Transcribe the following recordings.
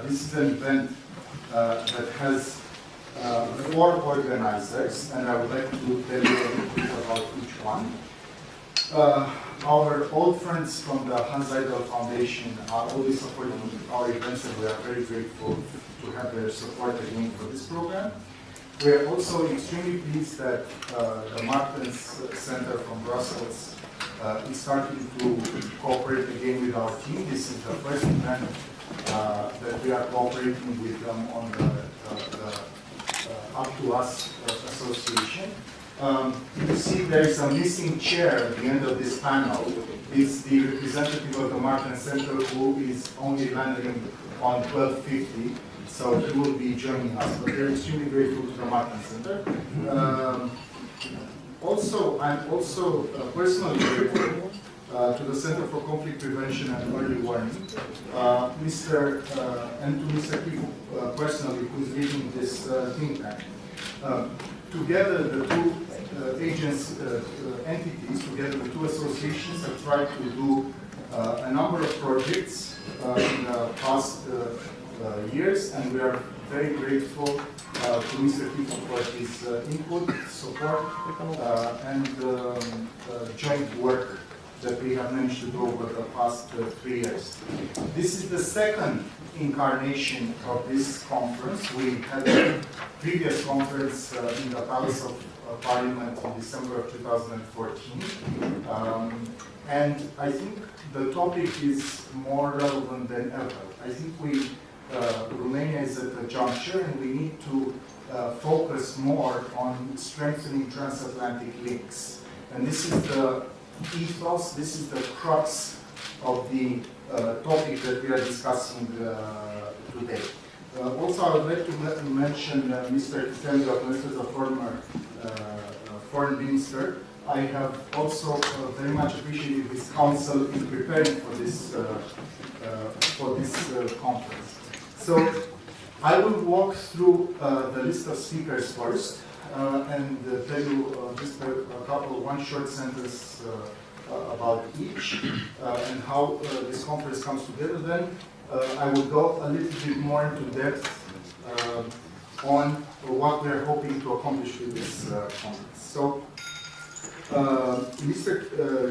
this is an event that has 4 organizers, and I would like to tell you a little bit about each one. Our old friends from the Hanns Seidel Foundation are always supporting our events, and we are very grateful to have their support again for this program. We are also extremely pleased that the Martens Centre from Brussels is starting to cooperate again with our team. This is the first event that we are cooperating with them on the Up to Us association. You see there is a missing chair at the end of this panel. It's the representative of the Martens Centre who is only landing on 12:50, so he will be joining us. But we're extremely grateful to the Martens Centre. I'm also personally grateful to the Center for Conflict Prevention and Early Warning, and to Mr. Kifu personally, who's leading this think tank. Together, the two entities, together the two associations have tried to do a number of projects in the past years, and we are very grateful to Mr. Kifu for his input, support, and joint work that we have managed to do over the past 3 years. This is the second incarnation of this conference. We had a previous conference in the Palace of Parliament in December of 2014. And I think the topic is more relevant than ever. I think Romania is at a juncture, and we need to focus more on strengthening transatlantic links. And this is the ethos, this is the crux of the topic that we are discussing today. Also, I would like to mention Mr. Decembrie, as a former foreign minister. I have also very much appreciated his counsel in preparing for this conference. So I will walk through the list of speakers first and tell you just one short sentence about each and how this conference comes together. Then I will go a little bit more into depth on what we are hoping to accomplish with this conference. So, Mr.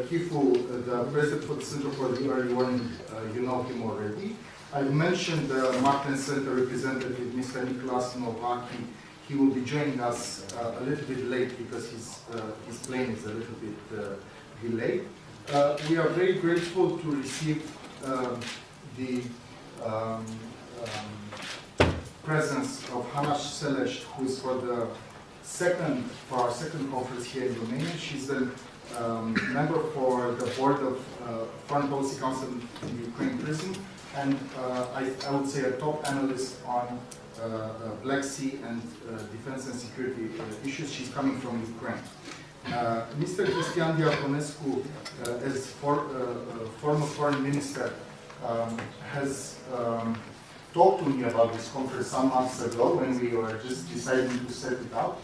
Kifu, the president for the Center for the Early Warning, you know him already. I've mentioned the Martens Centre representative, Mr. Nicolas Novaki. He will be joining us a little bit late because his plane is a little bit delayed. We are very grateful to receive the presence of Hanns Seidel, who is for our second conference here in Romania. She's a member for the board of Foreign Policy Council in Ukraine Prison, and I would say a top analyst on Black Sea and defense and security issues. She's coming from Ukraine. Mr. Cristian Diaconescu, as former foreign minister, has talked to me about this conference some months ago when we were just deciding to set it up.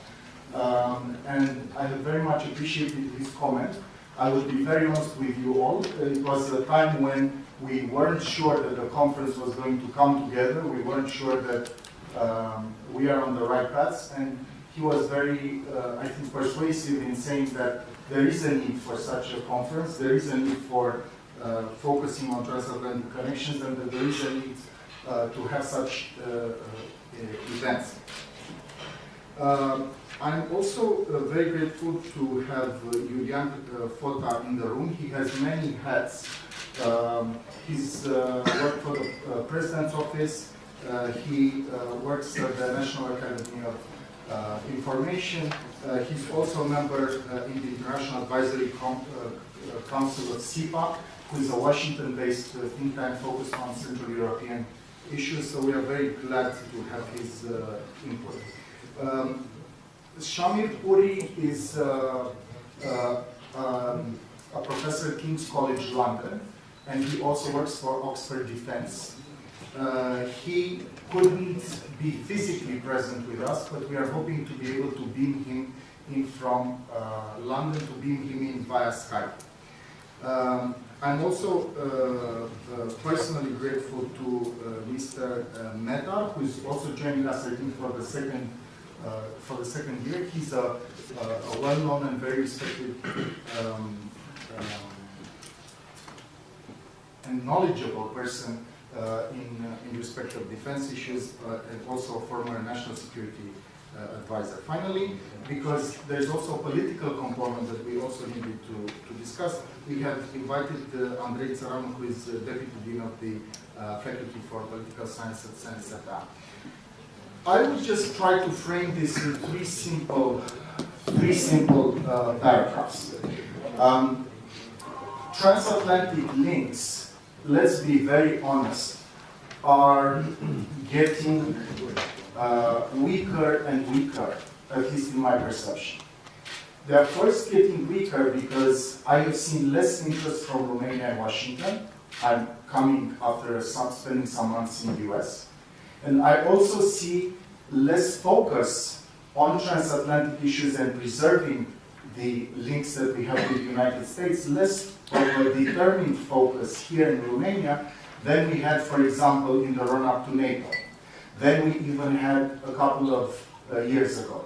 And I have very much appreciated his comment. I will be very honest with you all. It was a time when we weren't sure that the conference was going to come together. We weren't sure that we are on the right path. And he was very, I think, persuasive in saying that there is a need for such a conference. There is a need for focusing on transatlantic connections, and that there is a need to have such events. I'm also very grateful to have Iulian Fota in the room. He has many hats. He's worked for the President's Office. He works at the National Academy of Information. He's also a member in the International Advisory Council of CIPA, who is a Washington-based think tank focused on Central European issues. So we are very glad to have his input. Shamir Puri is a professor at King's College London, and he also works for Oxford Defence. He couldn't be physically present with us, but we are hoping to be able to beam him in from London, to beam him in via Skype. I'm also personally grateful to Mr. Mehta, who is also joining us, I think, for the second year. He's a well-known and very respected and knowledgeable person in respect of defense issues, and also a former national security advisor. Finally, because there's also a political component that we also needed to discuss, we have invited Andrei Țăranu, who is the Deputy Dean of the Faculty for Political Science at Asociația. I will just try to frame this in three simple paragraphs. Transatlantic links, let's be very honest, are getting weaker and weaker, at least in my perception. They are first getting weaker because I have seen less interest from Romania and Washington. I'm coming after spending some months in the US. And I also see less focus on transatlantic issues and preserving the links that we have with the United States, less of a determined focus here in Romania than we had, for example, in the run-up to NATO. Than we even had a couple of years ago.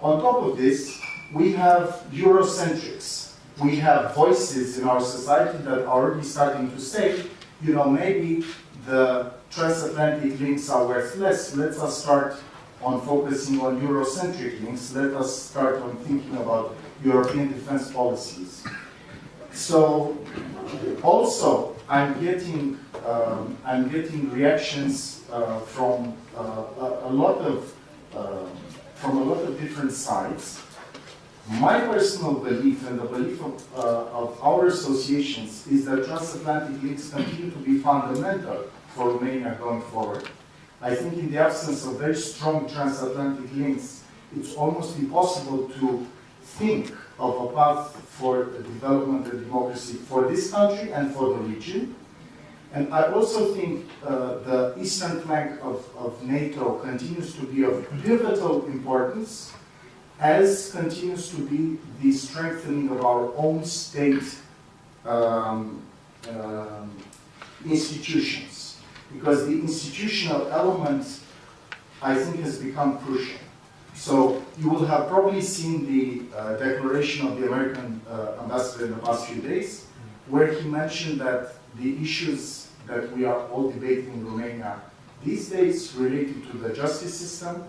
On top of this, we have Eurocentrics. We have voices in our society that are already starting to say, you know, maybe the transatlantic links are worth less. Let us start on focusing on Eurocentric links. Let us start on thinking about European defense policies. So, also, I'm getting reactions from a lot of different sides. My personal belief and the belief of our associations is that transatlantic links continue to be fundamental for Romania going forward. I think in the absence of very strong transatlantic links, it's almost impossible to think of a path for development and democracy for this country and for the region. And I also think the eastern flank of NATO continues to be of pivotal importance, as continues to be the strengthening of our own state institutions. Because the institutional element, I think, has become crucial. So you will have probably seen the declaration of the American ambassador in the past few days, where he mentioned that the issues that we are all debating in Romania these days related to the justice system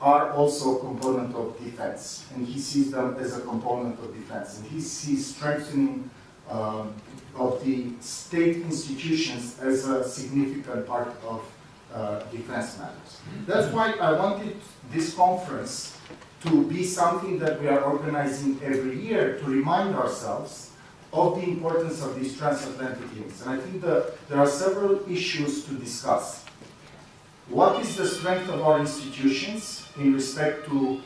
are also a component of defense. And he sees them as a component of defense. And he sees strengthening of the state institutions as a significant part of defense matters. That's why I wanted this conference to be something that we are organizing every year to remind ourselves of the importance of these transatlantic links. And I think that there are several issues to discuss. What is the strength of our institutions in respect to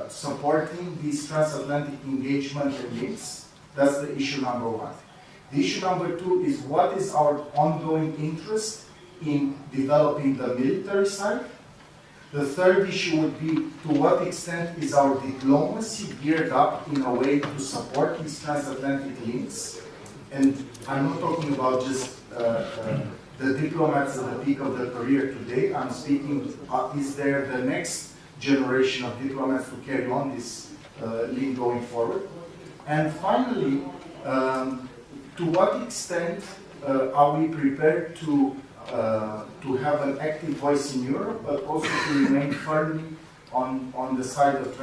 supporting these transatlantic engagement and links? That's the issue number one. The issue number two is what is our ongoing interest in developing the military side? The third issue would be to what extent is our diplomacy geared up in a way to support these transatlantic links? And I'm not talking about just the diplomats at the peak of their career today. I'm speaking, is there the next generation of diplomats to carry on this link going forward? And finally, to what extent are we prepared to have an active voice in Europe, but also to remain firmly on the side of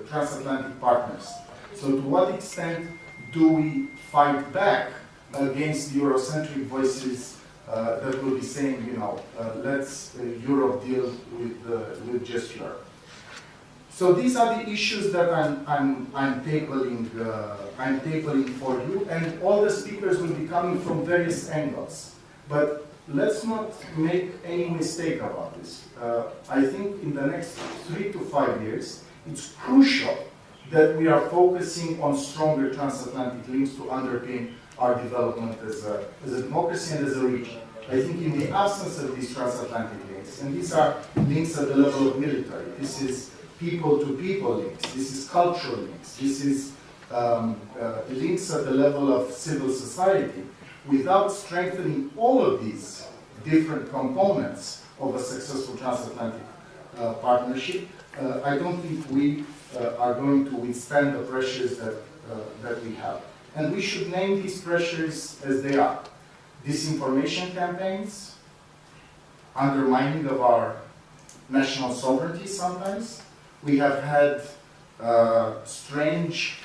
transatlantic partners? So to what extent do we fight back against the Eurocentric voices that will be saying, you know, let's Europe deal with just Europe? So these are the issues that I'm tabling for you, and all the speakers will be coming from various angles. But let's not make any mistake about this. I think in the next 3 to 5 years, it's crucial that we are focusing on stronger transatlantic links to underpin our development as a democracy and as a region. I think in the absence of these transatlantic links, and these are links at the level of military, this is people-to-people links, this is cultural links, this is links at the level of civil society, without strengthening all of these different components of a successful transatlantic partnership, I don't think we are going to withstand the pressures that we have. And we should name these pressures as they are. Disinformation campaigns, undermining of our national sovereignty sometimes. We have had strange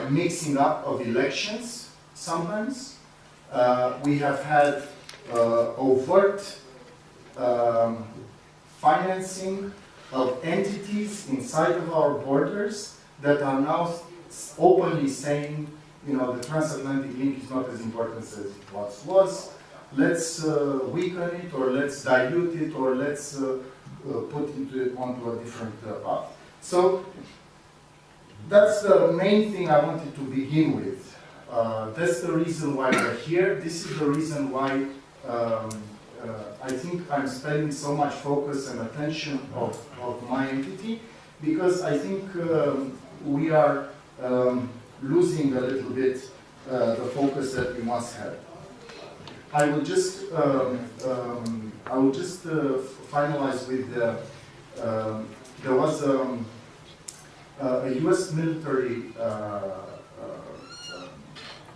mixing up of elections sometimes. We have had overt financing of entities inside of our borders that are now openly saying, you know, the transatlantic link is not as important as it once was. Let's weaken it, or let's dilute it, or let's put it onto a different path. So that's the main thing I wanted to begin with. That's the reason why we're here. This is the reason why I think I'm spending so much focus and attention of my entity, because I think we are losing a little bit the focus that we once had. I will just finalize with there was a U.S. military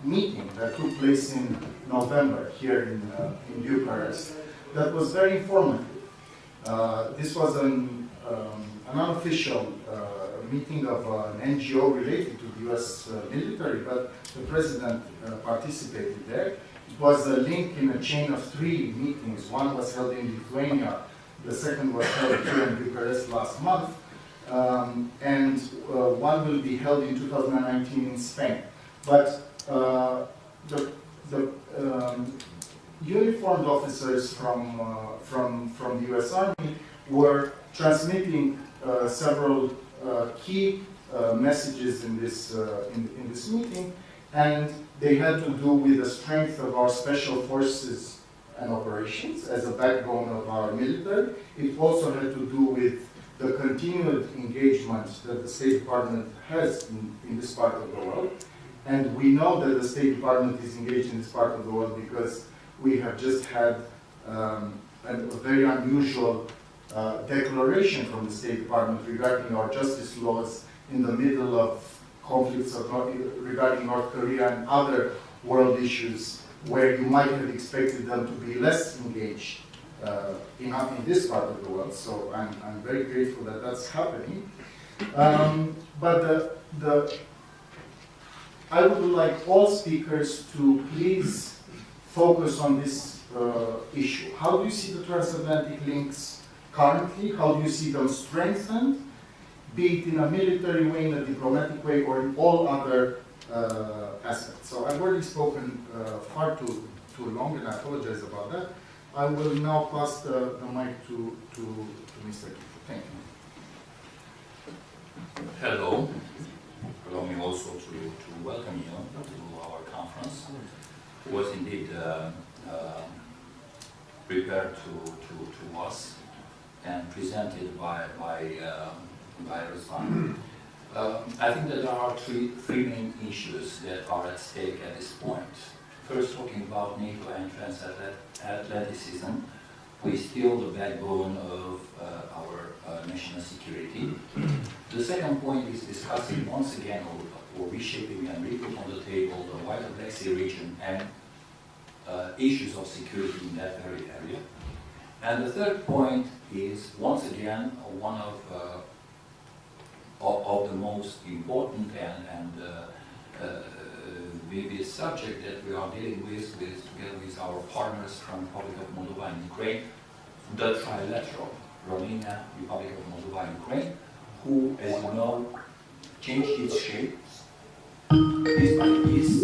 meeting that took place in November here in Bucharest that was very informative. This was an unofficial meeting of an NGO related to the U.S. military, but the president participated there. It was a link in a chain of 3 meetings. One was held in Lithuania, the second was held here in Bucharest last month, and one will be held in 2019 in Spain. But the uniformed officers from the U.S. Army were transmitting several key messages in this meeting, and they had to do with the strength of our special forces and operations as a backbone of our military. It also had to do with the continued engagement that the State Department has in this part of the world. And we know that the State Department is engaged in this part of the world because we have just had a very unusual declaration from the State Department regarding our justice laws in the middle of conflicts regarding North Korea and other world issues where you might have expected them to be less engaged in this part of the world. So I'm very grateful that that's happening. But I would like all speakers to please focus on this issue. How do you see the transatlantic links currently? How do you see them strengthened, be it in a military way, in a diplomatic way, or in all other aspects? So I've already spoken far too long, and I apologize about that. I will now pass the mic to Mr. Kifo. Thank you. Hello. Allow me also to welcome you to our conference. It was indeed prepared to us and presented by Ruslan. I think that there are three main issues that are at stake at this point. First, talking about NATO and transatlanticism, we still the backbone of our national security. The second point is discussing once again or reshaping and re-put on the table the wider Black Sea region and issues of security in that very area. And the third point is once again one of the most important and vivid subject that we are dealing with together with our partners from Republic of Moldova and Ukraine, the trilateral Romania, Republic of Moldova and Ukraine, who, as you know, changed its shape piece by piece.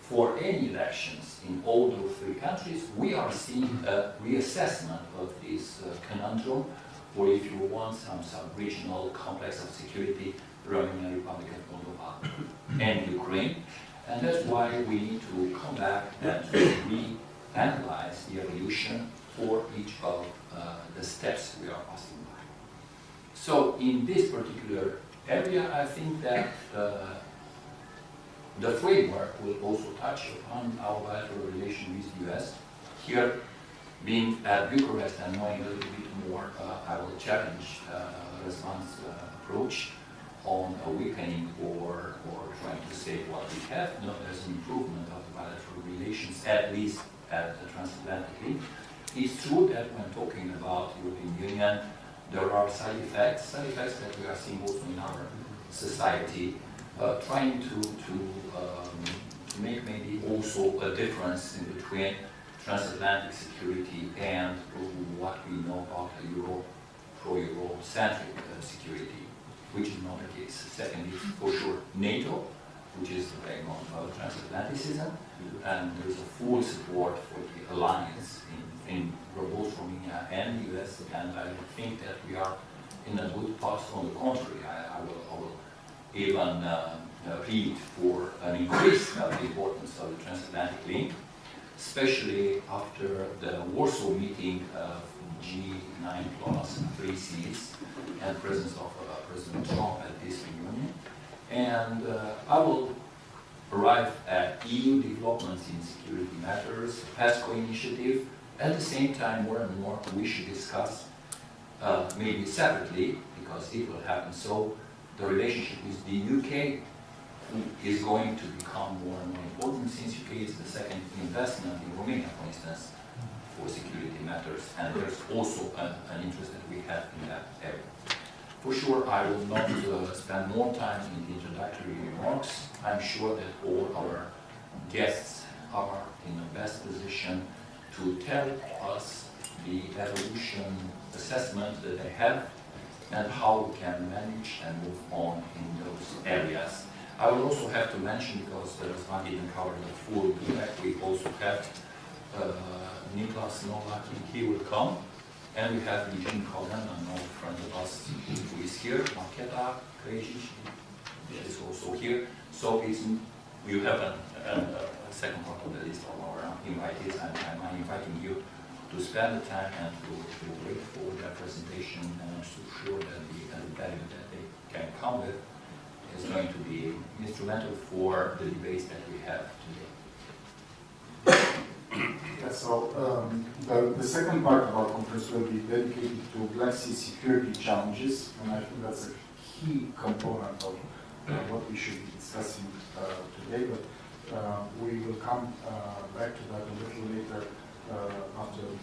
For any elections in all those 3 countries, we are seeing a reassessment of this conundrum, or if you want some sub-regional complex of security Romania, Republic of Moldova, and Ukraine. And that's why we need to come back and to reanalyze the evolution for each of the steps we are passing by. So in this particular area, I think that the framework will also touch upon our bilateral relation with the US. Here, being at Bucharest and knowing a little bit more, I will challenge Răzvan's approach on a weakening or trying to say what we have. No, there's an improvement of the bilateral relations, at least at the transatlantic. It's true that when talking about European Union, there are side effects that we are seeing also in our society, trying to make maybe also a difference in between transatlantic security and what we know about a pro-Euro-centric security, which is not the case. Secondly, for sure, NATO, which is the backbone of transatlanticism, and there's a full support for the alliance in both Romania and the US, and I think that we are in a good path. On the contrary, I will even plead for an increase of the importance of the transatlantic link, especially after the Warsaw meeting of G9 plus 3 Cs and presence of President Trump at this reunion. And I will arrive at EU developments in security matters, PESCO initiative. At the same time, more and more, we should discuss, maybe separately, because it will happen so, the relationship with the UK is going to become more and more important, since UK is the second investment in Romania, for instance, for security matters, and there's also an interest that we have in that area. For sure, I will not spend more time in the introductory remarks. I'm sure that all our guests are in the best position to tell us the evolution assessment that they have and how we can manage and move on in those areas. I will also have to mention, because Răzvan didn't cover the full effect, we also have Niklas Novak, he will come, and we have Eugene Cogan, an old friend of us who is here, Marketa Creeze is also here. So you have a second part of the list of our invitees, and I'm inviting you to spend the time and to wait for their presentation, and I'm so sure that the value that they can come with is going to be instrumental for the debates that we have today. Yeah, so the second part of our conference will be dedicated to Black Sea security challenges, and I think that's a key component of what we should be discussing today, but we will come back to that a little later after the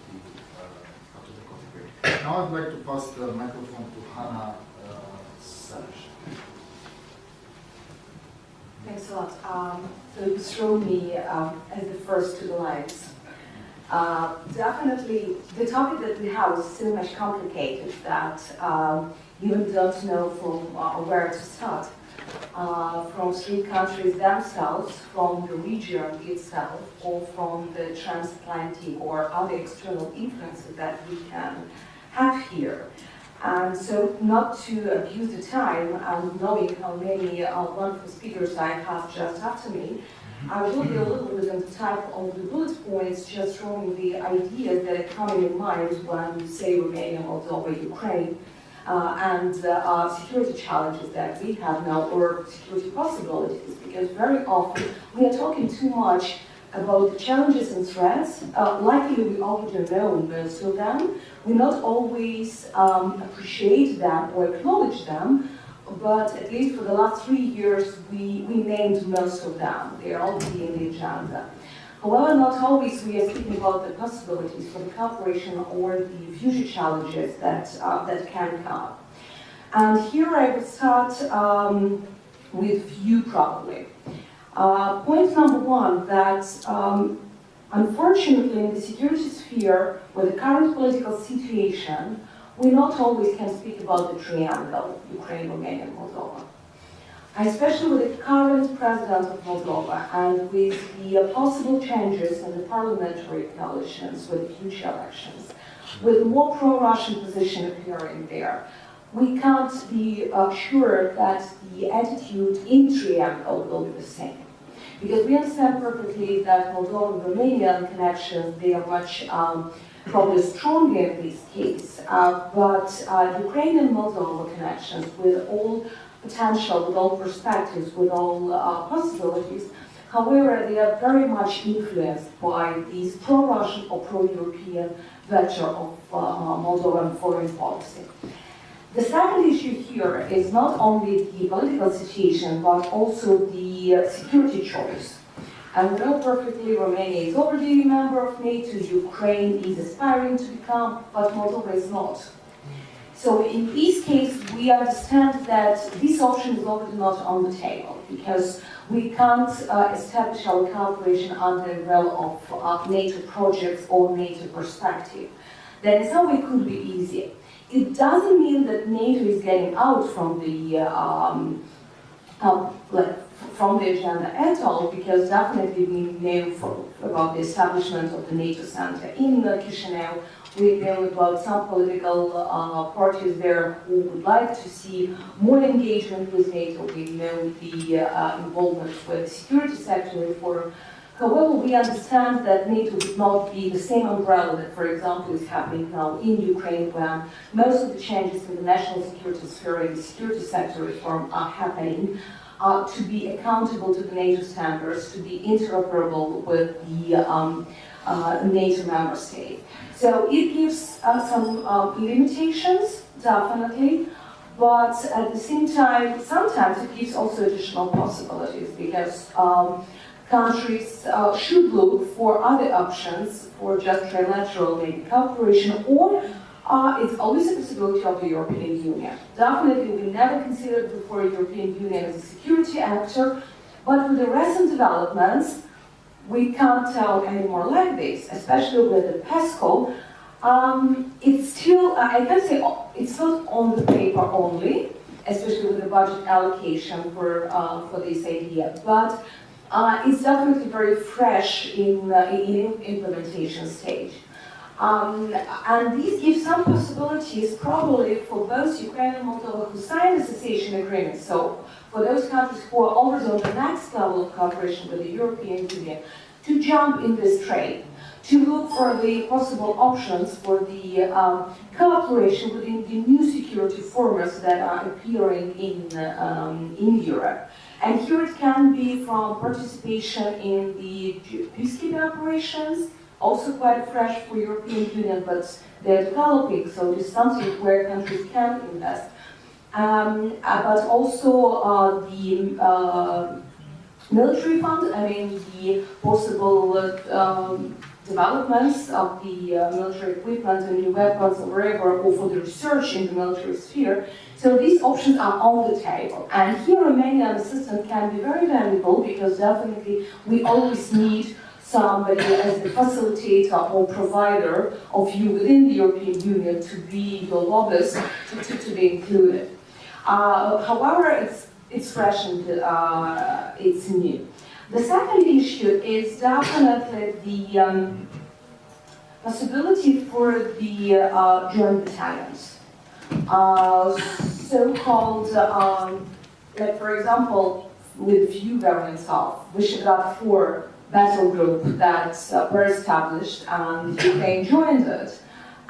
coffee break. Now I'd like to pass the microphone to Hanns Seidel. Thanks a lot. So you throw me as the first to the lines. Definitely, the topic that we have is so much complicated that you don't know from where to start. From three countries themselves, from the region itself, or from the transatlantic or other external influences that we can have here. And so, not to abuse the time, and knowing how many wonderful speakers I have just after me, I will be a little bit on the type of the bullet points, just throwing the ideas that are coming in mind when you say Romania, Moldova, Ukraine, and security challenges that we have now, or security possibilities, because very often we are talking too much about the challenges and threats. Likely we already know most of them. We not always appreciate them or acknowledge them, but at least for the last 3 years we named most of them. They are already in the agenda. However, not always we are speaking about the possibilities for the cooperation or the future challenges that can come. And here I would start with you probably. Point number one, that unfortunately in the security sphere, with the current political situation, we not always can speak about the triangle, Ukraine, Romania, and Moldova. Especially with the current president of Moldova and with the possible changes in the parliamentary coalitions with future elections, with more pro-Russian position appearing there, we can't be sure that the attitude in triangle will be the same. Because we understand perfectly that Moldovan-Romanian connections, they are much probably stronger in this case, but Ukrainian-Moldova connections with all potential, with all perspectives, with all possibilities, however, they are very much influenced by this pro-Russian or pro-European vector of Moldovan foreign policy. The second issue here is not only the political situation, but also the security choice. And we know perfectly Romania is already a member of NATO, Ukraine is aspiring to become, but Moldova is not. So in this case, we understand that this option is already not on the table, because we can't establish our cooperation under the umbrella of NATO projects or NATO perspective. That in some way could be easier. It doesn't mean that NATO is getting out from the agenda at all, because definitely we know about the establishment of the NATO Centre in Chisinau. We know about some political parties there who would like to see more engagement with NATO. We know the involvement with the security sector reform. However, we understand that NATO would not be the same umbrella that, for example, is happening now in Ukraine, where most of the changes in the national security sphere and the security sector reform are happening, to be accountable to the NATO standards, to be interoperable with the NATO member state. So it gives some limitations, definitely, but at the same time, sometimes it gives also additional possibilities, because countries should look for other options for just trilateral maybe cooperation, or it's always a possibility of the European Union. Definitely, we never considered before the European Union as a security actor, but with the recent developments, we can't tell anymore like this, especially with the PESCO. It's still, I can say, it's not on the paper only, especially with the budget allocation for this idea, but it's definitely very fresh in implementation stage. And these give some possibilities probably for both Ukraine and Moldova who signed association agreements. So for those countries who are already on the next level of cooperation with the European Union, to jump in this trade, to look for the possible options for the cooperation within the new security formats that are appearing in Europe. And here it can be from participation in the peacekeeping operations, also quite fresh for European Union, but they're developing, so it's something where countries can invest. But also the military fund, I mean the possible developments of the military equipment and new weapons or wherever, or for the research in the military sphere. So these options are on the table. And here Romanian assistance can be very valuable, because definitely we always need somebody as the facilitator or provider of you within the European Union to be your lobbyist, to be included. However, it's fresh and it's new. The second issue is definitely the possibility for the joint battalions. So-called, like for example, with few variants of Visegrad 4 battle group that were established and Ukraine joined it.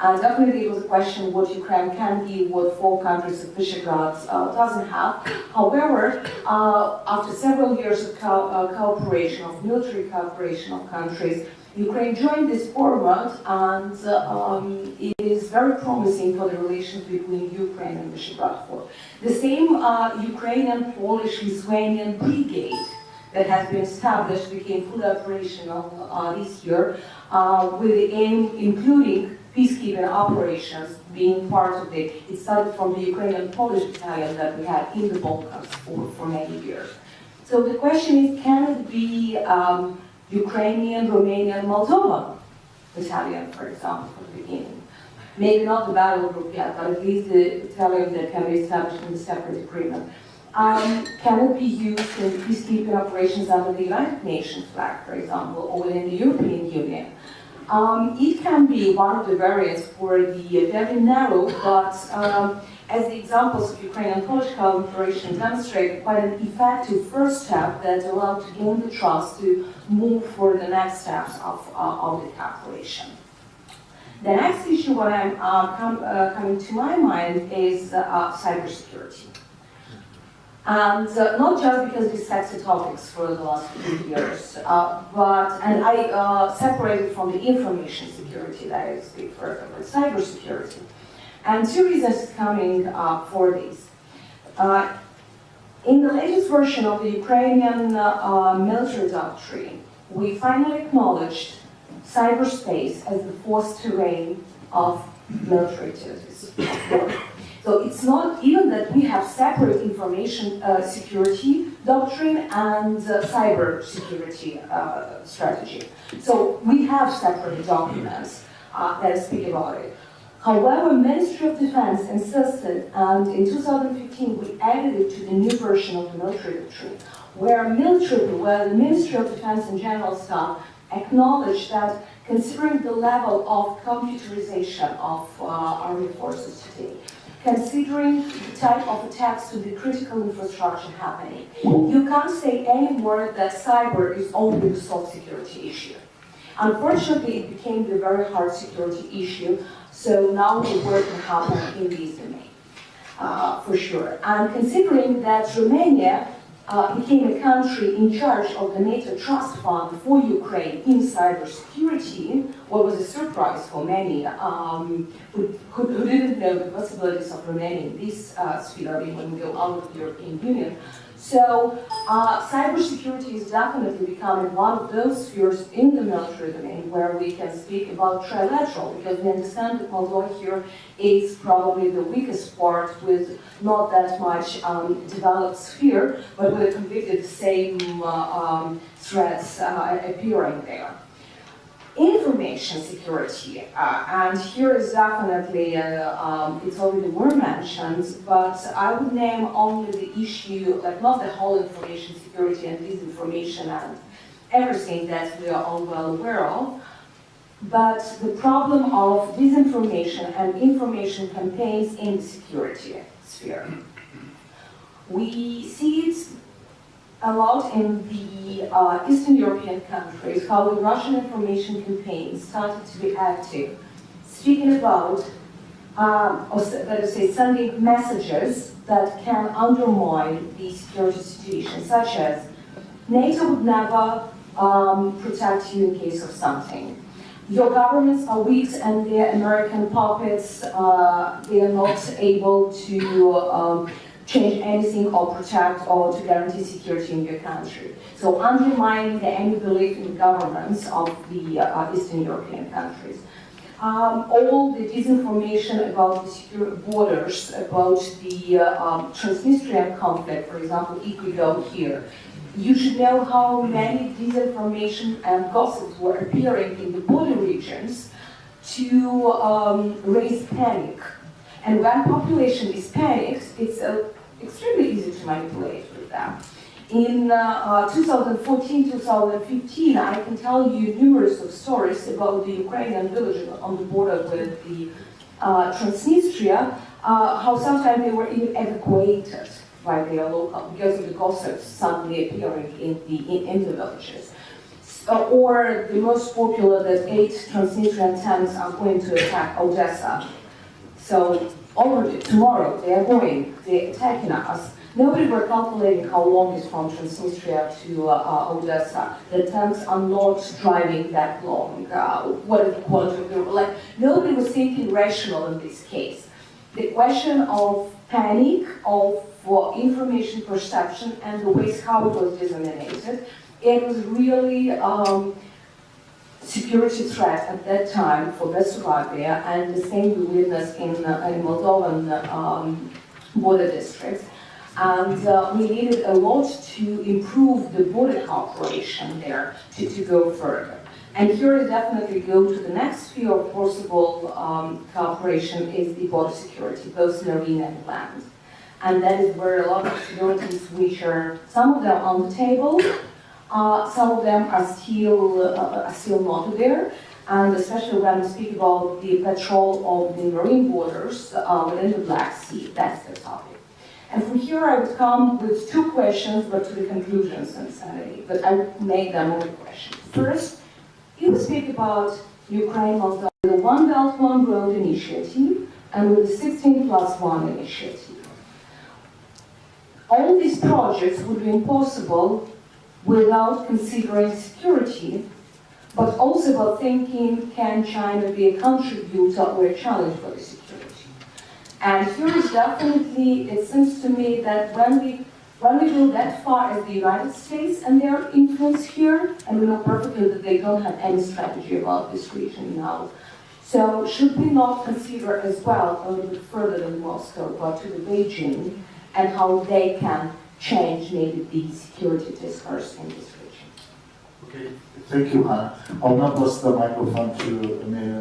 And definitely it was a question what Ukraine can give, what 4 countries of Visegrad doesn't have. However, after several years of cooperation, of military cooperation of countries, Ukraine joined this format, and it is very promising for the relations between Ukraine and Visegrad 4. The same Ukrainian, Polish, Lithuanian brigade that has been established became fully operational this year, with the aim including peacekeeping operations being part of it. It started from the Ukrainian-Polish battalion that we had in the Balkans for many years. So the question is, can it be Ukrainian, Romanian, Moldovan battalion, for example, for the beginning? Maybe not the battle group yet, but at least the battalion that can be established in a separate agreement. Can it be used in peacekeeping operations under the United Nations flag, for example, or within the European Union? It can be one of the variants for the very narrow, but as the examples of Ukrainian political operation demonstrate, quite an effective first step that allowed to gain the trust to move for the next steps of the cooperation. The next issue what I'm coming to my mind is cybersecurity. And not just because these sexy topics for the last few years, and I separated from the information security that I speak further, but cybersecurity. And two reasons coming for this. In the latest version of the Ukrainian military doctrine, we finally acknowledged cyberspace as the fourth terrain of military activities. So it's not even that we have separate information security doctrine and cyber security strategy. So we have separate documents that speak about it. However, Ministry of Defense insisted, and in 2015 we added it to the new version of the military doctrine, where the Ministry of Defense and General Staff acknowledged that considering the level of computerization of army forces today, considering the type of attacks to the critical infrastructure happening, you can't say anymore that cyber is only the soft security issue. Unfortunately, it became the very hard security issue, so now the work can happen in this domain, for sure. And considering that Romania became a country in charge of the NATO Trust Fund for Ukraine in cybersecurity, what was a surprise for many who didn't know the possibilities of Romania in this sphere, even when we go out of the European Union. So cybersecurity is definitely becoming one of those spheres in the military domain where we can speak about trilateral, because we understand that Moldova here is probably the weakest part with not that much developed sphere, but with completely the same threats appearing there. Information security, and here is definitely, it's already were mentioned, but I would name only the issue, like not the whole information security and disinformation and everything that we are all well aware of, but the problem of disinformation and information campaigns in the security sphere. We see it a lot in the Eastern European countries, how the Russian information campaigns started to be active, speaking about, or let us say, sending messages that can undermine the security situation, such as NATO would never protect you in case of something. Your governments are weak and they're American puppets, they are not able to change anything or protect or to guarantee security in your country. So undermining any belief in governments of the Eastern European countries. All the disinformation about the secure borders, about the Transnistrian conflict, for example, if we go here, you should know how many disinformation and gossips were appearing in the border regions to raise panic. And when population is panicked, it's extremely easy to manipulate with that. In 2014, 2015, I can tell you numerous of stories about the Ukrainian villages on the border with the Transnistria, how sometimes they were even evacuated by their local because of the gossips suddenly appearing in the villages. Or the most popular that 8 Transnistrian tanks are going to attack Odessa. So already tomorrow they're attacking us. Nobody were calculating how long is from Transnistria to Odessa. The tanks are not driving that long. What is the quality of the like? Nobody was thinking rational in this case. The question of panic, of information perception, and the ways how it was disseminated, it was really security threat at that time for Bessarabia, and the same we witnessed in Moldovan border districts. And we needed a lot to improve the border cooperation there to go further. And here I definitely go to the next sphere of possible cooperation is the border security, both marine and land. And that is where a lot of possibilities which are, some of them on the table, some of them are still not there. and especially when we speak about the patrol of the marine borders within the Black Sea, that's the topic. And from here I would come with two questions, but to the conclusions insanity, but I would make them more questions. First, you speak about Ukraine, Moldova, the One Belt, One Road initiative, and with the 16+1 initiative. All these projects would be impossible without considering security, but also about thinking, can China be a contributor or a challenge for the security? And here is definitely, it seems to me that when we go that far as the United States and their influence here, and we know perfectly that they don't have any strategy about this region now, so should we not consider as well a little bit further than Moscow, but to the Beijing, and how they can change maybe the security discourse in this region? Okay, thank you, Hannah. I'll now pass the microphone to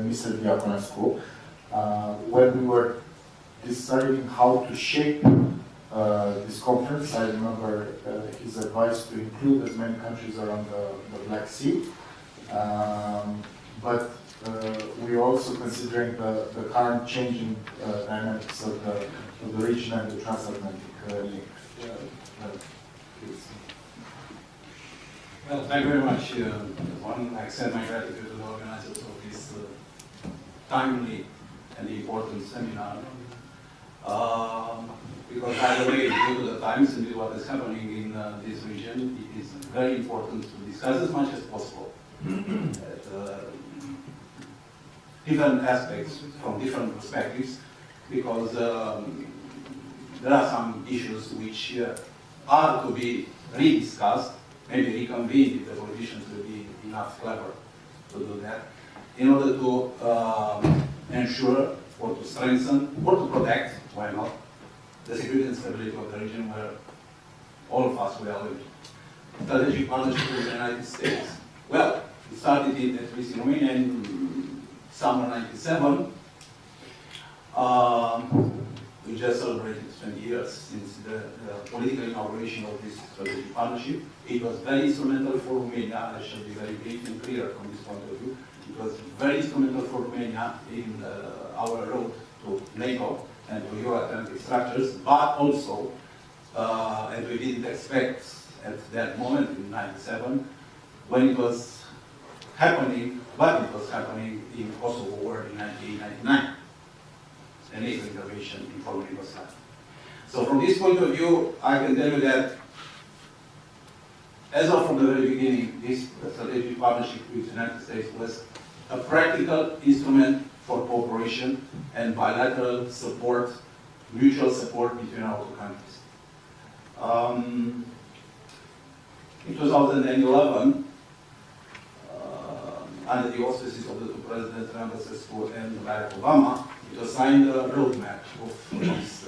Mr. Diaconescu. When we were deciding how to shape this conference, I remember his advice to include as many countries around the Black Sea. But we're also considering the current changing dynamics of the region and the transatlantic link. Well, thank you very much. I extend my gratitude to the organizers of this timely and important seminar. Because by the way, due to the times and what is happening in this region, it is very important to discuss as much as possible different aspects from different perspectives, because there are some issues which are to be rediscussed, maybe reconvened if the politicians will be enough clever to do that, in order to ensure or to strengthen or to protect, why not, the security and stability of the region where all of us will live. Strategic partnership with the United States. Well, it started at least in Romania in summer '97. We just celebrated 20 years since the political inauguration of this strategic partnership. It was very instrumental for Romania. I shall be very brief and clear from this point of view. It was very instrumental for Romania in our road to NATO and to Euro-Atlantic structures, but also, and we didn't expect at that moment in '97, when it was happening, but it was happening in Kosovo War in 1999, an NATO intervention in former Yugoslavia. So from this point of view, I can tell you that as of from the very beginning, this strategic partnership with the United States was a practical instrument for cooperation and bilateral support, mutual support between our two countries. In 2011, under the auspices of the two presidents, Hanns Seidel and Barack Obama, it was signed a roadmap of this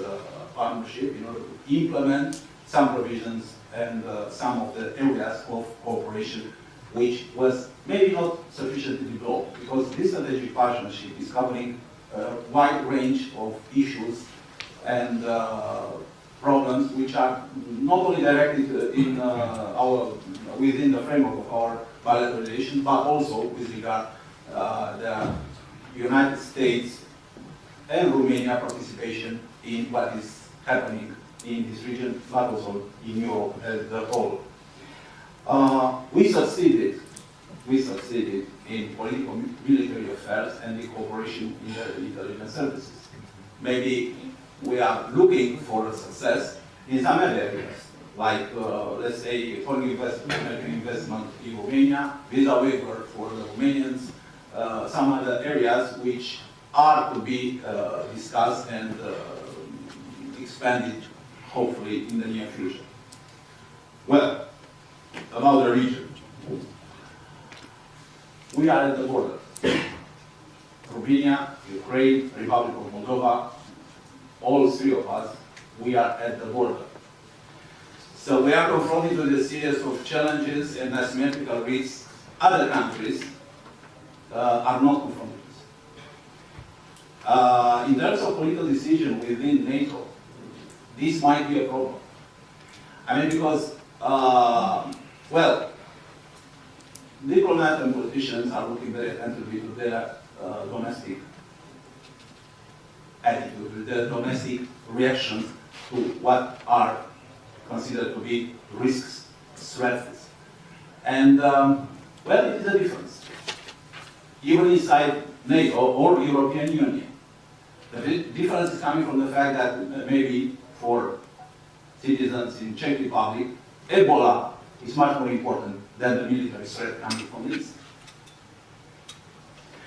partnership in order to implement some provisions and some of the areas of cooperation which was maybe not sufficiently developed, because this strategic partnership is covering a wide range of issues and problems which are not only directed in within the framework of our bilateral relations, but also with regard the United States and Romania participation in what is happening in this region, but also in Europe as a whole. We succeeded in political military affairs and the cooperation in the intelligence services. Maybe we are looking for a success in some other areas, like let's say foreign investment, American investment in Romania, visa waiver for the Romanians, some other areas which are to be discussed and expanded, hopefully, in the near future. Well, about the region. We are at the border. Romania, Ukraine, Republic of Moldova, all three of us, we are at the border. So we are confronted with a series of challenges and asymmetrical risks other countries are not confronted with. In terms of political decision within NATO, this might be a problem. I mean, because, well, diplomats and politicians are looking very attentively to their domestic attitude, their domestic reactions to what are considered to be risks, threats. And, well, it is a difference. Even inside NATO or European Union, the difference is coming from the fact that maybe for citizens in Czech Republic, Ebola is much more important than the military threat coming from the East.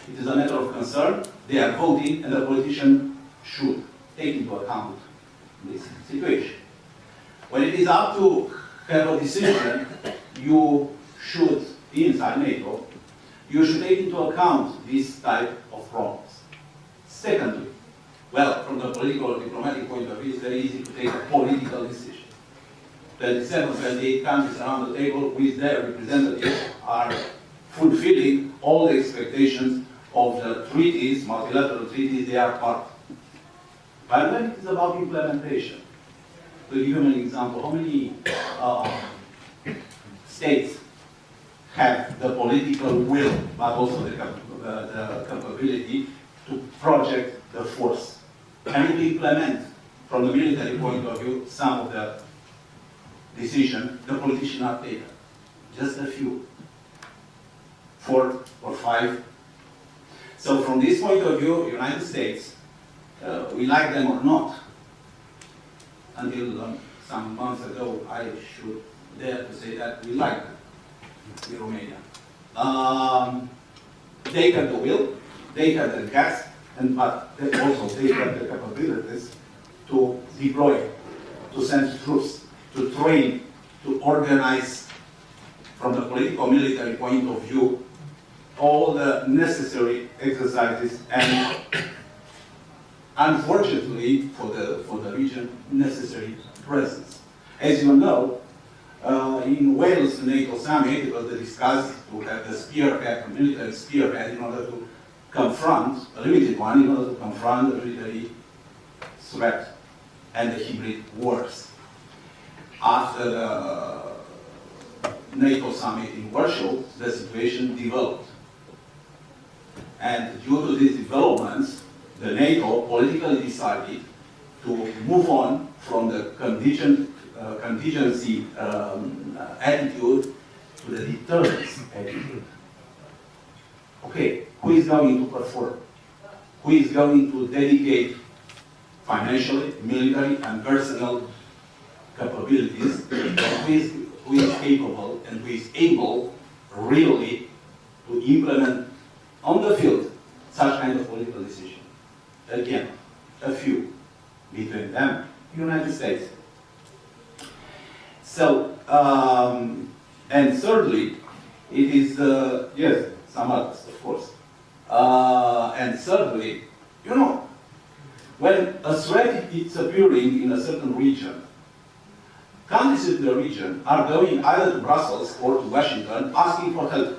It is a matter of concern. They are voting, and the politician should take into account this situation. When it is up to have a decision, you should, inside NATO, you should take into account this type of problems. Secondly, well, from the political or diplomatic point of view, it's very easy to take a political decision. 27, 28 countries around the table with their representatives are fulfilling all the expectations of the treaties, multilateral treaties they are part of. But when it is about implementation, to give you an example, how many states have the political will, but also the capability to project the force and to implement, from the military point of view, some of the decisions the politicians have taken? Just a few, 4 or 5. So from this point of view, United States, we like them or not, until some months ago, I should dare to say that we like them in Romania. They have the will, they have the gas, but they also they have the capabilities to deploy, to send troops, to train, to organize, from the political military point of view, all the necessary exercises and, unfortunately for the region, necessary presence. As you know, in Wales, the NATO summit, it was discussed to have the spearhead, the military spearhead, in order to confront, a limited one, in order to confront the military threat and the hybrid wars. After the NATO summit in Warsaw, the situation developed. And due to these developments, the NATO politically decided to move on from the contingency attitude to the deterrence attitude. Okay, who is going to perform? Who is going to dedicate financially, military, and personal capabilities? Who is capable and who is able really to implement on the field such kind of political decision? Again, a few. Between them, United States. So, and thirdly, it is, yes, some others, of course. And thirdly, you know, when a threat is appearing in a certain region, countries in the region are going either to Brussels or to Washington asking for help,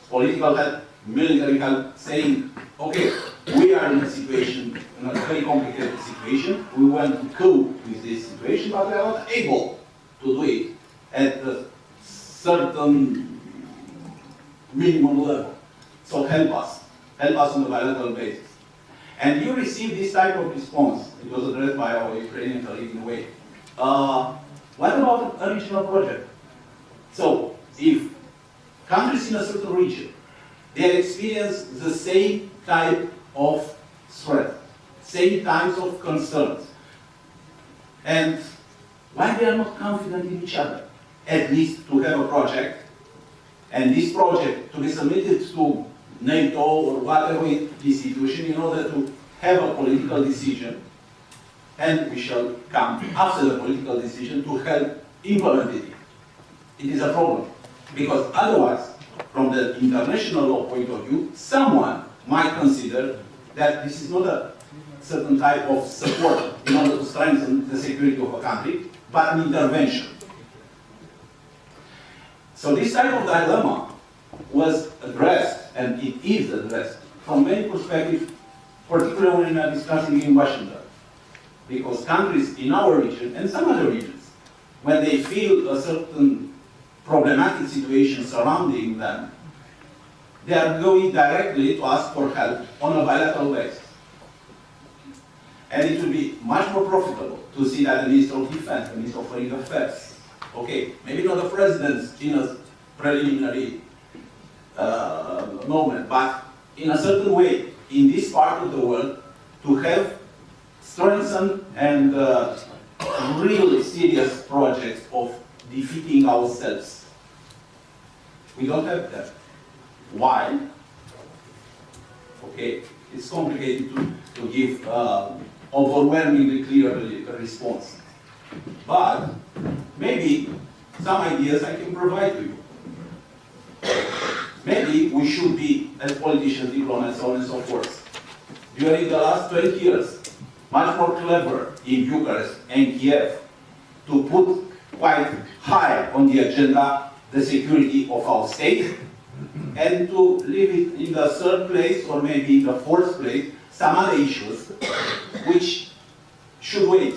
political help, military help, saying, okay, we are in a situation, in a very complicated situation, we want to cope with this situation, but we are not able to do it at a certain minimum level. So help us on a bilateral basis. And you receive this type of response. It was addressed by our Ukrainian colleague in a way. What about a regional project? So if countries in a certain region, they experience the same type of threat, same types of concerns, and why they are not confident in each other, at least to have a project, and this project to be submitted to NATO or whatever institution in order to have a political decision, and we shall come after the political decision to help implement it. It is a problem, because otherwise, from the international law point of view, someone might consider that this is not a certain type of support in order to strengthen the security of a country, but an intervention. So this type of dilemma was addressed, and it is addressed, from many perspectives, particularly when we are discussing in Washington. Because countries in our region, and some other regions, when they feel a certain problematic situation surrounding them, they are going directly to ask for help on a bilateral basis. And it will be much more profitable to see that the Minister of Defense, the Minister of Foreign Affairs, okay, maybe not the President in a preliminary moment, but in a certain way, in this part of the world, to have strengthened and really serious projects of defeating ourselves. We don't have that. Why? Okay, it's complicated to give overwhelmingly clear response. But maybe some ideas I can provide to you. Maybe we should be, as politicians, diplomats, so on and so forth, during the last 20 years, much more clever in Bucharest and Kiev to put quite high on the agenda the security of our state, and to leave it in the third place or maybe in the fourth place some other issues which should wait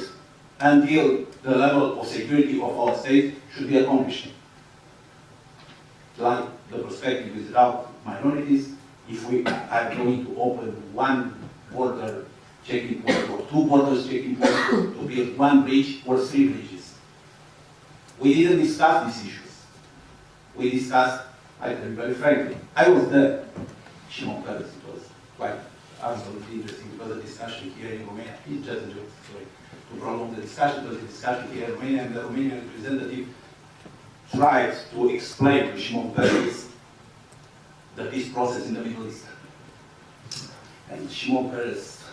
until the level of security of our state should be accomplished. Like the perspective without minorities, if we are going to open one border checking point or two borders checking points to build one bridge or three bridges. We didn't discuss these issues. We discussed, I tell you very frankly, I was there. Shimon Peres, it was quite absolutely interesting because the discussion here in Romania, it's just a joke, sorry, to prolong the discussion, because the discussion here in Romania and the Romanian representative tried to explain to Shimon Peres the peace process in the Middle East. And Shimon Peres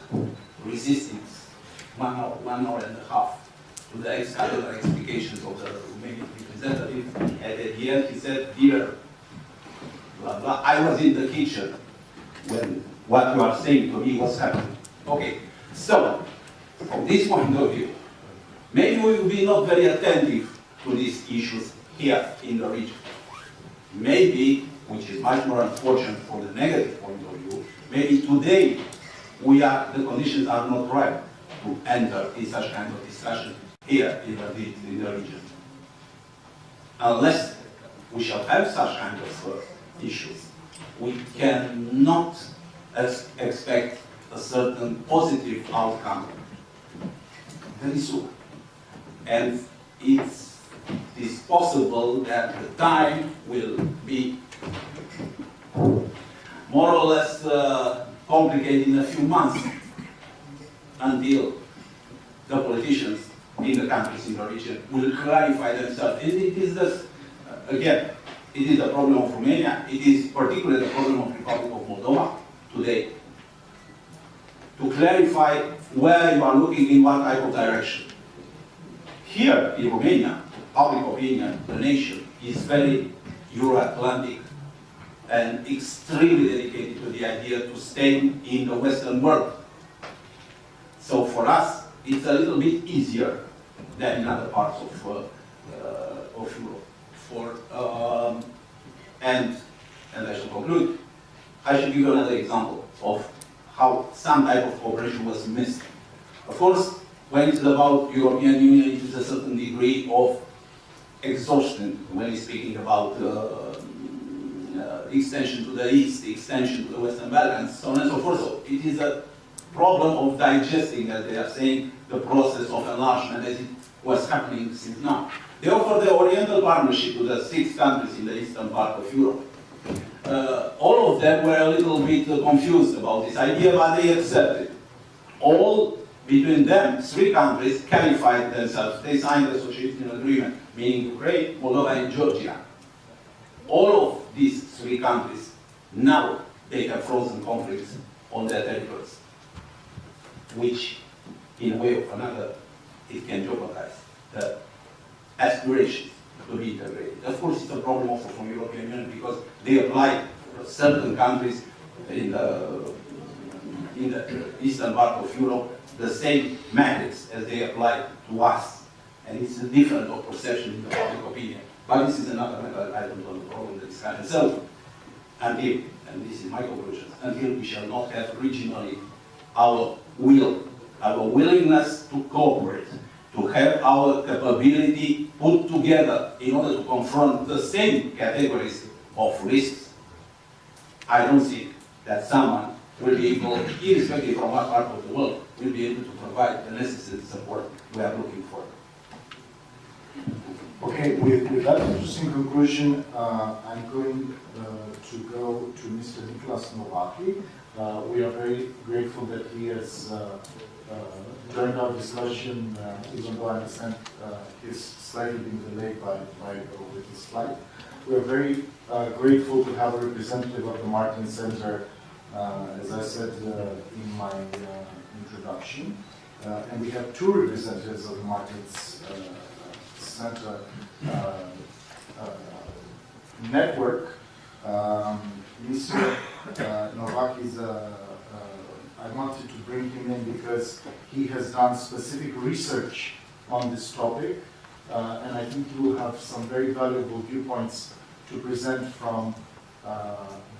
resisted 1 hour, 1.5 hours to the extraordinary explications of the Romanian representative. And at the end he said, dear, blah, blah, I was in the kitchen when what you are saying to me was happening. Okay, so from this point of view, maybe we will be not very attentive to these issues here in the region. Maybe, which is much more unfortunate for the negative point of view, maybe today the conditions are not right to enter in such kind of discussion here in the region. Unless we shall have such kind of issues, we cannot expect a certain positive outcome very soon. And it is possible that the time will be more or less complicated in a few months until the politicians in the countries in the region will clarify themselves. And it is this, again, it is the problem of Romania, it is particularly the problem of the Republic of Moldova today, to clarify where you are looking in what type of direction. Here in Romania, public opinion, the nation, is very Euro-Atlantic and extremely dedicated to the idea to stay in the Western world. So for us, it's a little bit easier than in other parts of Europe. And I shall conclude. I shall give you another example of how some type of cooperation was missed. Of course, when it's about European Union, it is a certain degree of exhaustion when we're speaking about extension to the East, extension to the Western Balkans, so on and so forth. So it is a problem of digesting, as they are saying, the process of enlargement as it was happening since now. They offer the Oriental Partnership to the 6 countries in the eastern part of Europe. All of them were a little bit confused about this idea, but they accepted. All between them, 3 countries qualified themselves. They signed the association agreement, meaning Ukraine, Moldova, and Georgia. All of these 3 countries, now they have frozen conflicts on their territories, which, in a way or another, it can jeopardize the aspirations to be integrated. Of course, it's a problem also from the European Union because they apply to certain countries in the eastern part of Europe the same methods as they apply to us. And it's a difference of perception in the public opinion. But this is another matter I don't want to prolong the discussion. So, until, and this is my conclusion, until we shall not have regionally our willingness to cooperate, to have our capability put together in order to confront the same categories of risks, I don't see that someone will be able, irrespective from what part of the world, will be able to provide the necessary support we are looking for. Okay, with that interesting conclusion, I'm going to go to Mr. Nicholas Novaki. We are very grateful that he has joined our discussion, even though I understand he's slightly been delayed with his flight. We are very grateful to have a representative of the Martens Centre, as I said in my introduction. And we have two representatives of the Martens Centre network. Mr. Novak is I wanted to bring him in because he has done specific research on this topic, and I think he will have some very valuable viewpoints to present from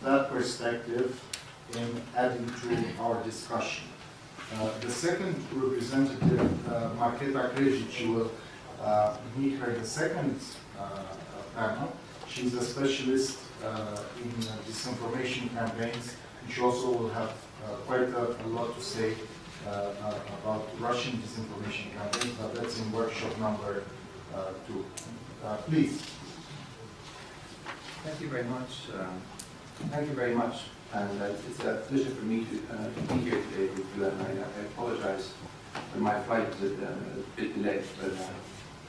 that perspective in adding to our discussion. The second representative, Marketa Krejic, you will meet her in the second panel. She's a specialist in disinformation campaigns, and she also will have quite a lot to say about Russian disinformation campaigns, but that's in workshop number 2. Please. Thank you very much. Thank you very much. And it's a pleasure for me to be here today with you. And I apologize for my flight was a bit delayed, but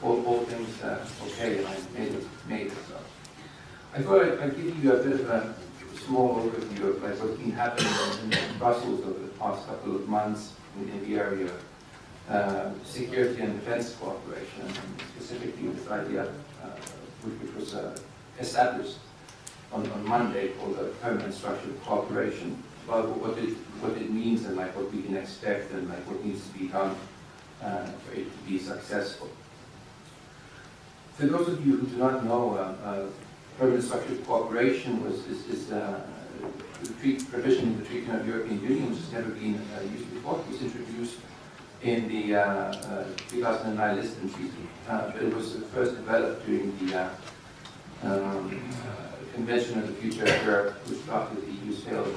all things okay, and I made it. So I thought I'd give you a bit of a small overview of what's been happening in Brussels over the past couple of months in the area of security and defense cooperation, and specifically this idea which was established on Monday called a permanent structured cooperation, about what it means and what we can expect and what needs to be done for it to be successful. For those of you who do not know, permanent structured cooperation is the provision in the Treaty of the European Union, which has never been used before. It was introduced in the 2009 Lisbon Treaty, but it was first developed during the Convention of the Future of Europe, which after the EU's failed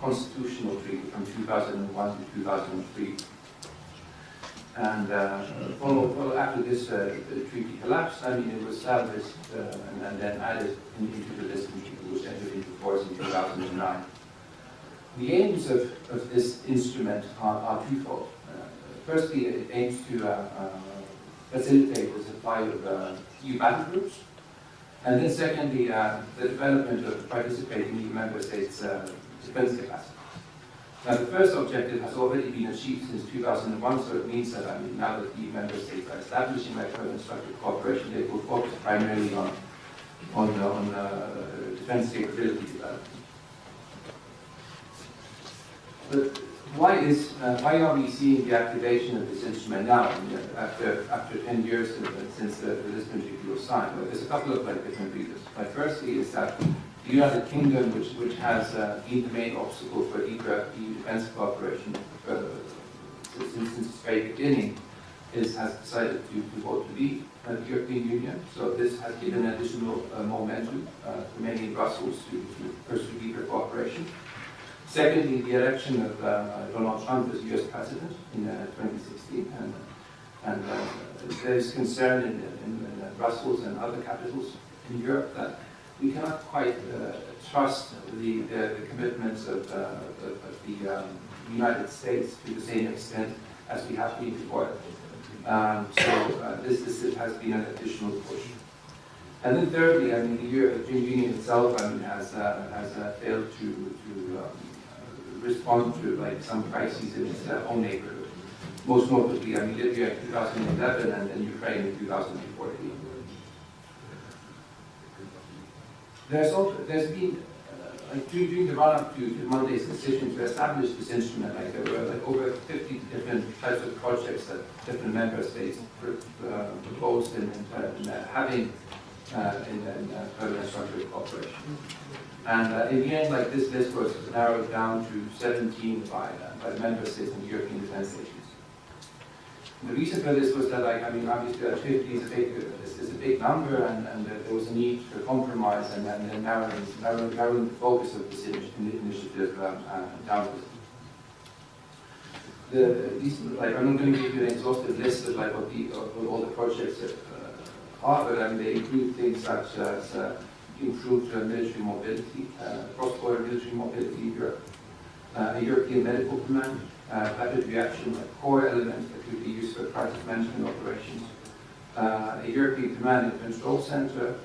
constitutional treaty from 2001 to 2003. And after this treaty collapsed, it was established and then added into the Lisbon Treaty, which entered into force in 2009. The aims of this instrument are twofold. Firstly, it aims to facilitate the supply of EU battle groups. And then secondly, the development of participating EU member states' defense capacity. Now, the first objective has already been achieved since 2001, so it means that now that EU member states are establishing permanent structured cooperation, they will focus primarily on defense capability development. But why are we seeing the activation of this instrument now, after 10 years since the Lisbon Treaty was signed? Well, there's a couple of different reasons. Firstly, is that the United Kingdom, which has been the main obstacle for deeper EU defense cooperation since its very beginning, has decided to vote to leave the European Union. So this has given additional momentum for many in Brussels to pursue deeper cooperation. Secondly, the election of Donald Trump as US President in 2016, and there's concern in Brussels and other capitals in Europe that we cannot quite trust the commitments of the United States to the same extent as we have been before. So this has been an additional push. And then thirdly, the European Union itself has failed to respond to some crises in its own neighborhood. Most notably, Libya in 2011 and then Ukraine in 2014. There's been, during the run-up to Monday's decision to establish this instrument, there were over 50 different types of projects that different member states proposed in having in permanent structured cooperation. And in the end, this list was narrowed down to 17 by the member states and the European Defence Agency. The reason for this was that, like, I mean, obviously 50 is a big number, and there was a need for compromise and then narrowing the focus of this initiative downwards. I'm not going to give you an exhaustive list of what all the projects are, but I mean, they include things such as improved military mobility, cross-border military mobility in Europe, a European medical command, rapid reaction, a core element that could be used for crisis management operations, a European command and control center,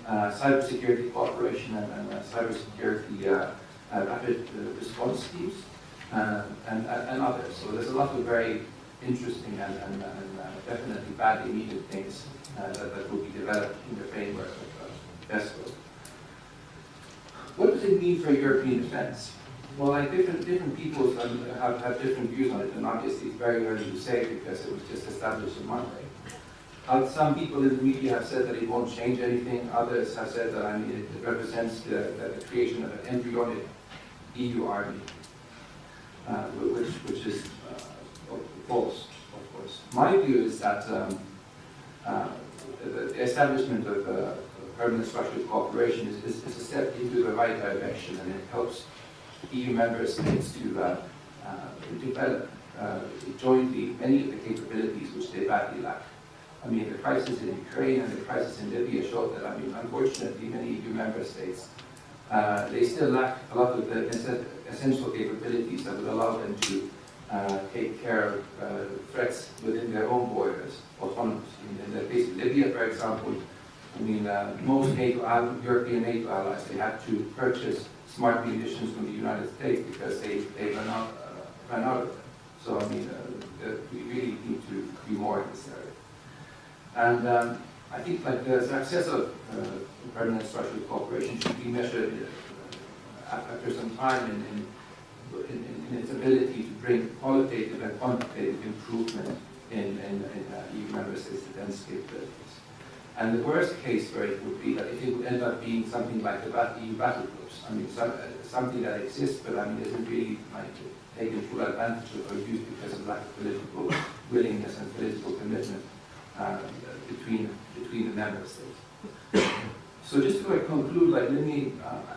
cybersecurity cooperation and cybersecurity rapid response teams, and others. So there's a lot of very interesting and definitely badly needed things that will be developed in the framework of PESCO. What does it mean for European defense? Well, like different people have different views on it, and obviously it's very early to say because it was just established on Monday. Some people in the media have said that it won't change anything. Others have said that, I mean, it represents the creation of an embryonic EU army, which is false, of course. My view is that the establishment of permanent structured cooperation is a step into the right direction, and it helps EU member states to develop jointly many of the capabilities which they badly lack. I mean, the crisis in Ukraine and the crisis in Libya showed that, I mean, unfortunately, many EU member states, they still lack a lot of the essential capabilities that would allow them to take care of threats within their own borders autonomously. In the case of Libya, for example, I mean, most European NATO allies, they had to purchase smart munitions from the United States because they ran out of them. So, I mean, we really need to be more in this area. And I think like the success of permanent structured cooperation should be measured after some time in its ability to bring qualitative and quantitative improvement in EU member states' defense capabilities. And the worst case for it would be that it would end up being something like the EU battle groups. I mean, something that exists, but I mean, isn't really like taken full advantage of or used because of lack of political willingness and political commitment between the member states. So just to conclude, like, let me,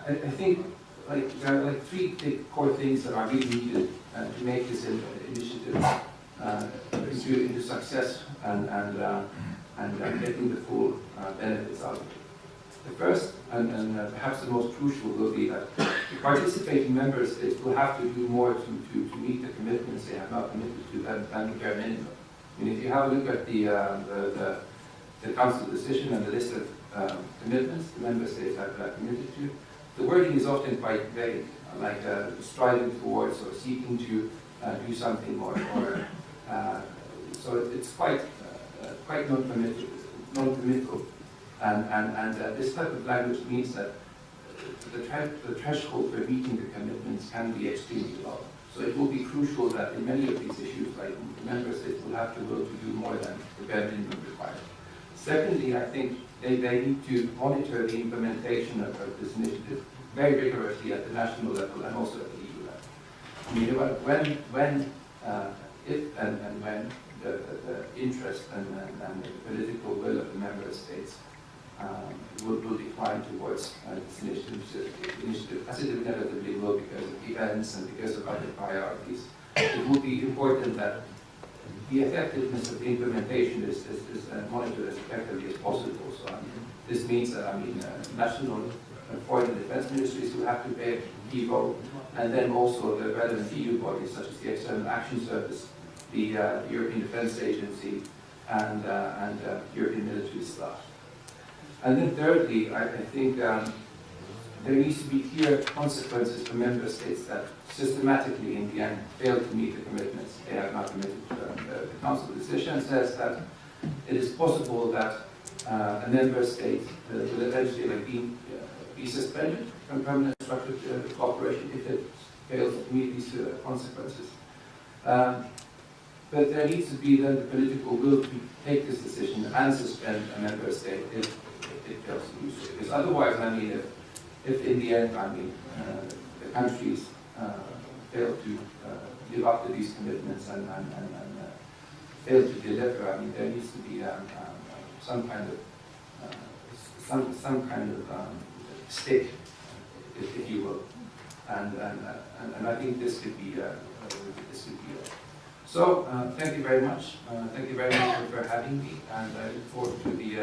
I think like there are like three big core things that are really needed to make this initiative into success and getting the full benefits out of it. The first and perhaps the most crucial will be that the participating member states will have to do more to meet the commitments they have now committed to than the bare minimum. I mean, if you have a look at the Council decision and the list of commitments the member states have committed to, the wording is often quite vague, like striving towards or seeking to do something or so it's quite non-committal. And this type of language means that the threshold for meeting the commitments can be extremely low. So it will be crucial that in many of these issues, like member states will have to will to do more than the bare minimum required. Secondly, I think they need to monitor the implementation of this initiative very rigorously at the national level and also at the EU level. I mean, if and when the interest and the political will of the member states will decline towards this initiative, as it inevitably will because of events and because of other priorities. It will be important that the effectiveness of the implementation is monitored as effectively as possible. So this means that national foreign and defense ministries will have to play a key role, and then also the relevant EU bodies such as the External Action Service, the European Defence Agency, and European military staff. And then thirdly, I think there needs to be clear consequences for member states that systematically, in the end, fail to meet the commitments they have not committed to. The Council decision says that it is possible that a member state will eventually be suspended from permanent structured cooperation if it fails to meet these consequences. But there needs to be then the political will to take this decision and suspend a member state if it fails to do so. Because otherwise, if in the end, the countries fail to live up to these commitments and failed to deliver. I mean, there needs to be some kind of stick, if you will, and I think this could be So thank you very much. Thank you very much for having me, and I look forward to the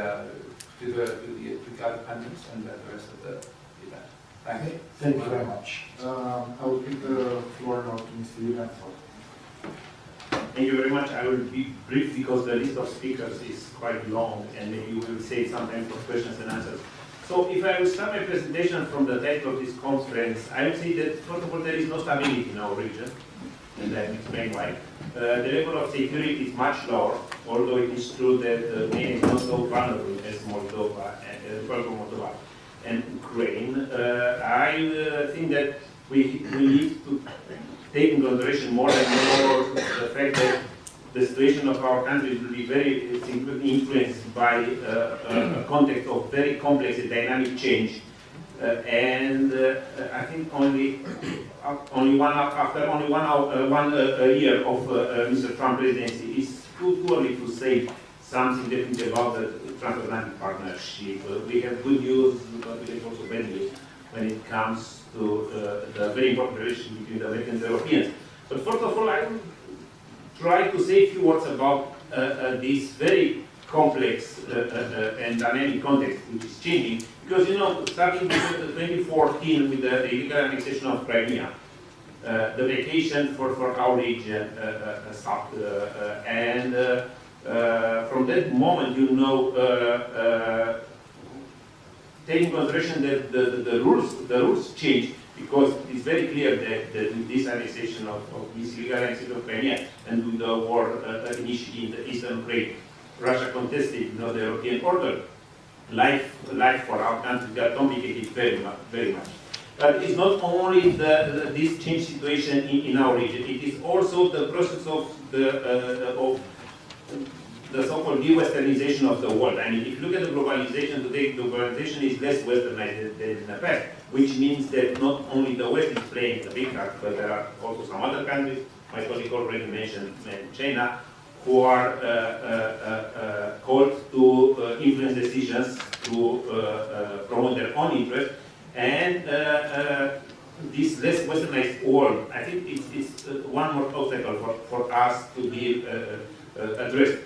other panels and the rest of the event. Thank you. Thank you very much. I will give the floor now to Mr. Julian. Thank you very much. I will be brief because the list of speakers is quite long and maybe we will save some time for questions and answers. So if I will start my presentation from the title of this conference, I would say that first of all there is no stability in our region, and I will explain why. The level of security is much lower, although it is true that Romania is not so vulnerable as Moldova and Ukraine. I think that we need to take in consideration more and more the fact that the situation of our country will be very significantly influenced by a context of very complex and dynamic change. I think only one year of Mr. Trump presidency is too early to say something definitely about the transatlantic partnership. We have good news, but we have also bad news when it comes to the very important relationship between the Americans and Europeans. But first of all, I will try to say a few words about this very complex and dynamic context which is changing. Because, you know, starting with 2014 with the illegal annexation of Crimea, the vacation for our region stopped. From that moment, you know, taking consideration that the rules change, because it's very clear that with this annexation of this illegal annexation of Crimea and with the war initiated in the eastern Ukraine, Russia contested, you know, the European order. Life for our country got complicated very much. But it's not only this change situation in our region. It is also the process of the so-called de-westernization of the world. I mean, if you look at the globalization today, globalization is less westernized than in the past, which means that not only the West is playing a big part, but there are also some other countries, my colleague already mentioned China, who are called to influence decisions to promote their own interest. And this less westernized world, I think it's one more obstacle for us to be addressed.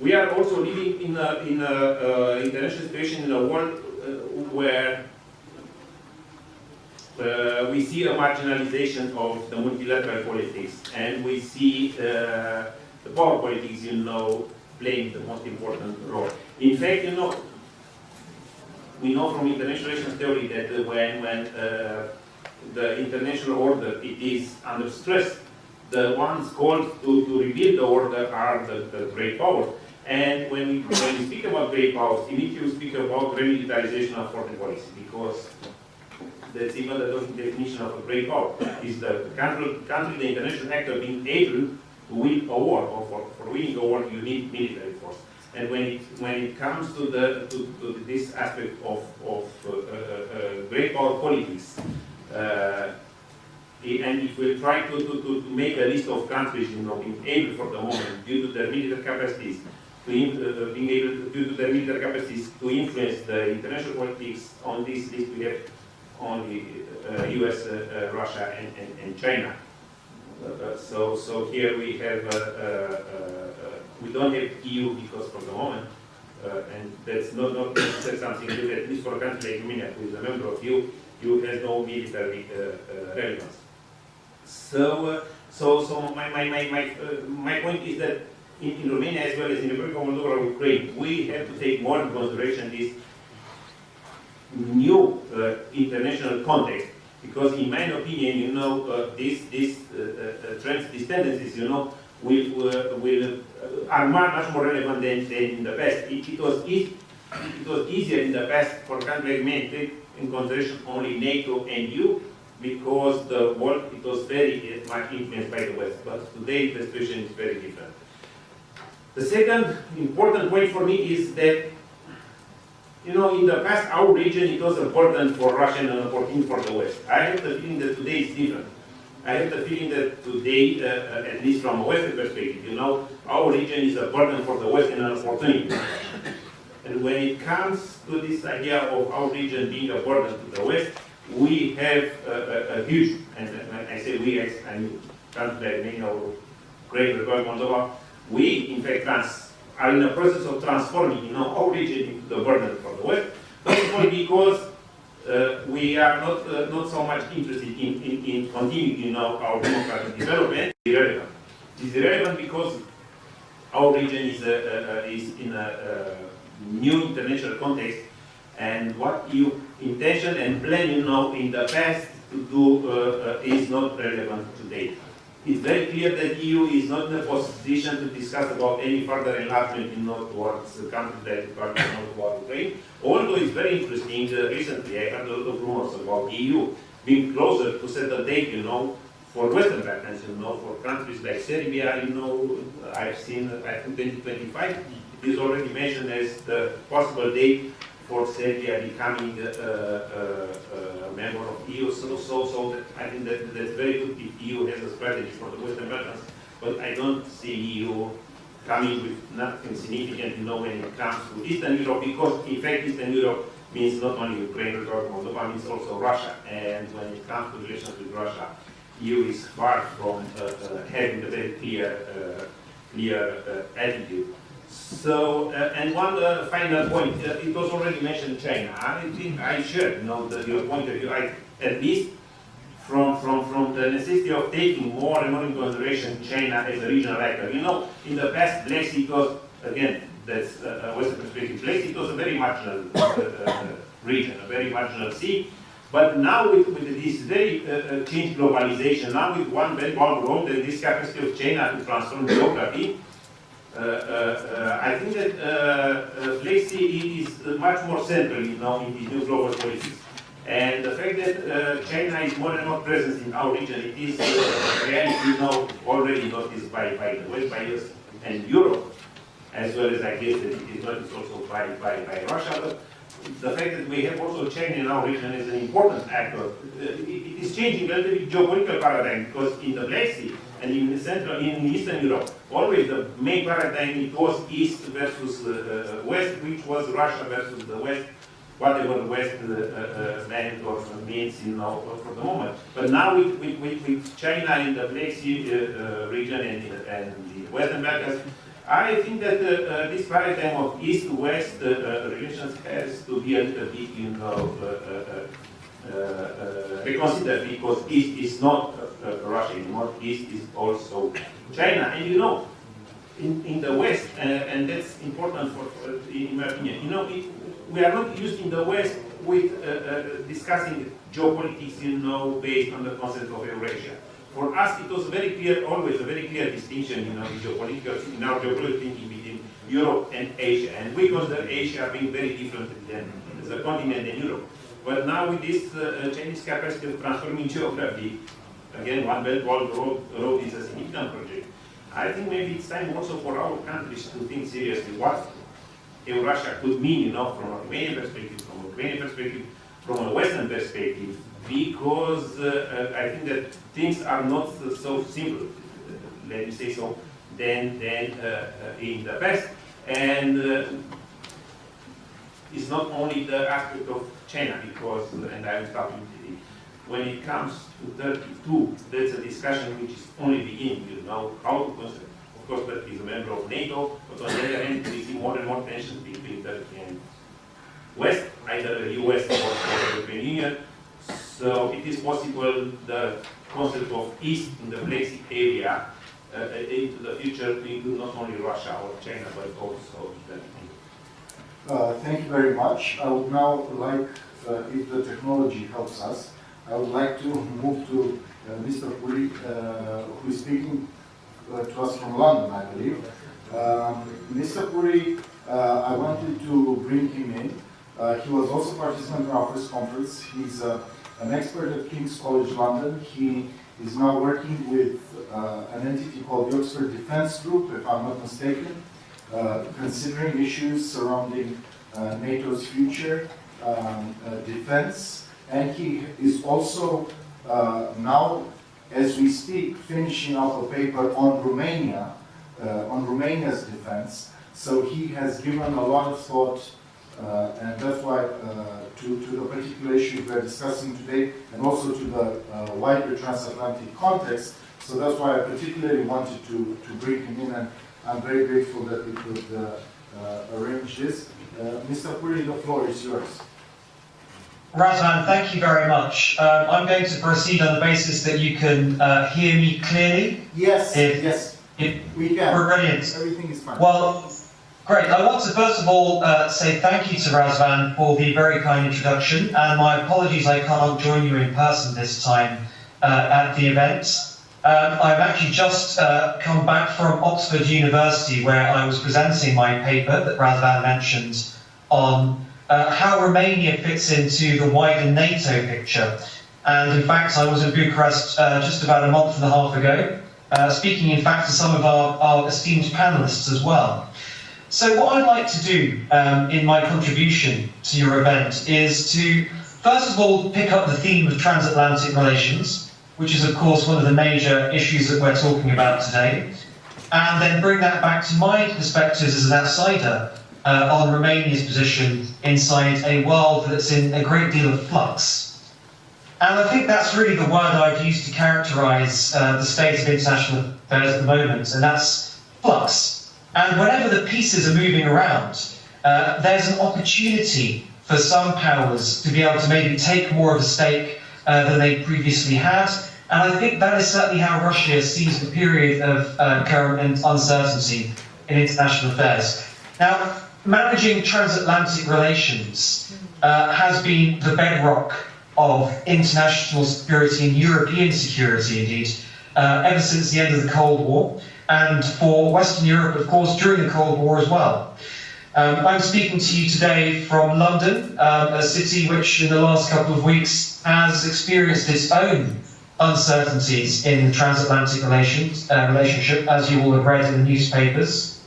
We are also living in an international situation in a world where we see a marginalization of the multilateral politics, and we see the power politics, you know, playing the most important role. In fact, you know, we know from international relations theory that when the international order it is under stress, the ones called to rebuild the order are the great powers. And when we speak about great powers, we need to speak about remilitarization of foreign policy, because that's even the definition of a great power. Is the country, the international actor, being able to win a war, or for winning a war you need military force. And when it comes to this aspect of great power politics, and if we try to make a list of countries, you know, being able for the moment, due to their military capacities, due to their military capacities to influence the international politics, on this list we have only US, Russia, and China. So here we have, we don't have EU because for the moment, and that's not something that, at least for a country like Romania, who is a member of EU has no military relevance. So my point is that in Romania, as well as in the Republic of Moldova or Ukraine, we have to take more into consideration this new international context, because in my opinion, you know, these trends, these tendencies, you know, are much more relevant than in the past. It was easier in the past for countries like Romania to take in consideration only NATO and EU, because the world it was very much influenced by the West. But today the situation is very different. The second important point for me is that, you know, in the past our region it was important for Russia and important for the West. I have the feeling that today it's different. I have the feeling that today, at least from a Western perspective, you know, our region is a burden for the West and an opportunity. And when it comes to this idea of our region being a burden to the West, we have a huge, and I say we, I'm countries like many of great Republic Moldova, we in fact are in the process of transforming, you know, our region into the burden for the West, not only because we are not so much interested in continuing, you know, our democratic development. Irrelevant. It's irrelevant because our region is in a new international context, and what you intention and plan, you know, in the past to do is not relevant today. It's very clear that EU is not in a position to discuss about any further enlargement, you know, towards the countries that are not toward Ukraine. Although it's very interesting, recently I heard a lot of rumors about EU being closer to set a date, you know, for Western Balkans, you know, for countries like Serbia, you know, I've seen, I think 2025, it is already mentioned as the possible date for Serbia becoming a member of EU. So that I think that that's very good if EU has a strategy for the Western Balkans, but I don't see EU coming with nothing significant, you know, when it comes to Eastern Europe, because in fact Eastern Europe means not only Ukraine or Moldova, means also Russia, and when it comes to relations with Russia, EU is far from having a very clear attitude. So, and one final point, it was already mentioned China. I think I share, you know, your point of view, at least from the necessity of taking more and more into consideration China as a regional actor. You know, in the past, Black Sea was, again, that's a Western perspective, Black Sea was a very marginal region, a very marginal sea. But now with this very changed globalization, now with one Belt, one road, and this capacity of China to transform geography, I think that Black Sea is much more central, you know, in the new global politics. And the fact that China is more and more present in our region, it is reality, you know, already noticed by the West, by us and Europe, as well as I guess that it is noticed also by Russia. But the fact that we have also China in our region is an important actor. It is changing a little bit geopolitical paradigm, because in the Black Sea and in Eastern Europe, always the main paradigm it was East versus West, which was Russia versus the West, whatever the West meant or means, you know, for the moment. But now with China in the Black Sea region and the Western Balkans, I think that this paradigm of East-West relations has to be a little bit, you know, reconsidered, because East is not Russia anymore. East is also China. And you know, in the West, and that's important in my opinion, you know, we are not used in the West with discussing geopolitics, you know, based on the concept of Eurasia. For us, it was very clear, always a very clear distinction, you know, in our geopolitical thinking between Europe and Asia. And we consider Asia being very different than the continent and Europe. But now with this Chinese capacity of transforming geography, again, One Belt, One Road is a significant project. I think maybe it's time also for our countries to think seriously what Eurasia could mean, you know, from a Romanian perspective, from a Ukrainian perspective, from a Western perspective, because I think that things are not so simple, let me say so, than in the past. And it's not only the aspect of China, because, and I'm talking today, when it comes to Turkey too, that's a discussion which is only beginning, you know, how to consider. Of course, Turkey is a member of NATO, but on the other hand, we see more and more tensions between Turkey and West, either the US or the European Union. So it is possible the concept of East in the Black Sea area into the future to include not only Russia or China, but also Turkey. Thank you very much. I would now like, if the technology helps us, I would like to move to Mr. Puri, who is speaking to us from London, I believe. Mr. Puri, I wanted to bring him in. He was also participant in our first conference. He's an expert at King's College London. He is now working with an entity called the Oxford Defence Group, if I'm not mistaken, considering issues surrounding NATO's future, defense, and he is also now as we speak, finishing up a paper on Romania, on Romania's defense. So he has given a lot of thought, and that's why to the particular issues we're discussing today, and also to the wider transatlantic context. So that's why I particularly wanted to bring him in, and I'm very grateful that we could arrange this. Mr. Puri, the floor is yours. Razvan, thank you very much. I'm going to proceed on the basis that you can hear me clearly. Yes, yes, we can. Brilliant. Everything is fine. Well, great. I want to first of all say thank you to Razvan for the very kind introduction, and my apologies I can't join you in person this time at the event. I've actually just come back from Oxford University, where I was presenting my paper that Razvan mentioned on how Romania fits into the wider NATO picture. And in fact, I was in Bucharest just about a month and a half ago, speaking in fact to some of our esteemed panelists as well. So what I'd like to do in my contribution to your event is to, first of all, pick up the theme of transatlantic relations, which is of course one of the major issues that we're talking about today, and then bring that back to my perspectives as an outsider on Romania's position inside a world that's in a great deal of flux. And I think that's really the word I've used to characterise the state of international affairs at the moment, and that's flux. And whenever the pieces are moving around, there's an opportunity for some powers to be able to maybe take more of a stake than they previously had. And I think that is certainly how Russia sees the period of current uncertainty in international affairs. Now, managing transatlantic relations has been the bedrock of international security and European security, indeed, ever since the end of the Cold War, and for Western Europe, of course, during the Cold War as well. I'm speaking to you today from London, a city which in the last couple of weeks has experienced its own uncertainties in the transatlantic relationship, as you all have read in the newspapers.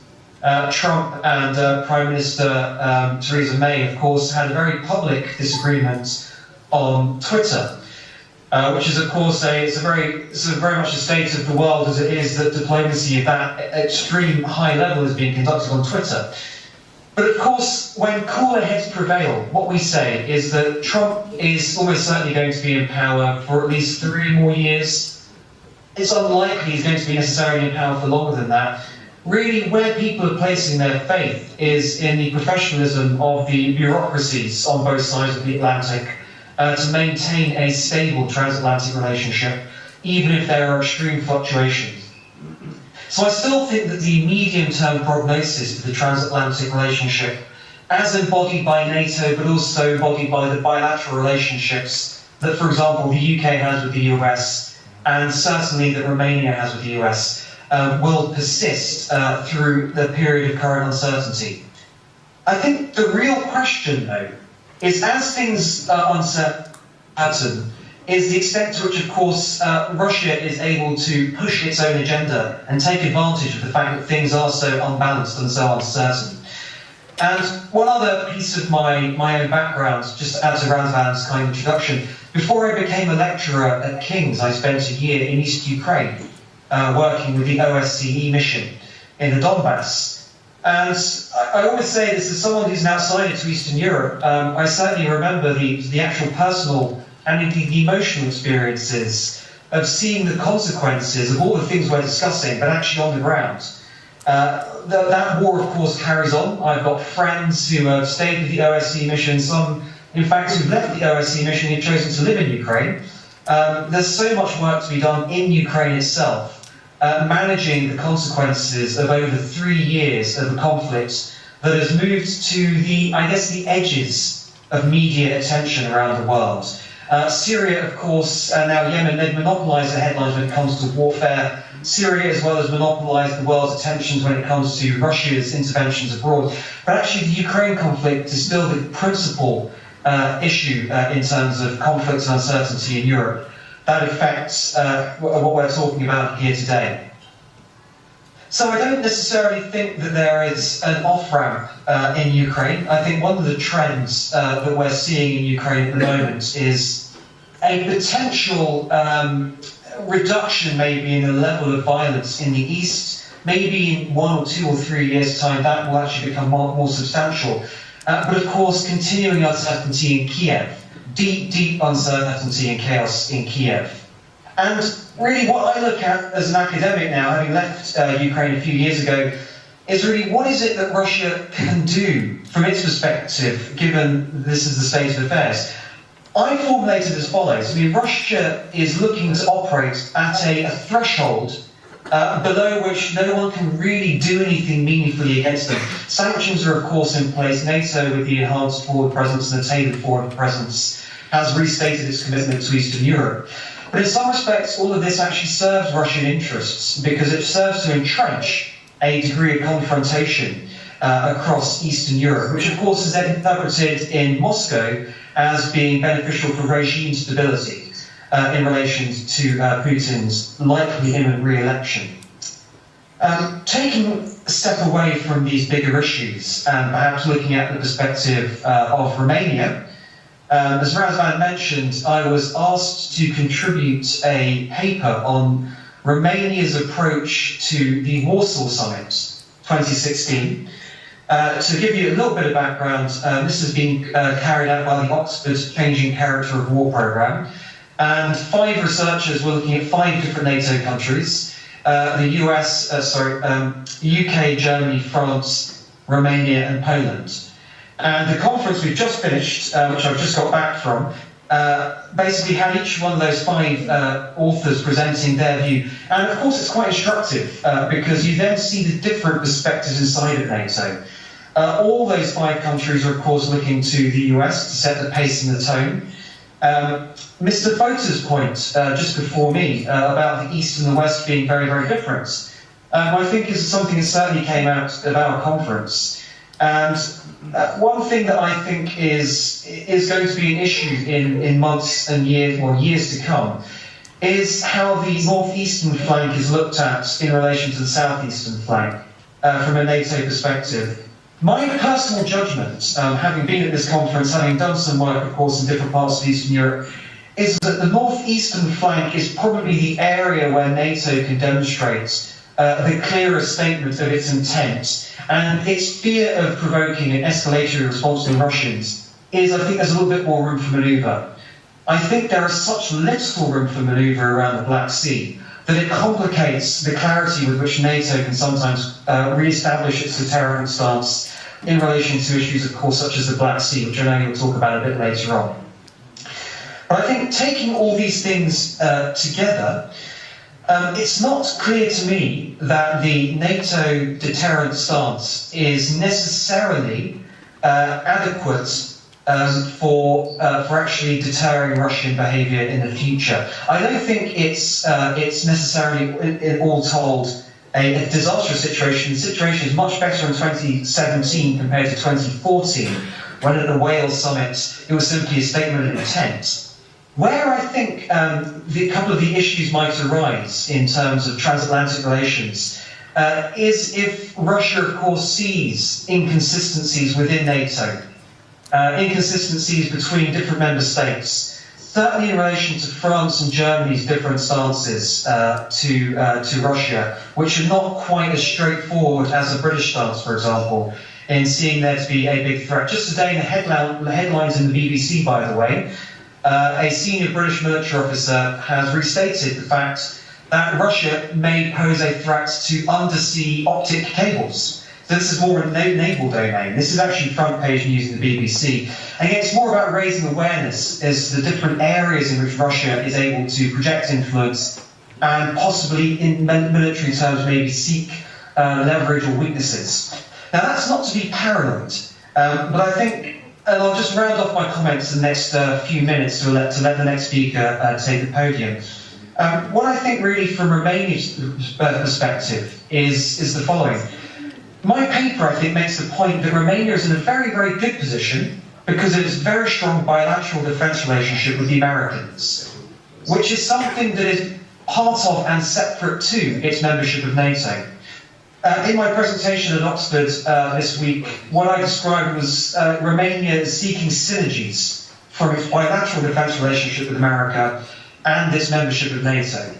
Trump and Prime Minister Theresa May, of course, had a very public disagreement on Twitter, which is, of course, it's very much the state of the world as it is that diplomacy at that extreme high level is being conducted on Twitter. But of course, when cooler heads prevail, what we say is that Trump is almost certainly going to be in power for at least 3 more years. It's unlikely he's going to be necessarily in power for longer than that. Really, where people are placing their faith is in the professionalism of the bureaucracies on both sides of the Atlantic to maintain a stable transatlantic relationship, even if there are extreme fluctuations. So I still think that the medium-term prognosis for the transatlantic relationship, as embodied by NATO, but also embodied by the bilateral relationships that, for example, the UK has with the US, and certainly that Romania has with the US, will persist through the period of current uncertainty. I think the real question, though, is as things are uncertain, is the extent to which, of course, Russia is able to push its own agenda and take advantage of the fact that things are so unbalanced and so uncertain. And one other piece of my own background, just to add to Razvan's kind introduction, before I became a lecturer at King's, I spent a year in East Ukraine, working with the OSCE mission in the Donbass. And I always say this as someone who's an outsider to Eastern Europe, I certainly remember the actual personal and indeed the emotional experiences of seeing the consequences of all the things we're discussing, but actually on the ground. That war, of course, carries on. I've got friends who have stayed with the OSCE mission, some, in fact, who've left the OSCE mission and chosen to live in Ukraine. There's so much work to be done in Ukraine itself, managing the consequences of over 3 years of a conflict that has moved to the edges of media attention around the world. Syria, of course, and now Yemen, they've monopolised the headlines when it comes to warfare. Syria as well as monopolised the world's attentions when it comes to Russia's interventions abroad. But actually the Ukraine conflict is still the principal issue in terms of conflict and uncertainty in Europe. That affects what we're talking about here today. So I don't necessarily think that there is an off-ramp in Ukraine. I think one of the trends that we're seeing in Ukraine at the moment is a potential reduction maybe in the level of violence in the east. Maybe in 1 or 2 or 3 years' time that will actually become more substantial. But of course, continuing uncertainty in Kiev, deep uncertainty and chaos in Kiev. And really what I look at as an academic now, having left Ukraine a few years ago, is really what is it that Russia can do from its perspective, given this is the state of affairs. I formulated as follows. I mean, Russia is looking to operate at a threshold below which no one can really do anything meaningfully against them. Sanctions are, of course, in place. NATO, with the enhanced forward presence and the tailored forward presence, has restated its commitment to Eastern Europe. But in some respects, all of this actually serves Russian interests because it serves to entrench a degree of confrontation across Eastern Europe, which, of course, is then interpreted in Moscow as being beneficial for regime stability. In relation to Putin's likely imminent re-election. Taking a step away from these bigger issues and perhaps looking at the perspective of Romania, as Razvan mentioned, I was asked to contribute a paper on Romania's approach to the Warsaw Summit 2016. To give you a little bit of background, this has been carried out by the Oxford Changing Character of War programme. And 5 researchers were looking at 5 different NATO countries, the US, UK, Germany, France, Romania and Poland. And the conference we've just finished, which I've just got back from, basically had each one of those 5 authors presenting their view. And of course it's quite instructive, because you then see the different perspectives inside of NATO. All those 5 countries are of course looking to the US to set the pace and the tone. Mr. Boter's point just before me about the East and the West being very, very different, I think is something that certainly came out of our conference. And one thing that I think is going to be an issue in months and years to come is how the northeastern flank is looked at in relation to the southeastern flank from a NATO perspective. My personal judgment, having been at this conference, having done some work, of course, in different parts of Eastern Europe, is that the northeastern flank is probably the area where NATO can demonstrate the clearest statement of its intent. And its fear of provoking an escalatory response to the Russians is, I think, there's a little bit more room for manoeuvre. I think there is such little room for manoeuvre around the Black Sea that it complicates the clarity with which NATO can sometimes re-establish its deterrent stance in relation to issues, of course, such as the Black Sea, which I know you'll talk about a bit later on. But I think taking all these things together, it's not clear to me that the NATO deterrent stance is necessarily adequate for actually deterring Russian behaviour in the future. I don't think it's necessarily, all told, a disastrous situation. The situation is much better in 2017 compared to 2014, when at the Wales summit it was simply a statement of intent. Where I think a couple of the issues might arise in terms of transatlantic relations is if Russia, of course, sees inconsistencies within NATO, inconsistencies between different member states, certainly in relation to France and Germany's different stances to Russia, which are not quite as straightforward as the British stance, for example, in seeing there to be a big threat. Just today in the headlines in the BBC, by the way, a senior British military officer has restated the fact that Russia may pose a threat to undersea optic cables. So this is more a naval domain. This is actually front page news in the BBC. And it's more about raising awareness as to the different areas in which Russia is able to project influence and possibly, in military terms, maybe seek leverage or weaknesses. Now, that's not to be paranoid, but I think, and I'll just round off my comments in the next few minutes to let the next speaker take the podium. What I think really from Romania's perspective is the following. My paper, I think, makes the point that Romania is in a very, very good position because it is a very strong bilateral defence relationship with the Americans, which is something that is part of and separate to its membership of NATO. In my presentation at Oxford this week, what I described was Romania seeking synergies from its bilateral defence relationship with America and its membership of NATO.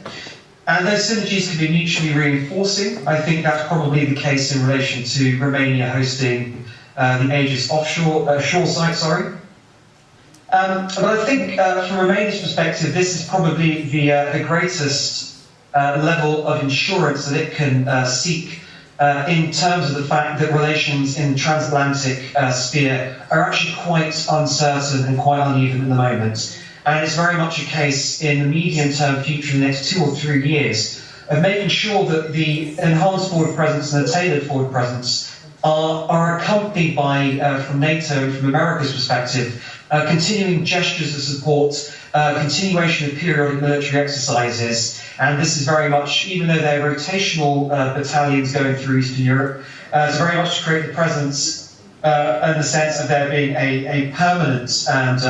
And those synergies can be mutually reinforcing. I think that's probably the case in relation to Romania hosting the Aegis offshore shore site. But I think from Romania's perspective, this is probably the greatest level of insurance that it can seek in terms of the fact that relations in the transatlantic sphere are actually quite uncertain and quite uneven at the moment. And it's very much a case in the medium-term future, in the next 2 or 3 years, of making sure that the enhanced forward presence and the tailored forward presence are accompanied by, from NATO and from America's perspective, continuing gestures of support, continuation of periodic military exercises, and this is very much, even though they're rotational battalions going through Eastern Europe, it's very much to create the presence in the sense of there being a permanent and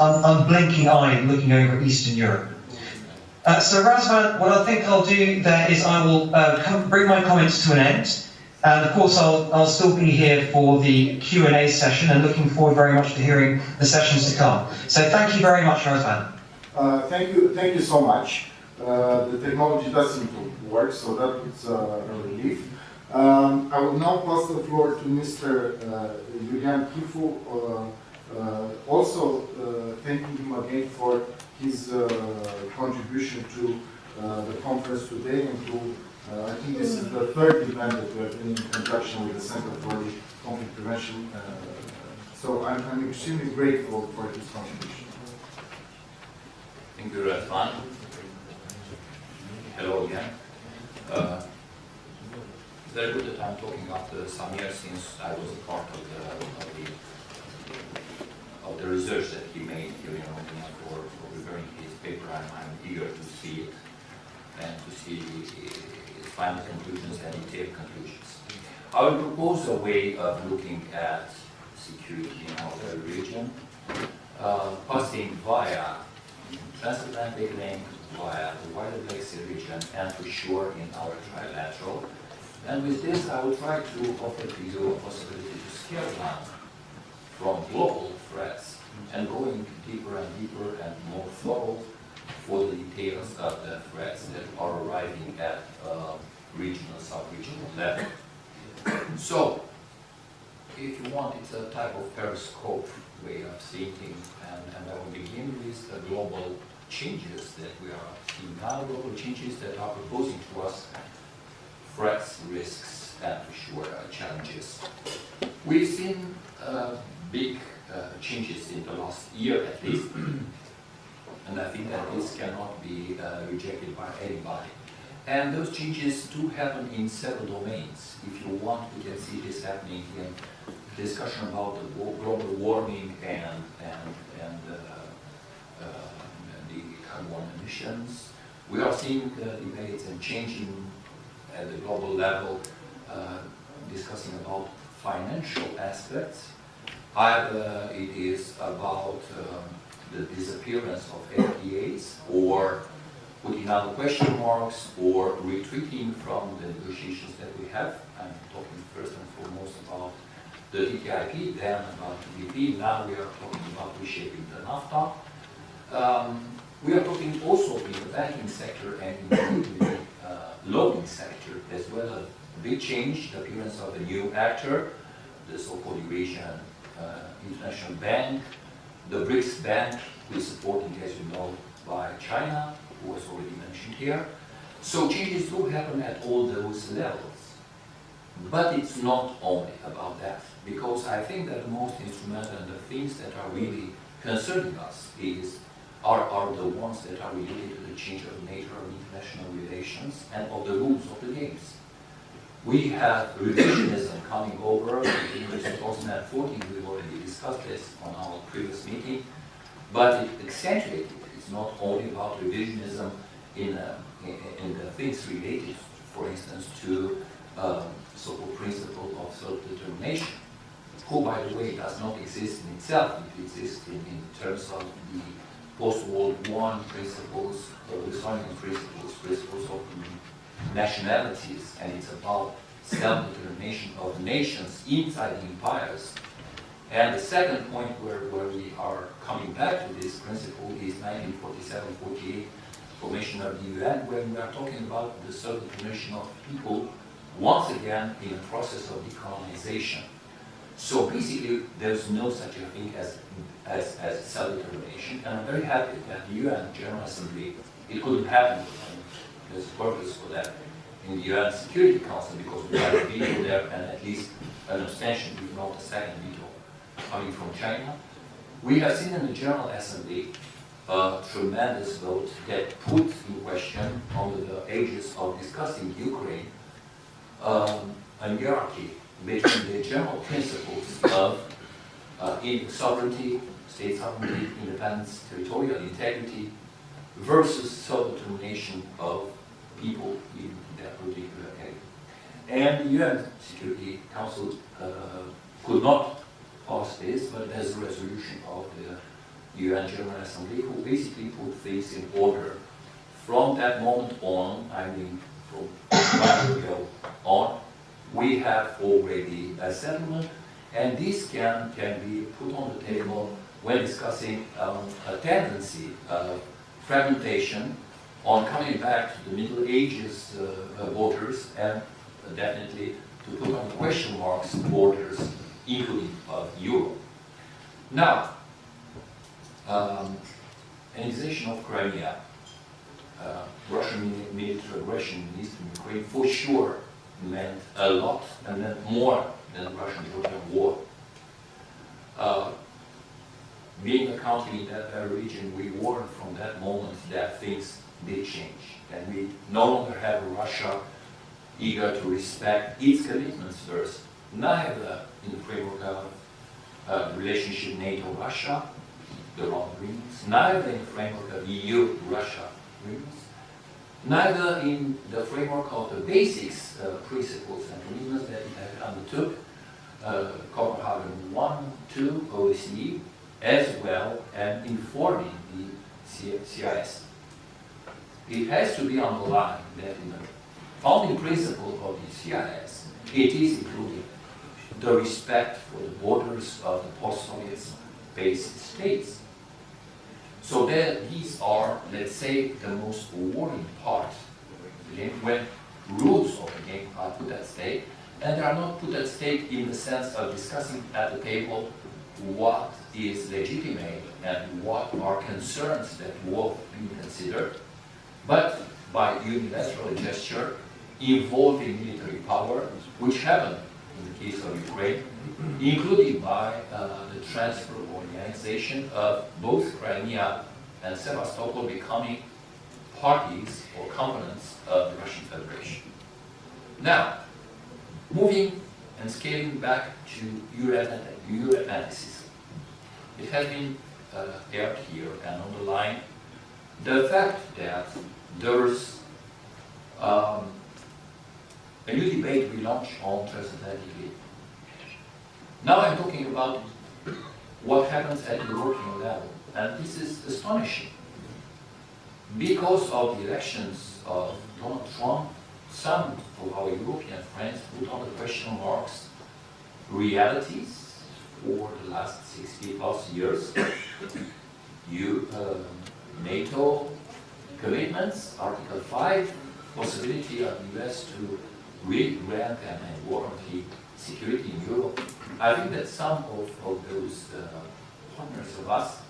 unblinking eye looking over Eastern Europe. So Razvan, what I think I'll do there is I will bring my comments to an end. And of course, I'll still be here for the Q&A session and looking forward very much to hearing the sessions to come. So thank you very much, Razvan. Thank you so much. The technology does seem to work, so that's a relief. I will now pass the floor to Mr. Iulian Chifu, also thanking him again for his contribution to the conference today and to I think this is the third event that we are doing in conjunction with the Center for the Conflict Prevention. So I'm extremely grateful for his contribution. Thank you, Razvan. Hello again. It's very good that I'm talking after some years since I was a part of the research that he made here in Romania for preparing his paper. I'm eager to see it and to see its final conclusions and detailed conclusions. I will propose a way of looking at security in our region, passing via transatlantic link, via the wider Black Sea region, and for sure in our trilateral. And with this, I will try to offer to you a possibility to scale down from global threats and going deeper and deeper and more thorough for the details of the threats that are arriving at regional, sub-regional level. So, if you want, it's a type of periscope way of thinking, and I will begin with the global changes that we are seeing now, global changes that are proposing to us threats, risks, and for sure challenges. We've seen big changes in the last year at least, and I think that this cannot be rejected by anybody. And those changes do happen in several domains. If you want, we can see this happening in discussion about the global warming and the carbon emissions. We are seeing debates and changing at the global level, discussing about financial aspects. Either it is about the disappearance of FTAs, or putting out question marks, or retreating from the negotiations that we have. I'm talking first and foremost about the TTIP, then about TPP. Now we are talking about reshaping the NAFTA. We are talking also in the banking sector and in the loaning sector as well, a big change, the appearance of a new actor, the so-called Eurasian International Bank, the BRICS Bank, who is supported, as you know, by China, who was already mentioned here. So changes do happen at all those levels. But it's not only about that, because I think that the most instrumental and the things that are really concerning us are the ones that are related to the change of the nature of international relations and of the rules of the games. We have revisionism coming over in 2014. We've already discussed this on our previous meeting, but it accentuated. It's not only about revisionism in the things related, for instance, to so-called principle of self-determination, who, by the way, does not exist in itself. It exists in terms of the post-World War principles, principles of nationalities, and it's about self-determination of nations inside the empires. And the second point where we are coming back to this principle is 1947-48 formation of the UN, when we are talking about the self-determination of people, once again in a process of decolonization. So basically, there's no such a thing as self-determination, and I'm very happy that the UN General Assembly, it couldn't happen, and there's a purpose for that in the UN Security Council, because we have a veto there and at least an abstention, if not a second veto, coming from China. We have seen in the General Assembly a tremendous vote that put in question, under the aegis of discussing Ukraine, a hierarchy between the general principles of sovereignty, state sovereignty, independence, territorial integrity, versus self-determination of people in that particular area. And the UN Security Council could not pass this, but there's a resolution of the UN General Assembly who basically put things in order. From that moment on, I mean from 1 year ago on, we have already a settlement, and this can be put on the table when discussing a tendency of fragmentation, on coming back to the Middle Ages borders, and definitely to put on question marks borders, including Europe. Now, annexation of Crimea, Russian military aggression in eastern Ukraine, for sure meant a lot, and meant more than the Russian-Georgian war. Being a country in that region, we warned from that moment that things did change, and we no longer have Russia eager to respect its commitments first, neither in the framework of relationship NATO-Russia, the Rome agreements, neither in the framework of EU-Russia agreements, neither in the framework of the basics, principles and commitments that it had undertook, Copenhagen I, II, OSCE, as well, and informing the CIS. It has to be underlined that in the founding principle of the CIS, it is including the respect for the borders of the post-Soviet based states. So these are, let's say, the most worrying part of the game, when rules of the game are put at stake, and they are not put at stake in the sense of discussing at the table what is legitimate and what are concerns that worth being considered, but by unilateral gesture involving military power, which happened in the case of Ukraine, including by the transfer or the annexation of both Crimea and Sevastopol becoming parties or components of the Russian Federation. Now, moving and scaling back to Euro-Atlanticism. It has been aired here and underlined the fact that there's a new debate we launched on transatlantic league. Now I'm talking about what happens at the European level, and this is astonishing. Because of the elections of Donald Trump, some of our European friends put on the question marks realities for the last 60 plus years. NATO commitments, Article 5, possibility of the US to really grant and warranty security in Europe. I think that some of those partners of us,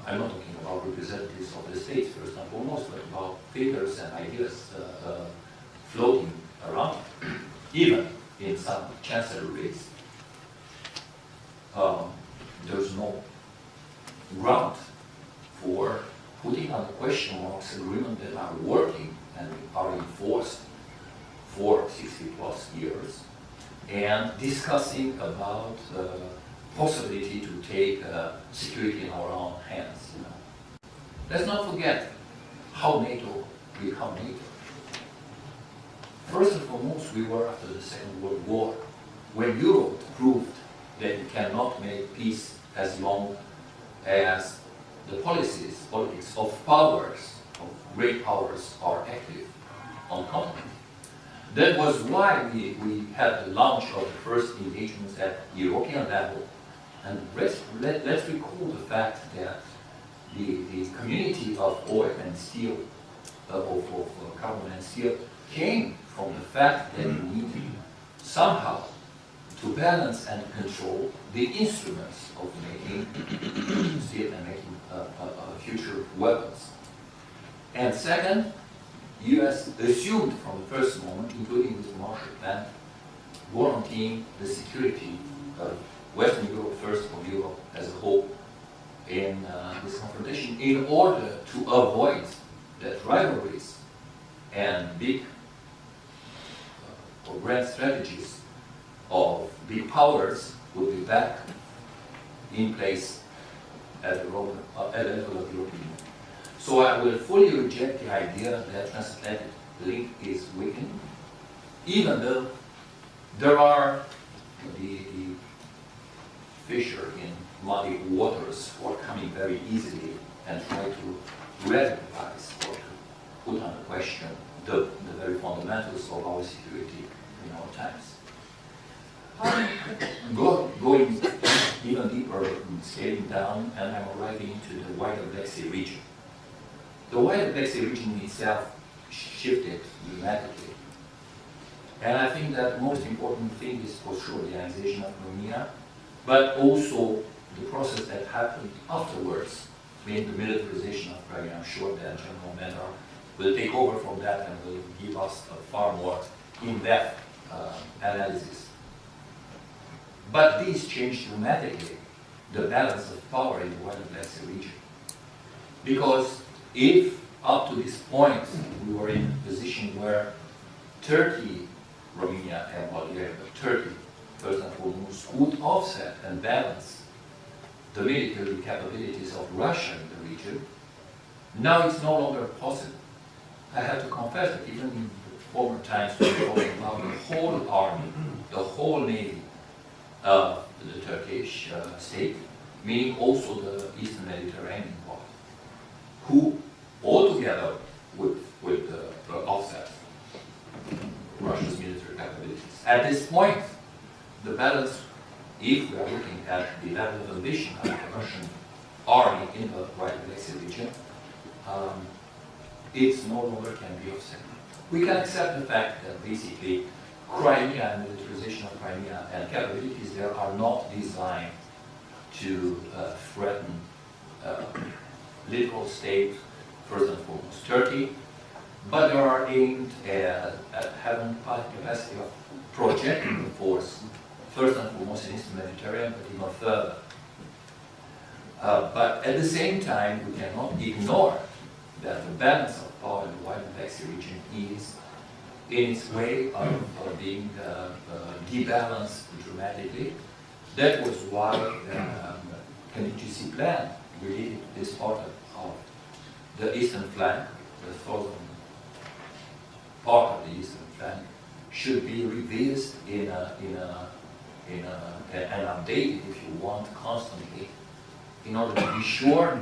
I'm not talking about representatives of the states first and foremost, but about figures and ideas floating around, even in some chancelleries. There's no ground for putting on question marks agreements that are working and are enforced for 60 plus years, and discussing about possibility to take security in our own hands. Let's not forget how NATO became NATO. First and foremost, we were after the Second World War, when Europe proved that it cannot make peace as long as the politics of powers, of great powers, are active on the continent. That was why we had the launch of the first engagements at European level And let's recall the fact that the community of oil and steel, of carbon and steel, came from the fact that you needed somehow to balance and control the instruments of making steel and making future weapons. And second, U.S. assumed from the first moment, including with the Marshall Plan, guaranteeing the security of Western Europe first, of Europe as a whole, in this confrontation, in order to avoid that rivalries and big or grand strategies of big powers would be back in place at the level of the European Union. So I will fully reject the idea that transatlantic link is weakened, even though there are the fisher in muddy waters who are coming very easily and try to radicalize or to put under question the very fundamentals of our security in our times. Going even deeper, scaling down, and I'm arriving into the wider Black Sea region. The wider Black Sea region itself shifted dramatically. And I think that the most important thing is for sure the annexation of Romania, but also the process that happened afterwards, meaning the militarization of Crea. I'm sure that General Mentor will take over from that and will give us a far more in-depth analysis. But these changed dramatically the balance of power in the wider Black Sea region. Because if up to this point we were in a position where Turkey, Romania and Bulgaria, but Turkey first and foremost could offset and balance the military capabilities of Russia in the region, now it's no longer possible. I have to confess that even in the former times we were talking about the whole army, the whole navy of the Turkish state, meaning also the Eastern Mediterranean part, who altogether would offset Russia's military capabilities. At this point, the balance, if we are looking at the level of ambition of the Russian army in the wider Black Sea region, it no longer can be offset. We can accept the fact that basically Crimea and militarization of Crimea and capabilities there are not designed to threaten literal state, first and foremost Turkey, but they are aimed at having capacity of projecting the force, first and foremost in Eastern Mediterranean, but even further. But at the same time, we cannot ignore that the balance of power in the wider Black Sea region is in its way of being debalanced dramatically. That was why the contingency plan related to this part of the eastern flank, the southern part of the eastern flank, should be revised and updated, if you want, constantly, in order to be sure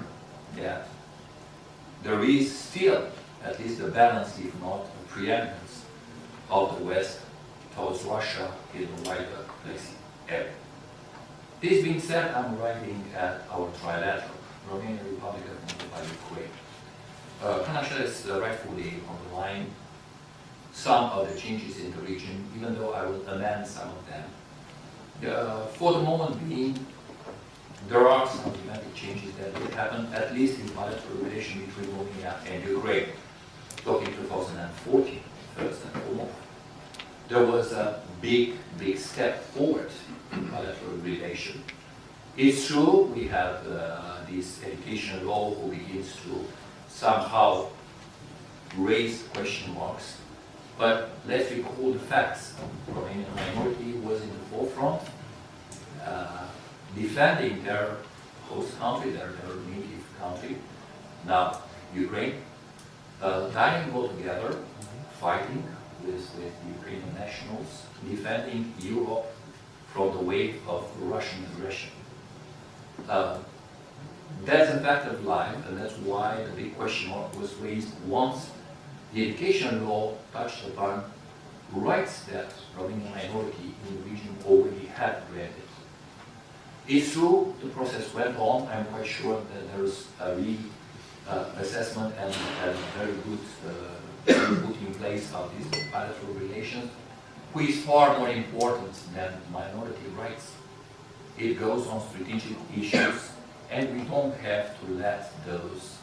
that there is still at least a balance, if not a preeminence, of the West towards Russia in the wider Black Sea area. This being said, I'm arriving at our trilateral, Romania, Republic of Moldova, Ukraine. Hanns has rightfully underlined some of the changes in the region, even though I will amend some of them. For the moment being, there are some dramatic changes that will happen, at least in bilateral relation between Romania and Ukraine. Talking 2014, first and foremost. There was a big step forward in bilateral relation. It's true we have this education law who begins to somehow raise question marks, but let's recall the facts. The Romanian minority was in the forefront, defending their host country, their native country, now Ukraine, dying all together, fighting with Ukrainian nationals, defending Europe from the wave of Russian aggression. That's a fact of life, and that's why the big question mark was raised once the education law touched upon rights that Romanian minority in the region already had granted. It's true, the process went on. I'm quite sure that there is a re-assessment and very good put in place of these bilateral relations, which is far more important than minority rights. It goes on strategic issues, and we don't have to let those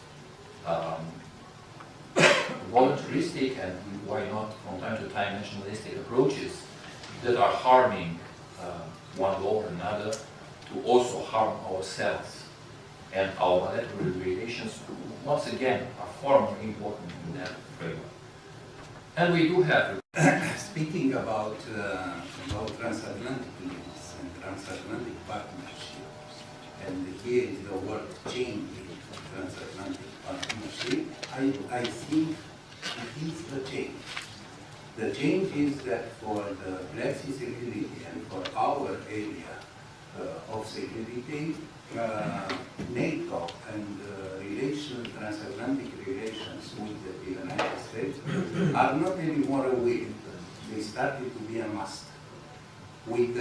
voluntaristic and why not from time to time nationalistic approaches that are harming one law or another to also harm ourselves. And our bilateral relations, once again, are far more important in that framework. And we do have... Speaking about transatlantic links and transatlantic partnerships, and here is the word changing, transatlantic partnership, I think it is the change. The change is that for the Black Sea security and for our area of security, NATO and transatlantic relations with the United States are not anymore a will. They started to be a must. With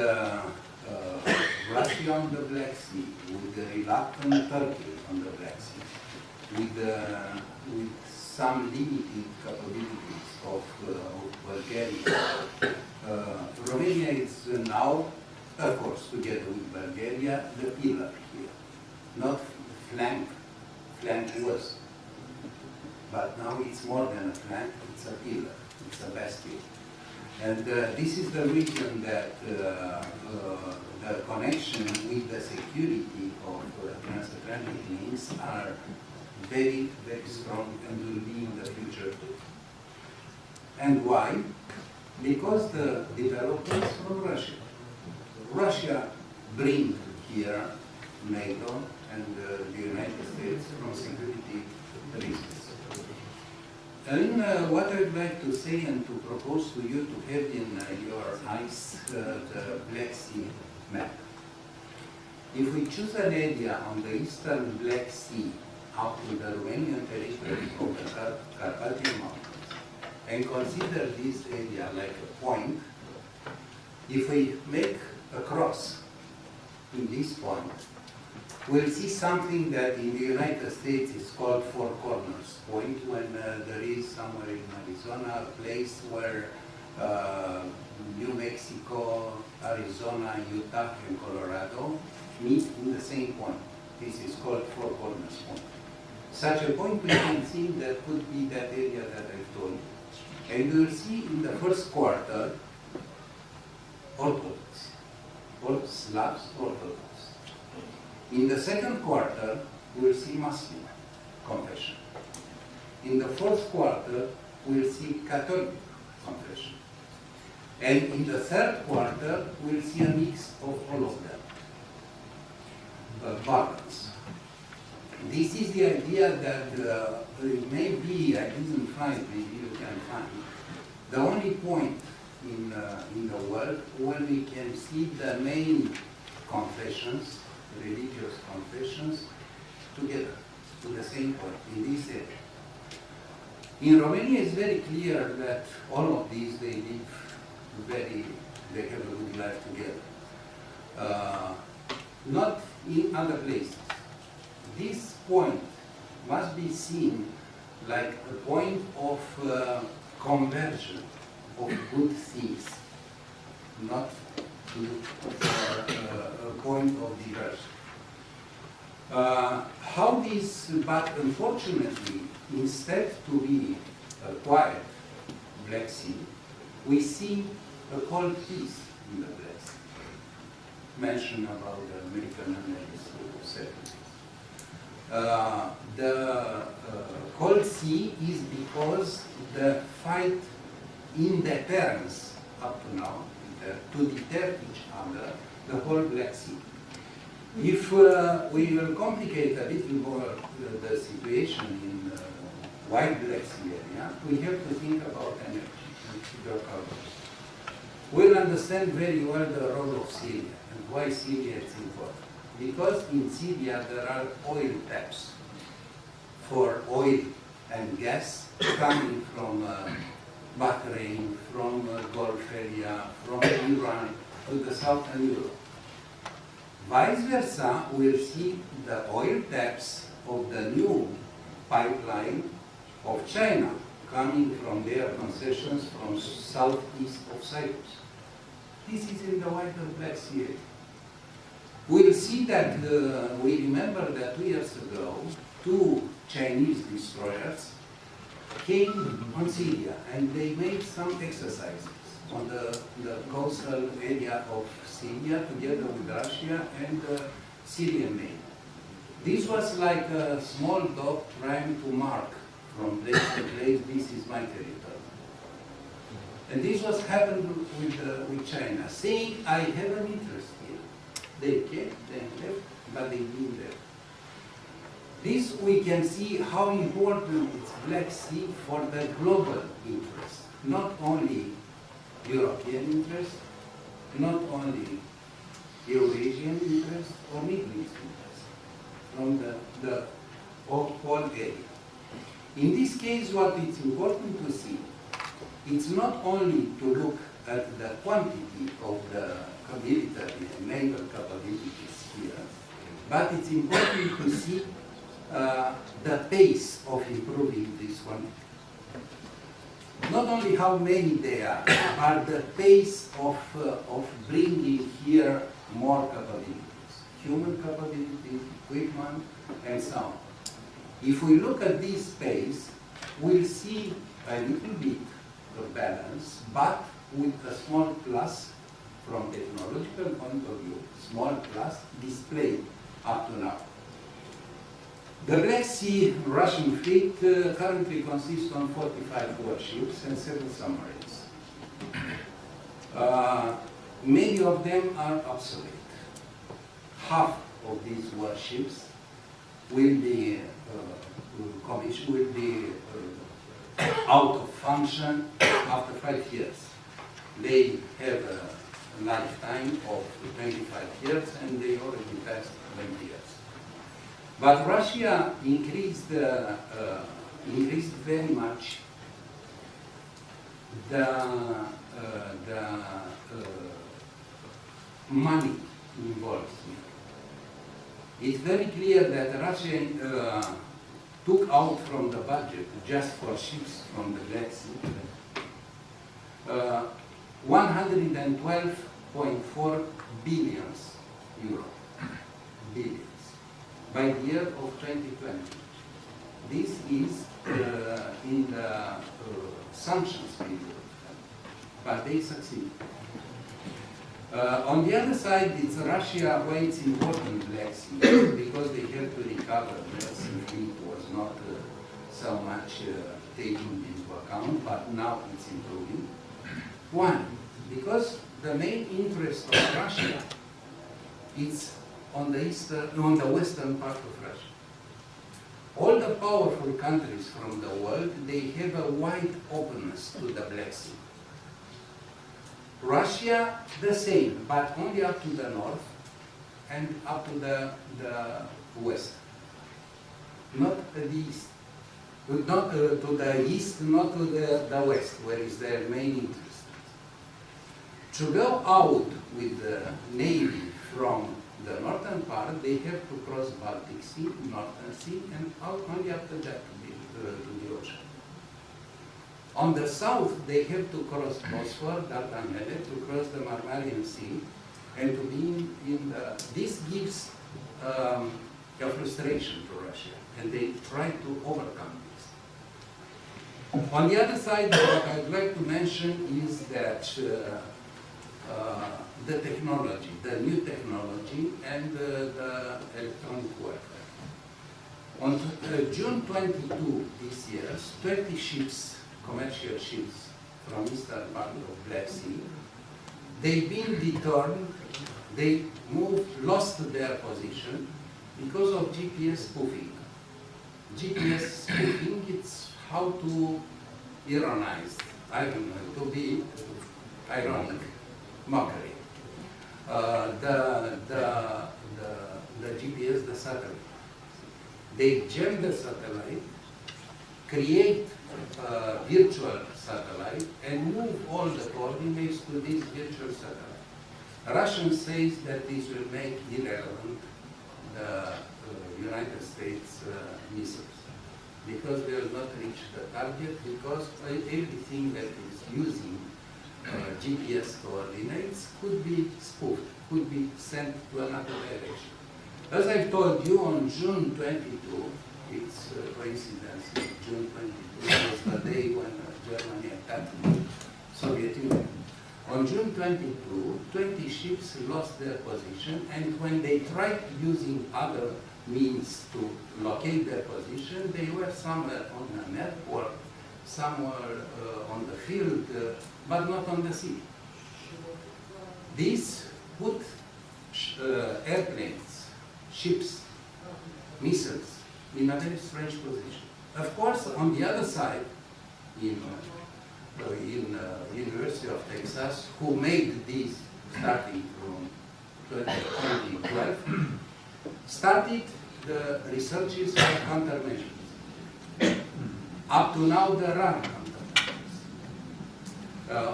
Russia on the Black Sea, with the reluctant Turkey on the Black Sea, with some limited capabilities of Bulgaria, Romania is now, of course, together with Bulgaria, the pillar here. Not flank was. But now it's more than a flank, it's a pillar, it's a bastion. And this is the reason that the connection with the security of transatlantic links are very, very strong and will be in the future too. And why? Because the developments from Russia. Russia brings here NATO and the United States from security reasons. And what I'd like to say and to propose to you to have in your eyes the Black Sea map. If we choose an area on the eastern Black Sea up to the Romanian territory of the Carpathian Mountains and consider this area like a point, if we make a cross in this point, we'll see something that in the United States is called Four Corners Point, when there is somewhere in Arizona a place where New Mexico, Arizona, Utah, and Colorado meet in the same point. This is called Four Corners Point. Such a point we can see that could be that area that I told you. And you'll see in the first quarter, Orthodox, all Slavs Orthodox. In the second quarter, we'll see Muslim confession. In the fourth quarter, we'll see Catholic confession. And in the third quarter, we'll see a mix of all of them. Balkans. This is the idea that maybe, I didn't find, maybe you can find, the only point in the world where we can see the main confessions, religious confessions, together, to the same point, in this area. In Romania, it's very clear that all of these, they have a good life together. Not in other places. This point must be seen like a point of conversion of good things, not a point of diversion. How this, but unfortunately, instead to be a quiet Black Sea, we see a cold peace in the Black Sea. Mention about the American analysis. The Cold Sea is because the fight in deterrence up to now, to deter each other, the whole Black Sea. If we will complicate a little more the situation in the wide Black Sea area, we have to think about energy and hydrocarbons. We'll understand very well the role of Syria and why Syria is important. Because in Syria there are oil taps for oil and gas coming from Bahrain, from Gulf area, from Iran to the southern Europe. Vice versa, we'll see the oil taps of the new pipeline of China coming from their concessions from southeast of Cyprus. This is in the White and Black Sea. We'll see that, we remember that 2 years ago, 2 Chinese destroyers came on Syria and they made some exercises on the coastal area of Syria together with Russia and the Syrian Navy. This was like a small dog trying to mark from place to place, this is my territory. And this was happened with China, saying, I have an interest here. They came, they left, but they didn't left. This we can see how important is Black Sea for the global interest, not only European interest, not only Eurasian interest or Middle East interest, from the whole area. In this case, what is important to see, it's not only to look at the quantity of the military and naval capabilities here, but it's important to see the pace of improving this quantity. Not only how many there are, but the pace of bringing here more capabilities, human capabilities, equipment, and so on. If we look at this pace, we'll see a little bit of balance, but with a small plus from technological point of view, small plus displayed up to now. The Black Sea Russian fleet currently consists of 45 warships and 7 submarines. Many of them are obsolete. Half of these warships will be commissioned, will be out of function after 5 years. They have a lifetime of 25 years and they already passed 20 years. But Russia increased very much the money involved here. It's very clear that Russia took out from the budget, just for ships from the Black Sea, 112.4 billion euro. Billions. By the year of 2020. This is in the sanctions period, but they succeed. On the other side, it's Russia, why it's important Black Sea, because they have to recover. Black Sea fleet was not so much taken into account, but now it's improving. One, because the main interest of Russia is on the western part of Russia. All the powerful countries from the world, they have a wide openness to the Black Sea. Russia, the same, but only up to the north and up to the west. Not the east. Not to the east, not to the west, where is their main interest. To go out with the navy from the northern part, they have to cross Baltic Sea, Northern Sea, and out only after that to the ocean. On the south, they have to cross Bosphor, Dardanelles, to cross the Marmarian Sea, and to be in the... This gives a frustration to Russia, and they try to overcome this. On the other side, what I'd like to mention is that the technology, the new technology, and the electronic warfare. On June 22 this year, 20 ships, commercial ships from eastern part of Black Sea, they've been deterred, they lost their position because of GPS spoofing. GPS spoofing, it's how to ironize, I don't know, to be ironic, mockery. The GPS, the satellite. They jam the satellite, create a virtual satellite, and move all the coordinates to this virtual satellite. Russia says that this will make irrelevant the United States missiles because they will not reach the target because everything that is using GPS coordinates could be spoofed, could be sent to another direction. As I told you, on June 22, it's a coincidence, June 22 was the day when Germany attacked the Soviet Union. On June 22, 20 ships lost their position, and when they tried using other means to locate their position, they were somewhere on an airport, somewhere on the field, but not on the sea. These put airplanes, ships, missiles in a very strange position. Of course, on the other side, in University of Texas, who made these starting from 2012, started the researches for countermeasures. Up to now, there are countermeasures.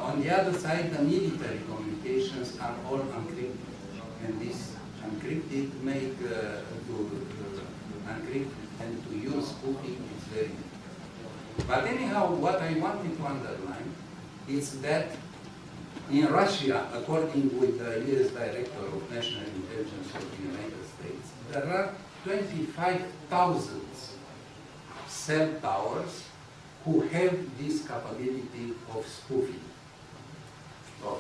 On the other side, the military communications are all encrypted, and this encrypted make to encrypt and to use spoofing is very difficult. But anyhow, what I wanted to underline is that in Russia, according with the US Director of National Intelligence of the United States, there are 25,000 cell towers who have this capability of spoofing of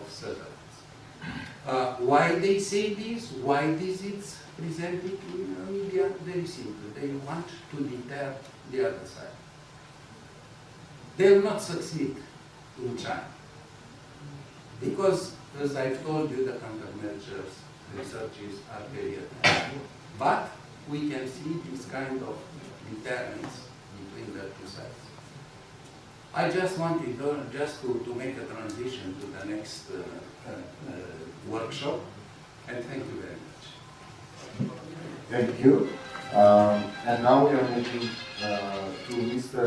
satellites. Why they say this? Why this is presented in the media? Very simple. They want to deter the other side. They will not succeed in China. Because, as I've told you, the countermeasures researches are very advanced. But we can see this kind of deterrence between the two sides. I just wanted to make a transition to the next workshop, and thank you very much. Thank you. And now we are moving to Mr.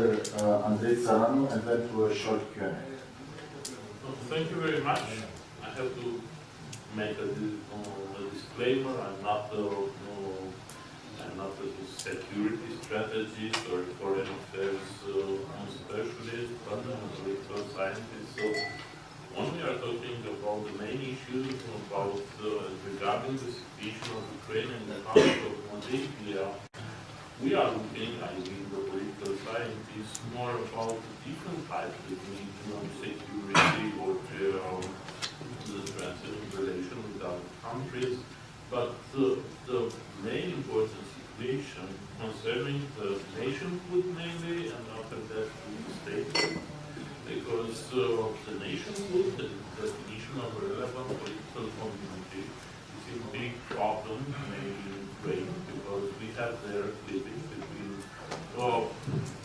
Andrei Țăranu and then to a short Q&A. Thank you very much. I have to make a disclaimer. I'm not a security strategist or foreign affairs specialist, but I'm a political scientist. So when we are talking about the main issues about regarding the situation of Ukraine and the country of Moldova, we are looking, I mean the political scientists, more about the different types of regional security or the transatlantic relation with other countries. But the main important situation concerning the nationhood mainly, and after that the statehood, because the nationhood, the definition of a relevant political community, is a big problem mainly in Ukraine, because we have there living between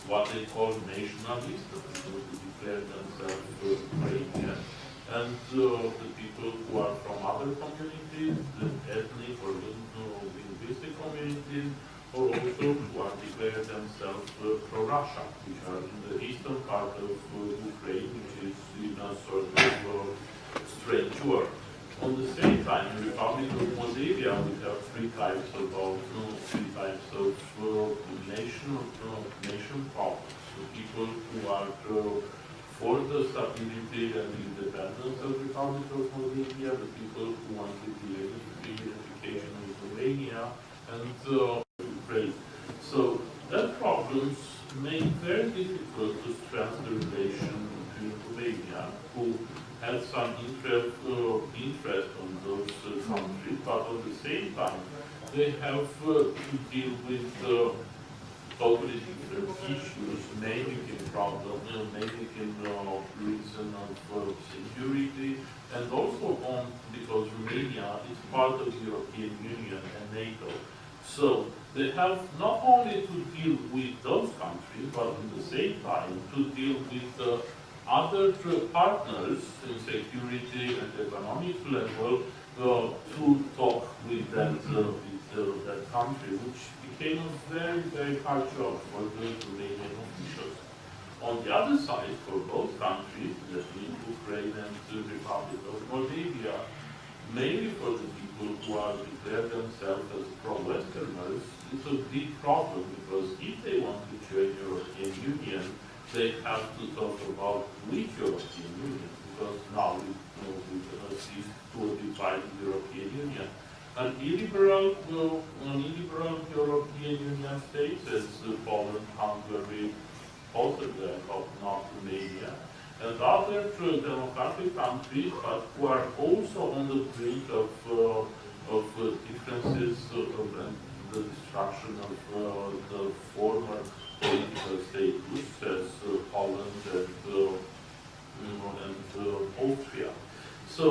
what they call nationalists, the people who declare themselves Ukrainian, and the people who are from other communities, the ethnic or linguistic communities, or also who are declared themselves pro-Russia, which are in the eastern part of Ukraine, which is in a sort of strange war. On the same time, in the Republic of Moldova, we have three types of nation problems. So people who are for the stability and independence of the Republic of Moldova, the people who want the unification with Romania, and Ukraine. So that problems make very difficult to strengthen the relation between Romania, who had some interest on those countries, but at the same time, they have to deal with totally different issues, mainly in problem, mainly in reason of security, and also because Romania is part of the European Union and NATO. So they have not only to deal with those countries, but at the same time to deal with other partners in security and economic level to talk with that country, which became a very, very hard job for the Romanian officials. On the other side, for both countries, that means Ukraine and the Republic of Moldova, mainly for the people who are declared themselves as pro-Westerners, it's a big problem because if they want to join European Union, they have to talk about which European Union, because now we see to a divided European Union. An illiberal European Union states as Poland, Hungary, possibly I hope not Romania, and other democratic countries, but who are also on the brink of differences and the destruction of the former political status as Poland and Austria. So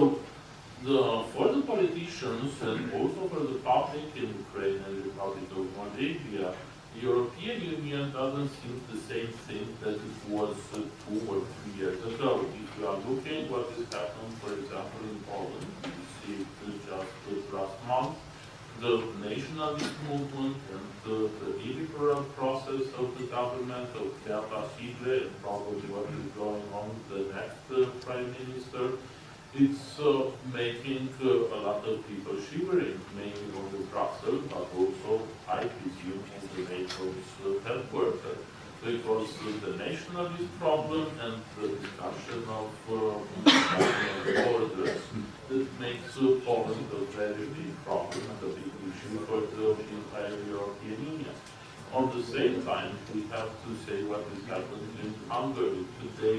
for the politicians and also for the public in Ukraine and the Republic of Moldova, the European Union doesn't seem the same thing that it was 2 or 3 years ago. If you are looking what has happened, for example, in Poland, you see just last month, the nationalist movement and the illiberal process of the government of crea, and probably what is going on with the next prime minister, it's making a lot of people shivering, mainly on the Brussels, but also, I presume, on the NATO's headquarters, because the nationalist problem and the discussion of borders that makes Poland a very big problem and a big issue for the entire European Union. At the same time, we have to say what is happening in Hungary. Today,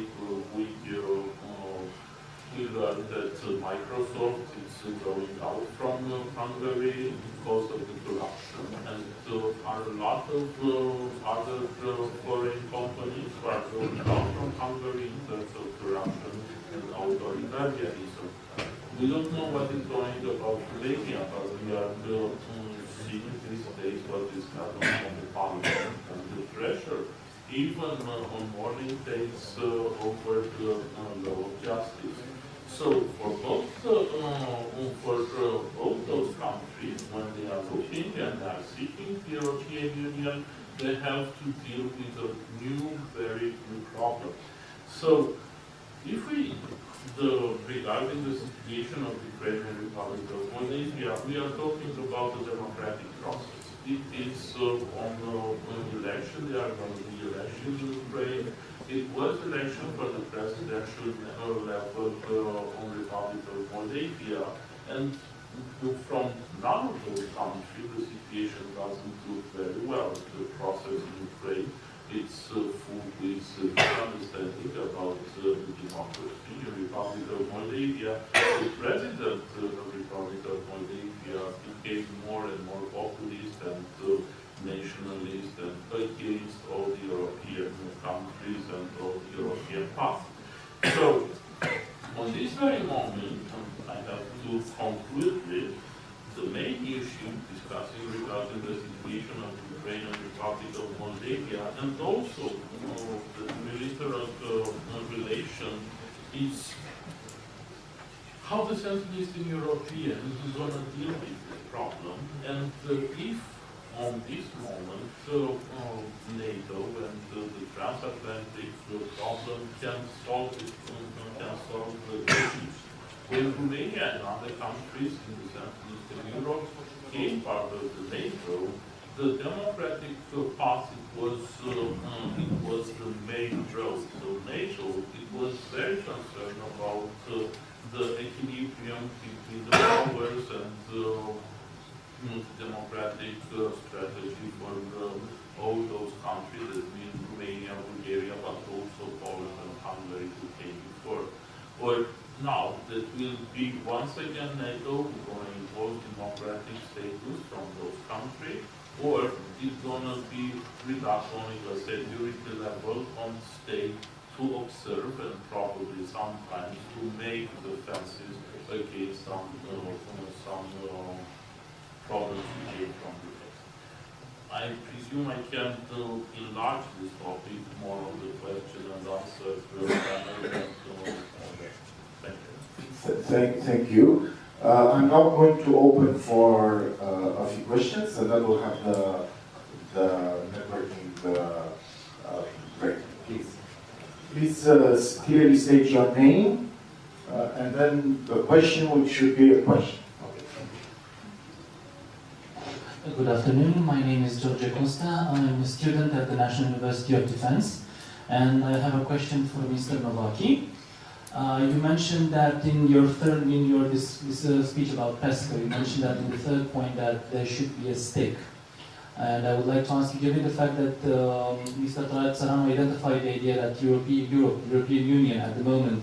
we learned that Microsoft is going out from Hungary because of the corruption, and there are a lot of other foreign companies who are going out from Hungary in terms of corruption and authoritarianism. We don't know what is going about Romania, but we are seeing these days what is happening on the parliament and the pressure, even on morning days over the law of justice. So for both those countries, when they are looking and are seeking the European Union, they have to deal with a very new problem. So if regarding the situation of the Ukraine and Republic of Moldova, we are talking about the democratic process. It is on election, there are going to be elections in Ukraine. It was election for the presidential level on the Republic of Moldova, and from none of those countries the situation doesn't look very well. The process in Ukraine, it's full with misunderstanding about democracy. In the Republic of Moldova, the president of the Republic of Moldova became more and more populist and nationalist and against all the European countries and all the European path. So, on this very moment, I have to conclude with the main issue discussing regarding the situation of Ukraine and the Republic of Moldova, and also the Minister of Relations is how the Central Eastern Europeans is going to deal with this problem, and if on this moment, NATO and the transatlantic problem can solve the issues. When Romania and other countries in the Central Eastern Europe became part of the NATO, the democratic path was the main road. So NATO, it was very concerned about the equilibrium between the powers and democratic strategy for all those countries, that means Romania, Bulgaria, but also Poland and Hungary who came before. Or now that will be once again NATO going to impose democratic status from those countries, or it's going to be reduced only to a security level on state to observe and probably sometimes to make defenses against some problems we came from the text. I presume I can enlarge this topic more on the question and answer. Thank you. Thank you. I'm now going to open for a few questions, and then we'll have the networking break. Please clearly state your name And then the question, which should be a question. Good afternoon, my name is George Costa. I'm a student at the National University of Defense, and I have a question for Mr. Novaki. You mentioned that in your speech about PESCO, you mentioned that in the third point that there should be a stick. And I would like to ask you, given the fact that Mr. Țăranu identified the idea that European Union at the moment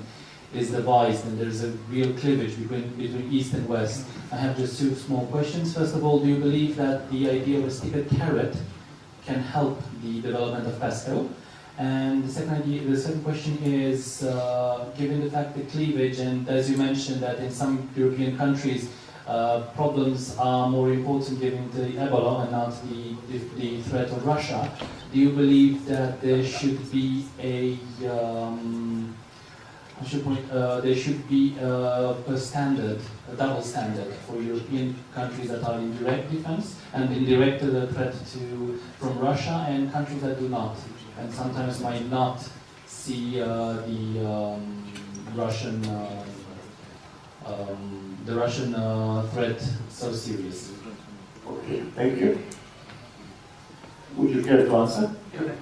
is divided and there's a real cleavage between East and West, I have just two small questions. First of all, do you believe that the idea of a stick carrot can help the development of PESCO? And the second question is, given the fact that cleavage, and as you mentioned that in some European countries, problems are more important given the Ebola and not the threat of Russia, do you believe that there should be a standard, a double standard for European countries that are in direct defense and in direct threat from Russia, and countries that do not, and sometimes might not see the Russian threat so serious? Okay, thank you. Would you care to answer? Yeah.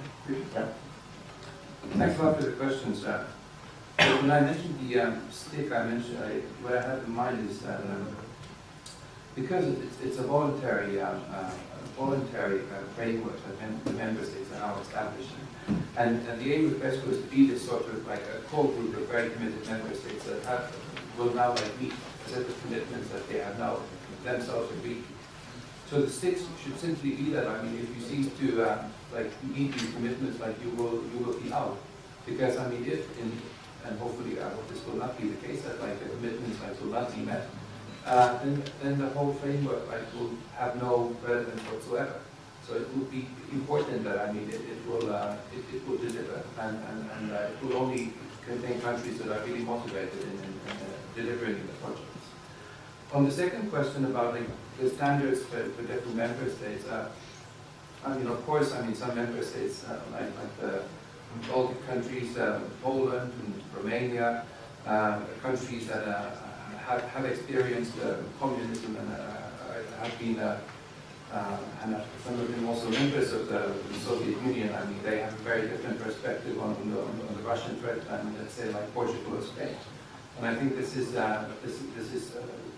Thanks a lot for the question, sir. When I mentioned the stick, what I have in mind is that because it's a voluntary framework that the member states are now establishing, and the aim of PESCO is to be this sort of like a core group of very committed member states that will now meet a set of commitments that they have now themselves agreed to. So the sticks should simply be that. I mean, if you cease to meet these commitments, you will be out. Because I mean, and hopefully I hope this will not be the case, that the commitments will not be met, then the whole framework will have no relevance whatsoever. So it would be important that it will deliver, and it will only contain countries that are really motivated in delivering the projects. On the second question about the standards for different member states, of course, some member states like the Baltic countries, Poland and Romania, countries that have experienced communism and have been, and some of them also members of the Soviet Union. They have a very different perspective on the Russian threat than, let's say, like Portugal or Spain. And I think this is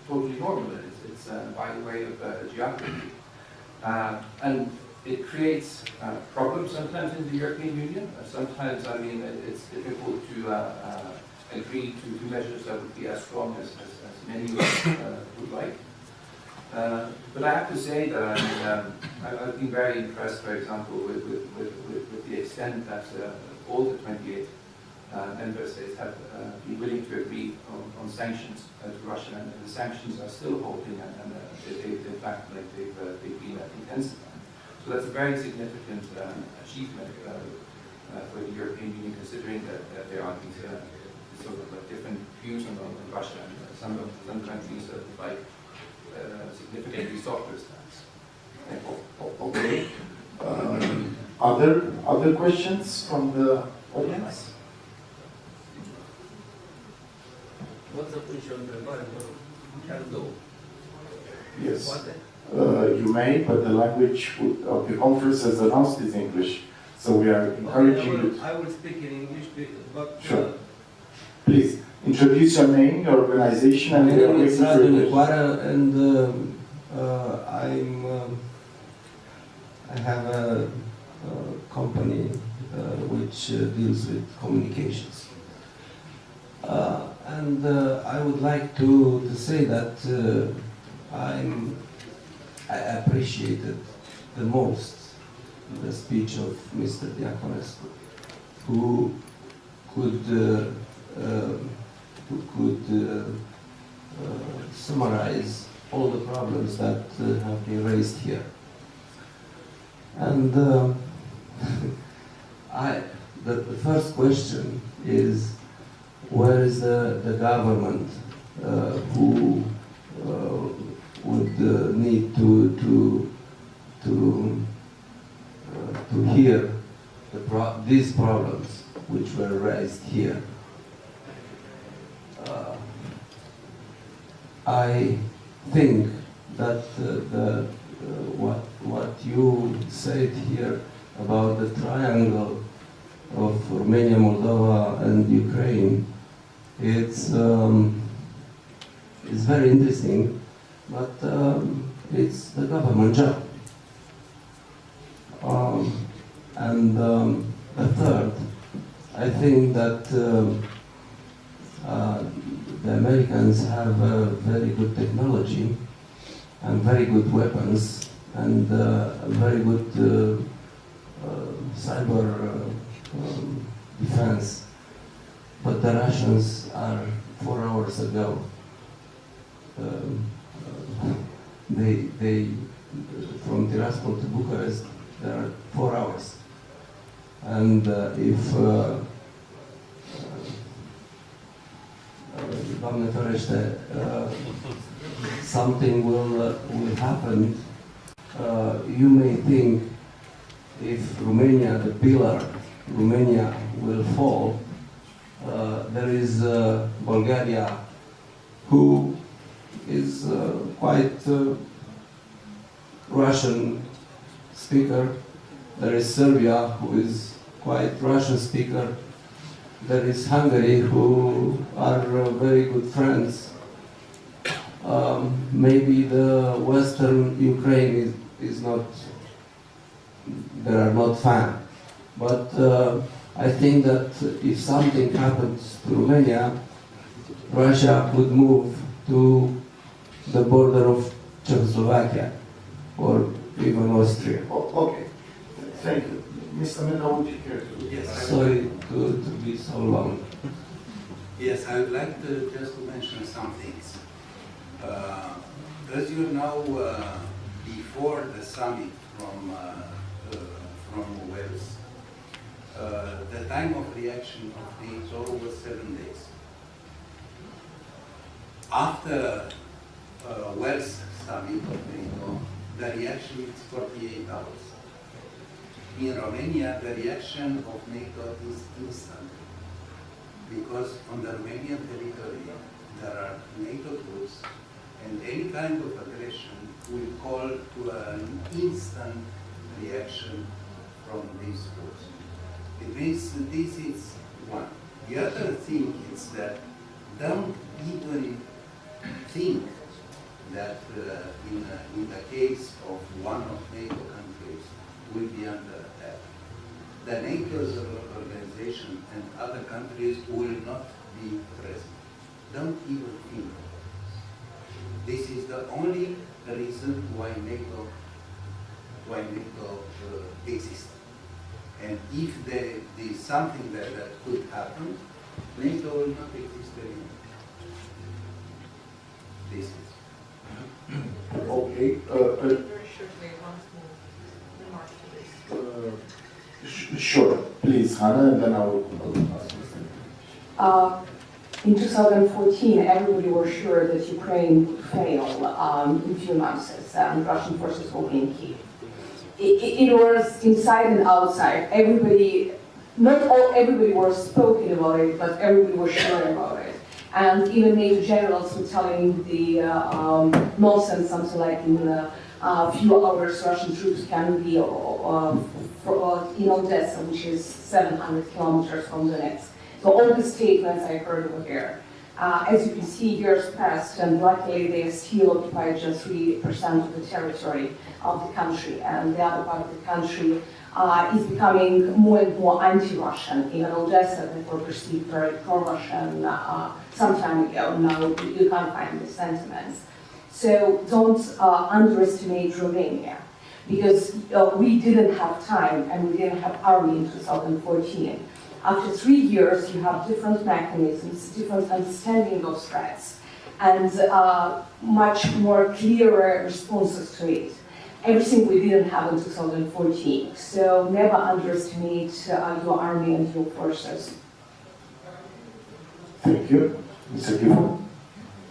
totally normal. It's by way of geography, and it creates problems sometimes in the European Union. Sometimes, it's difficult to agree to measures that would be as strong as many would like. But I have to say that I've been very impressed, for example, with the extent that all the 28 member states have been willing to agree on sanctions to Russia, and the sanctions are still holding, and in fact, they've been intensifying. So that's a very significant achievement for the European Union, considering that there are these sort of different views on Russia, and some countries have significantly softer stance. Okay. Other questions from the audience? Yes. You may, but the language of the conference as announced is English. So we are encouraging you. I will speak in English, but... Sure. Please, introduce your name, your organization, and your and I have a company which deals with communications. And I would like to say that I appreciated the most the speech of Mr. Diaconescu, who could summarize all the problems that have been raised here. And the first question is, where is the government who would need to hear these problems which were raised here? I think that what you said here about the triangle of Romania, Moldova, and Ukraine, it's very interesting, but it's the government job. And the third, I think that the Americans have very good technology and very good weapons and very good cyber defense, but the Russians are 4 hours ago. They from Tiraspol to Bucharest, there are 4 hours, and if Doamne ferește, something will happen. You may think if Romania, the pillar, Romania will fall. There is Bulgaria, who is quite Russian speaker. There is Serbia, who is quite Russian speaker. There is Hungary, who are very good friends. Maybe the Western Ukraine is not, there are not fans. But I think that if something happens to Romania, Russia could move to the border of Czechoslovakia or even Austria. Okay, thank you. Mr. Mena, would you care to? Yes, Sorry to be so long. Yes, I would like to just to mention some things. As you know, before the summit from Wales, the time of reaction of NATO was 7 days. After Wales summit of NATO, the reaction is 48 hours. In Romania, the reaction of NATO is instant, because on the Romanian territory there are NATO troops, and any kind of aggression will call to an instant reaction from these troops. It means that this is one. The other thing is that don't even think that in the case of one of NATO countries will be under attack. The NATO organization and other countries will not be present. Don't even think of it. This is the only reason why NATO exists. And if there is something that could happen, NATO will not exist anymore. This is. Okay. Very shortly, one small remark to this. Sure, please, Hannah, and then I will ask. In 2014, everybody was sure that Ukraine would fail in a few months, and Russian forces will be in Kyiv. It was inside and outside. Everybody, not all, everybody was spoken about it, but everybody was sure about it. And even NATO generals were telling the nonsense, something like in a few hours Russian troops can be in Odessa, which is 700 kilometers from Donetsk. So all the statements I heard were here. As you can see, years passed, and luckily they still occupy just 3% of the territory of the country, and the other part of the country is becoming more and more anti-Russian. Even Odessa, that were perceived very pro-Russian some time ago, now you can't find the sentiments. So don't underestimate Romania, because we didn't have time and we didn't have army in 2014. After 3 years, you have different mechanisms, different understanding of threats, and much more clearer responses to it. Everything we didn't have in 2014. So never underestimate your army and your forces. Thank you. Mr. Gifford?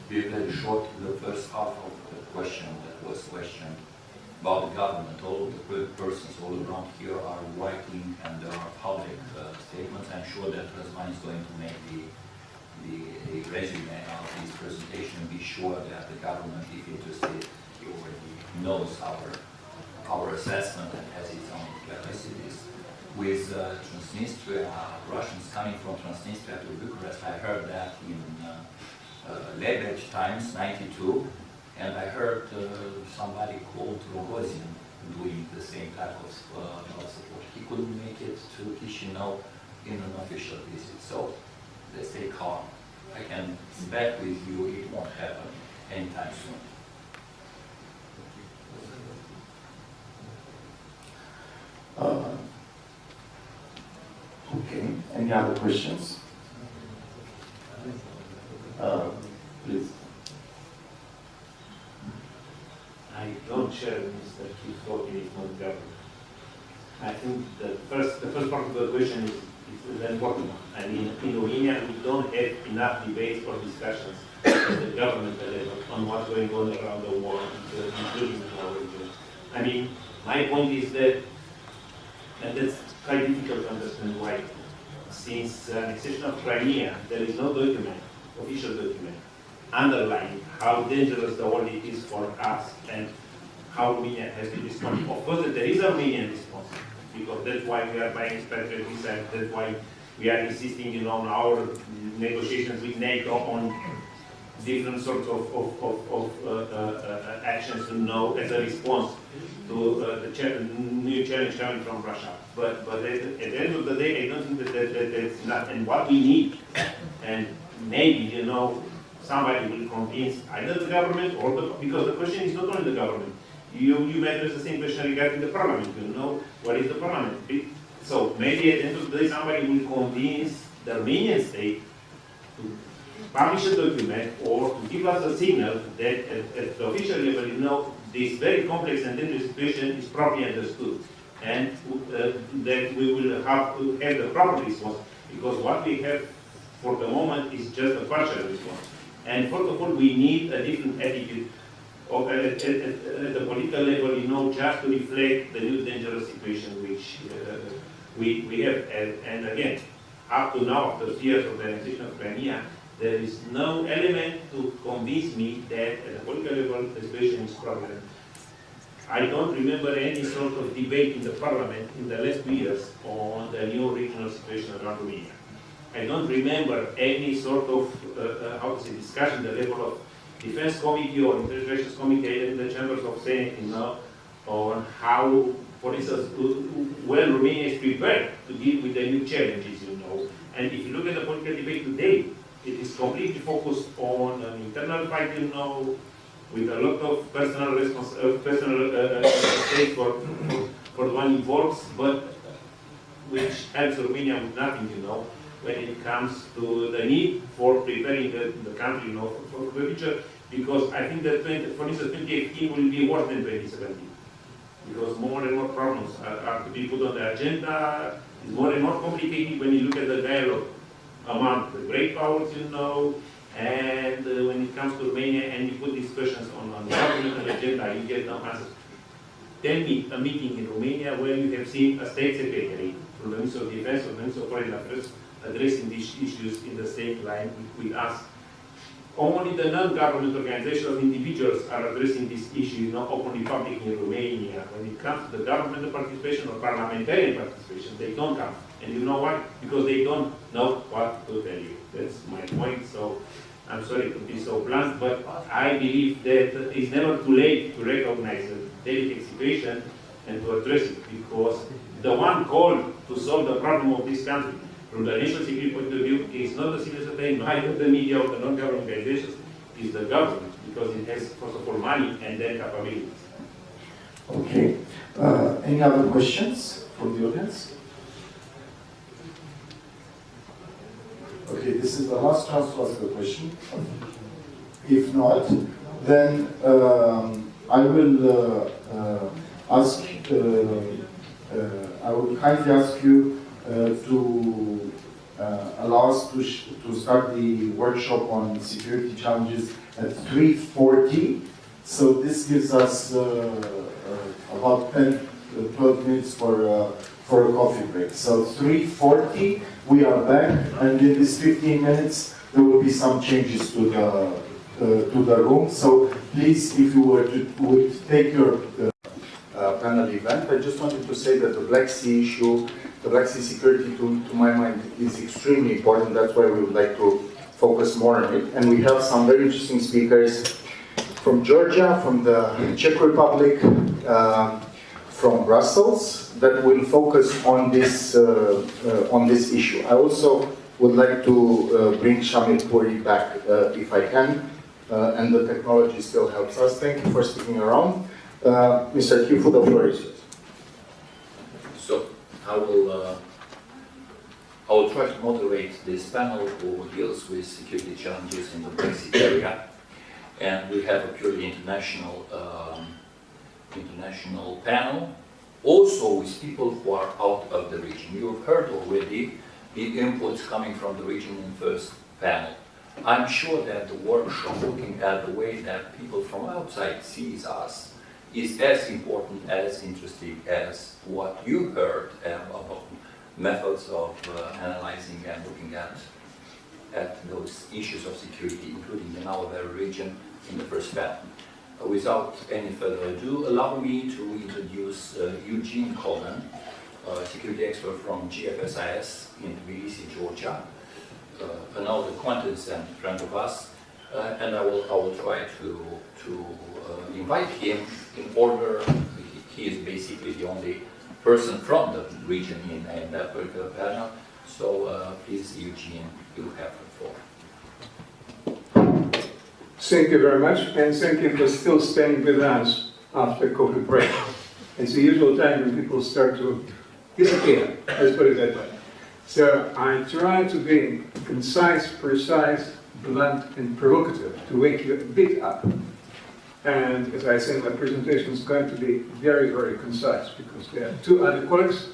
Be very short, the first half of the question that was questioned about the government. All of the persons all around here are writing, and there are public statements. I'm sure that Razvan is going to make a resume of this presentation and be sure that the government, if interested, already knows our assessment and has its own capacities. With Transnistria, Russians coming from Transnistria to Bucharest, I heard that in Legat times, 92, and I heard somebody called Rogozin doing the same type of support. He couldn't make it to Chisinau in an official visit, so let's stay calm. I can bet with you it won't happen anytime soon. Okay, any other questions? Please. I don't share Mr. Keith's thought in not government. I think the first part of the question is an important one. I mean, in Romania, we don't have enough debates or discussions at the government level on what's going on around the world, including in our region. I mean, my point is that, and that's quite difficult to understand why, since the annexation of Crimea, there is no document, official document, underlining how dangerous the world it is for us and how Romania has to respond. Of course, there is a Romanian response, because that's why we are buying strategic missiles, that's why we are insisting on our negotiations with NATO on different sorts of actions to know as a response to the new challenge coming from Russia. But at the end of the day, I don't think that that's enough. And what we need, and maybe, somebody will convince either the government or because the question is not only the government. You may address the same question regarding the parliament. What is the parliament? So maybe at the end of the day, somebody will convince the Romanian state to publish a document or to give us a signal that at the official level, this very complex and dangerous situation is properly understood, and that we will have to have the proper response, because what we have for the moment is just a partial response. And first of all, we need a different attitude at the political level, just to reflect the new dangerous situation which we have. And again, up to now, after 3 years of the annexation of Crimea, there is no element to convince me that at the political level the situation is problem. I don't remember any sort of debate in the parliament in the last 2 years on the new regional situation around Romania. I don't remember any sort of, discussion at the level of Defense Committee or International Relations Committee in the chambers of Senate, on how, for instance, well, Romania is prepared to deal with the new challenges, And if you look at the political debate today, it is completely focused on an internal fight, with a lot of personal stake for the one involved, but which helps Romania with nothing, when it comes to the need for preparing the country, for the future. Because I think that, for instance, 2018 will be worse than 2017. Because more and more problems are to be put on the agenda. It's more and more complicated when you look at the dialogue among the great powers, and when it comes to Romania and you put these questions on the governmental agenda, you get no answers. Tell me a meeting in Romania where you have seen a state secretary from the Ministry of Defense or the Ministry of Foreign Affairs addressing these issues in the same line with us. Only the non-government organizations, individuals are addressing this issue, not openly public in Romania. When it comes to the governmental participation or parliamentary participation, they don't come. And you know why? Because they don't know what to tell you. That's my point. So I'm sorry to be so blunt, but I believe that it's never too late to recognize the delicate situation and to address it, because the one called to solve the problem of this country from the national security point of view is not the civil society, neither the media or the non-government organizations, is the government, because it has, first of all, money and then capabilities. Okay. Any other questions from the audience? Okay, this is the last chance to ask a question. If not, then I will ask. I will kindly ask you to allow us to start the workshop on security challenges at 3:40. So this gives us about 10-12 minutes for a coffee break. So 3:40, we are back, and in this 15 minutes, there will be some changes to the room. So please, if you would take your panel event, I just wanted to say that the Black Sea issue, the Black Sea security, to my mind, is extremely important. That's why we would like to focus more on it. And we have some very interesting speakers from Georgia, from the Czech Republic, from Brussels, that will focus on this issue. I also would like to bring Shamil Puri back if I can, and the technology still helps us. Thank you for sticking around. Mr. Kifu, the floor is yours. So I will try to moderate this panel who deals with security challenges in the Brexit area, and we have a purely international panel, also with people who are out of the region. You have heard already the inputs coming from the region in the first panel. I'm sure that the workshop, looking at the way that people from outside sees us, is as important, as interesting as what you heard about methods of analyzing and looking at those issues of security, including in our very region, in the first panel. Without any further ado, allow me to introduce Eugene Coleman, a security expert from GFSIS in Tbilisi, Georgia, another acquaintance and friend of us, and I will try to invite him in order. He is basically the only person from the region in that particular panel. So please, Eugene, you have the floor. Thank you very much, and thank you for still staying with us after COVID break. It's the usual time when people start to disappear, let's put it that way. So I try to be concise, precise, blunt, and provocative to wake you a bit up. And as I said, my presentation is going to be very, very concise because there are two other colleagues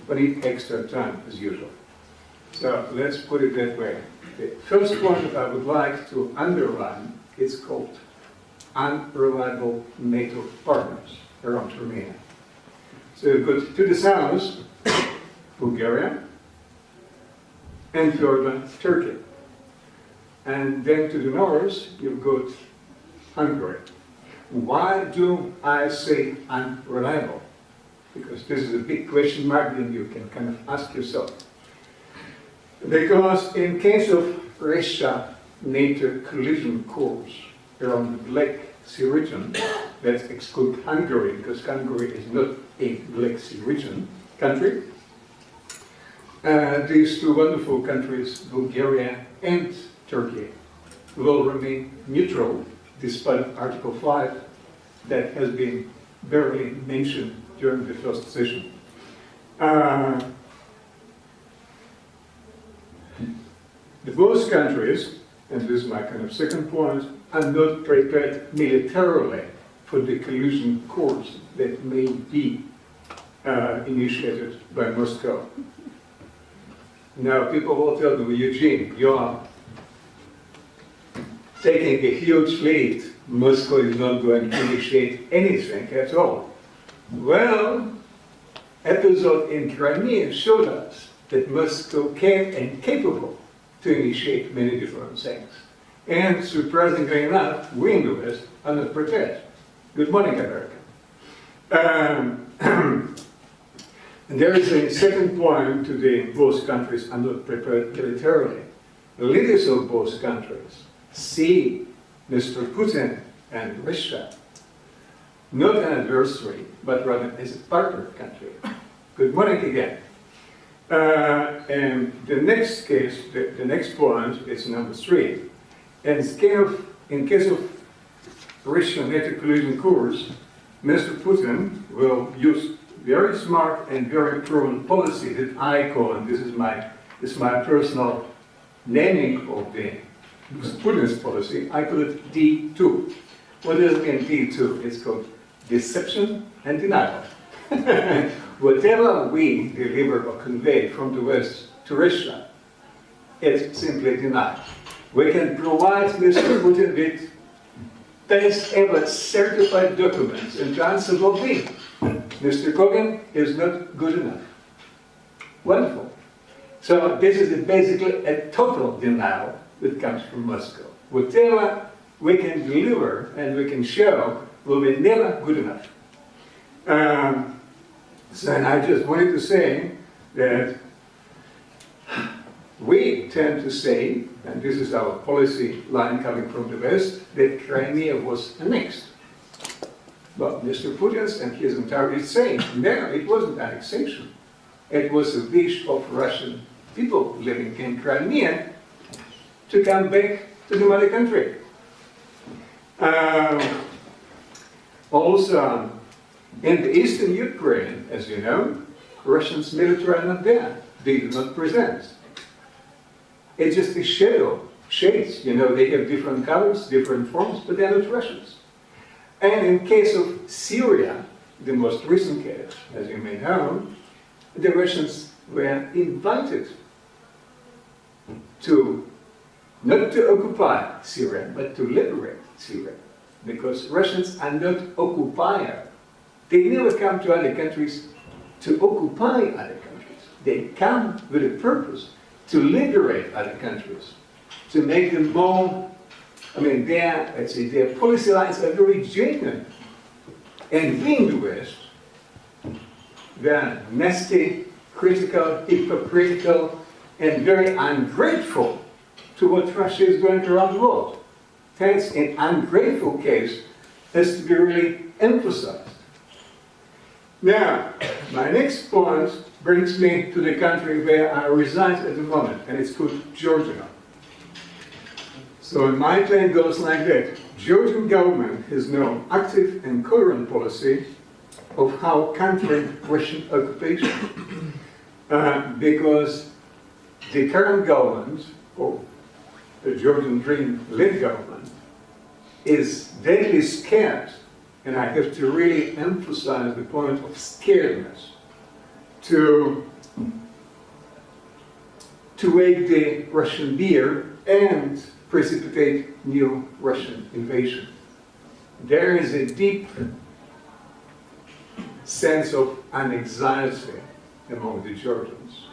who need extra time as usual. So let's put it that way. The first point I would like to underline is called unreliable NATO partners around Romania. So you've got to the south, Bulgaria, and further, Turkey. And then to the north, you've got Hungary. Why do I say unreliable? Because this is a big question mark that you can kind of ask yourself. Because in case of Russia-NATO collision course around the Black Sea region, let's exclude Hungary, because Hungary is not a Black Sea region country. These two wonderful countries, Bulgaria and Turkey, will remain neutral despite Article 5 that has been barely mentioned during the first session. Both countries, and this is my kind of second point, are not prepared militarily for the collision course that may be initiated by Moscow. Now, people will tell me, Eugene, you are taking a huge lead. Moscow is not going to initiate anything at all. Well, episode in Crimea showed us that Moscow came and capable to initiate many different things. And surprisingly enough, we in the West are not prepared. Good morning, America. And there is a second point today: both countries are not prepared militarily. The leaders of both countries see Mr. Putin and Russia not an adversary, but rather as a partner country. Good morning again. And the next case, the next point is number 3. And in case of Russia-NATO collision course, Mr. Putin will use very smart and very proven policy that I call, and this is my personal naming of the Putin's policy, I call it D2. What does it mean, D2? It's called deception and denial. Whatever we deliver or convey from the West to Russia, it's simply denied. We can provide Mr. Putin with best ever certified documents, and the answer will be, Mr. Kogan is not good enough. Wonderful. So this is basically a total denial that comes from Moscow. Whatever we can deliver and we can show will be never good enough. So, and I just wanted to say that we tend to say, and this is our policy line coming from the West, that Crimea was annexed. But Mr. Putin and his entire saying, no, it wasn't annexation. It was a wish of Russian people living in Crimea to come back to the mother country. Also, in the eastern Ukraine, as you know, Russians military are not there. They do not present. It's just a shades. You know, they have different colors, different forms, but they're not Russians. And in case of Syria, the most recent case, as you may know, the Russians were invited to, not to occupy Syria, but to liberate Syria. Because Russians are not occupier. They never come to other countries to occupy other countries. They come with a purpose to liberate other countries, to make them more, their policy lines are very genuine. And we in the West, they are nasty, critical, hypocritical, and very ungrateful to what Russia is doing around the world. Hence, an ungrateful case has to be really emphasized. Now, my next point brings me to the country where I reside at the moment, and it's called Georgia. So my plan goes like that. Georgian government has no active and coherent policy of how countering Russian occupation. Because the current government, or the Georgian Dream-led government, is deadly scared, and I have to really emphasize the point of scaredness, to wake the Russian beer and precipitate new Russian invasion. There is a deep sense of anxiety among the Georgians.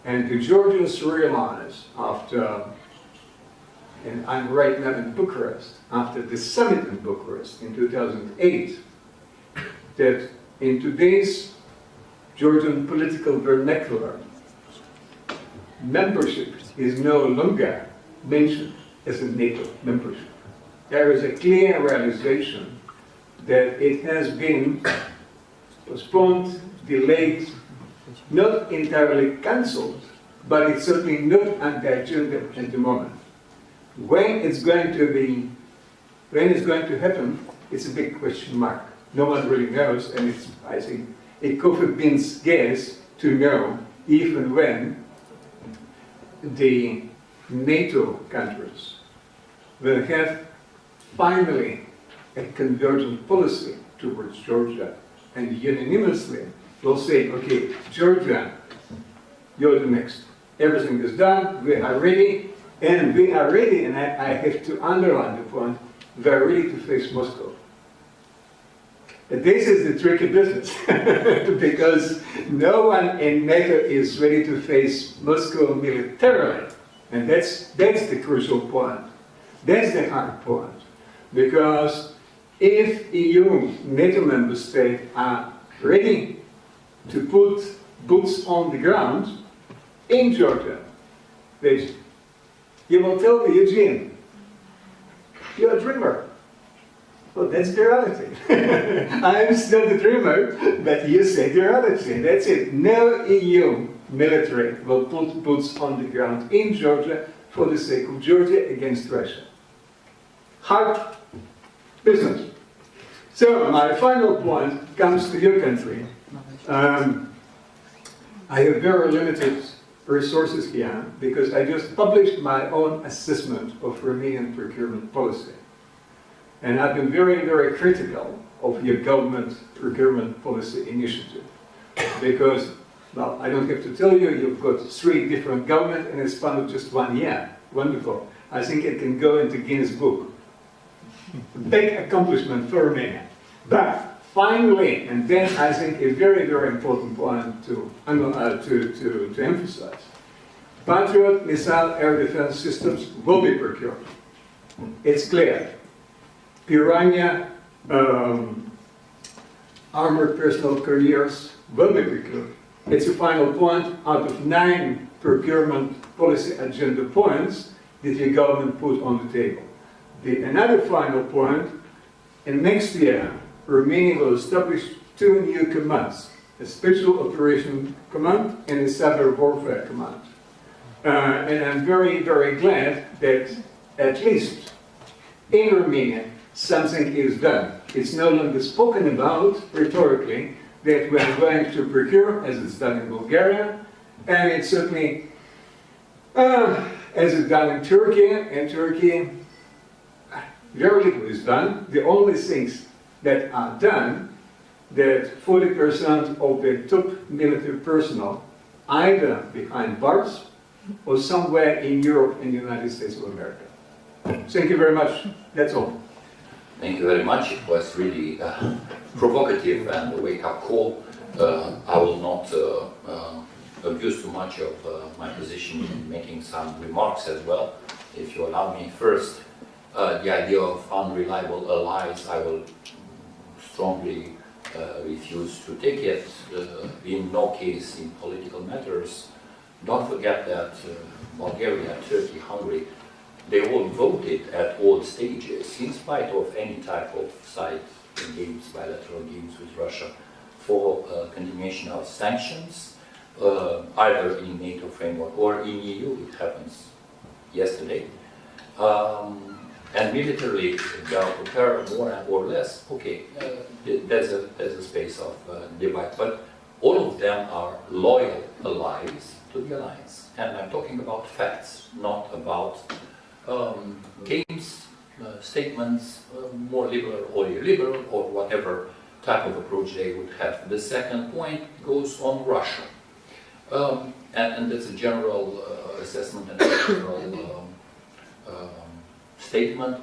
And the Georgians realize after, and I'm right now in Bucharest, after the summit in Bucharest in 2008, that in today's Georgian political vernacular, membership is no longer mentioned as a NATO membership. There is a clear realization that it has been postponed, delayed, not entirely cancelled, but it's certainly not on the agenda at the moment. When it's going to happen, it's a big question mark. No one really knows, and it's, I think, a coffee bean's guess to know if and when the NATO countries will have finally a convergent policy towards Georgia, and unanimously will say, okay, Georgia, you're the next. Everything is done, we are ready, and we are ready, and I have to underline the point, we are ready to face Moscow. And this is the tricky business, because no one in NATO is ready to face Moscow militarily. And that's the crucial point. That's the hard point. Because if EU, NATO member states are ready to put boots on the ground in Georgia, you will tell me, Eugene, you're a dreamer. Well, that's the reality. I'm still the dreamer, but you say the reality. That's it. No EU military will put boots on the ground in Georgia for the sake of Georgia against Russia. Hard business. So my final point comes to your country. I have very limited resources here because I just published my own assessment of Romanian procurement policy. And I've been very, very critical of your government procurement policy initiative. Because, well, I don't have to tell you, you've got 3 different governments in a span of just 1 year. Wonderful. I think it can go into Guinness Book. Big accomplishment for Romania. But finally, and then I think a very, very important point to emphasize. Patriot missile air defense systems will be procured. It's clear. Piranha armored personnel carriers will be procured. It's a final point out of 9 procurement policy agenda points that the government put on the table. Another final point, in next year, Romania will establish 2 new commands, a Special Operation Command and a Cyber Warfare Command. And I'm very, very glad that at least in Romania something is done. It's no longer spoken about rhetorically that we are going to procure, as it's done in Bulgaria, and it's certainly as it's done in Turkey. In Turkey, very little is done. The only things that are done, that 40% of the top military personnel either behind bars or somewhere in Europe and the United States of America. Thank you very much. That's all. Thank you very much. It was really provocative and a wake-up call. I will not abuse too much of my position in making some remarks as well. If you allow me first, the idea of unreliable allies, I will strongly refuse to take it. In no case in political matters. Don't forget that Bulgaria, Turkey, Hungary, they all voted at all stages, in spite of any type of side games, bilateral games with Russia, for continuation of sanctions, either in NATO framework or in EU. It happens yesterday. And militarily, they are prepared more or less. Okay, there's a space of debate, but all of them are loyal allies to the alliance. And I'm talking about facts, not about games, statements, more liberal or illiberal, or whatever type of approach they would have. The second point goes on Russia. And that's a general assessment and a general statement.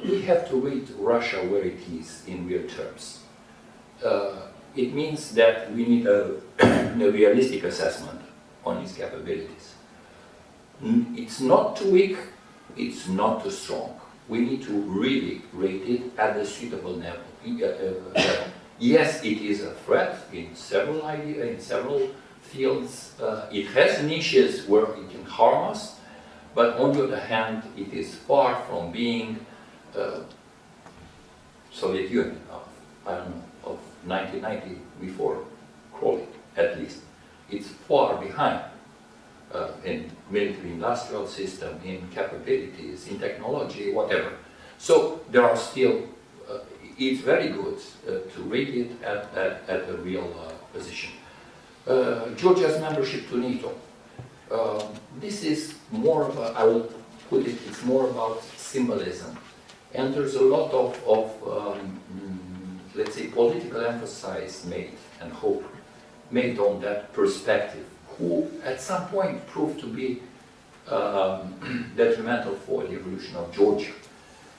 We have to rate Russia where it is in real terms. It means that we need a realistic assessment on its capabilities. It's not too weak, it's not too strong. We need to really rate it at a suitable level. Yes, it is a threat in several fields. It has niches where it can harm us, but on the other hand, it is far from being Soviet Union of 1990 before crawling, at least. It's far behind in military-industrial system, in capabilities, in technology, whatever. So there are still, it's very good to rate it at a real position. Georgia's membership to NATO. This is more of a, I will put it, it's more about symbolism. And there's a lot of let's say, political emphasis made and hope made on that perspective, who at some point proved to be detrimental for the evolution of Georgia.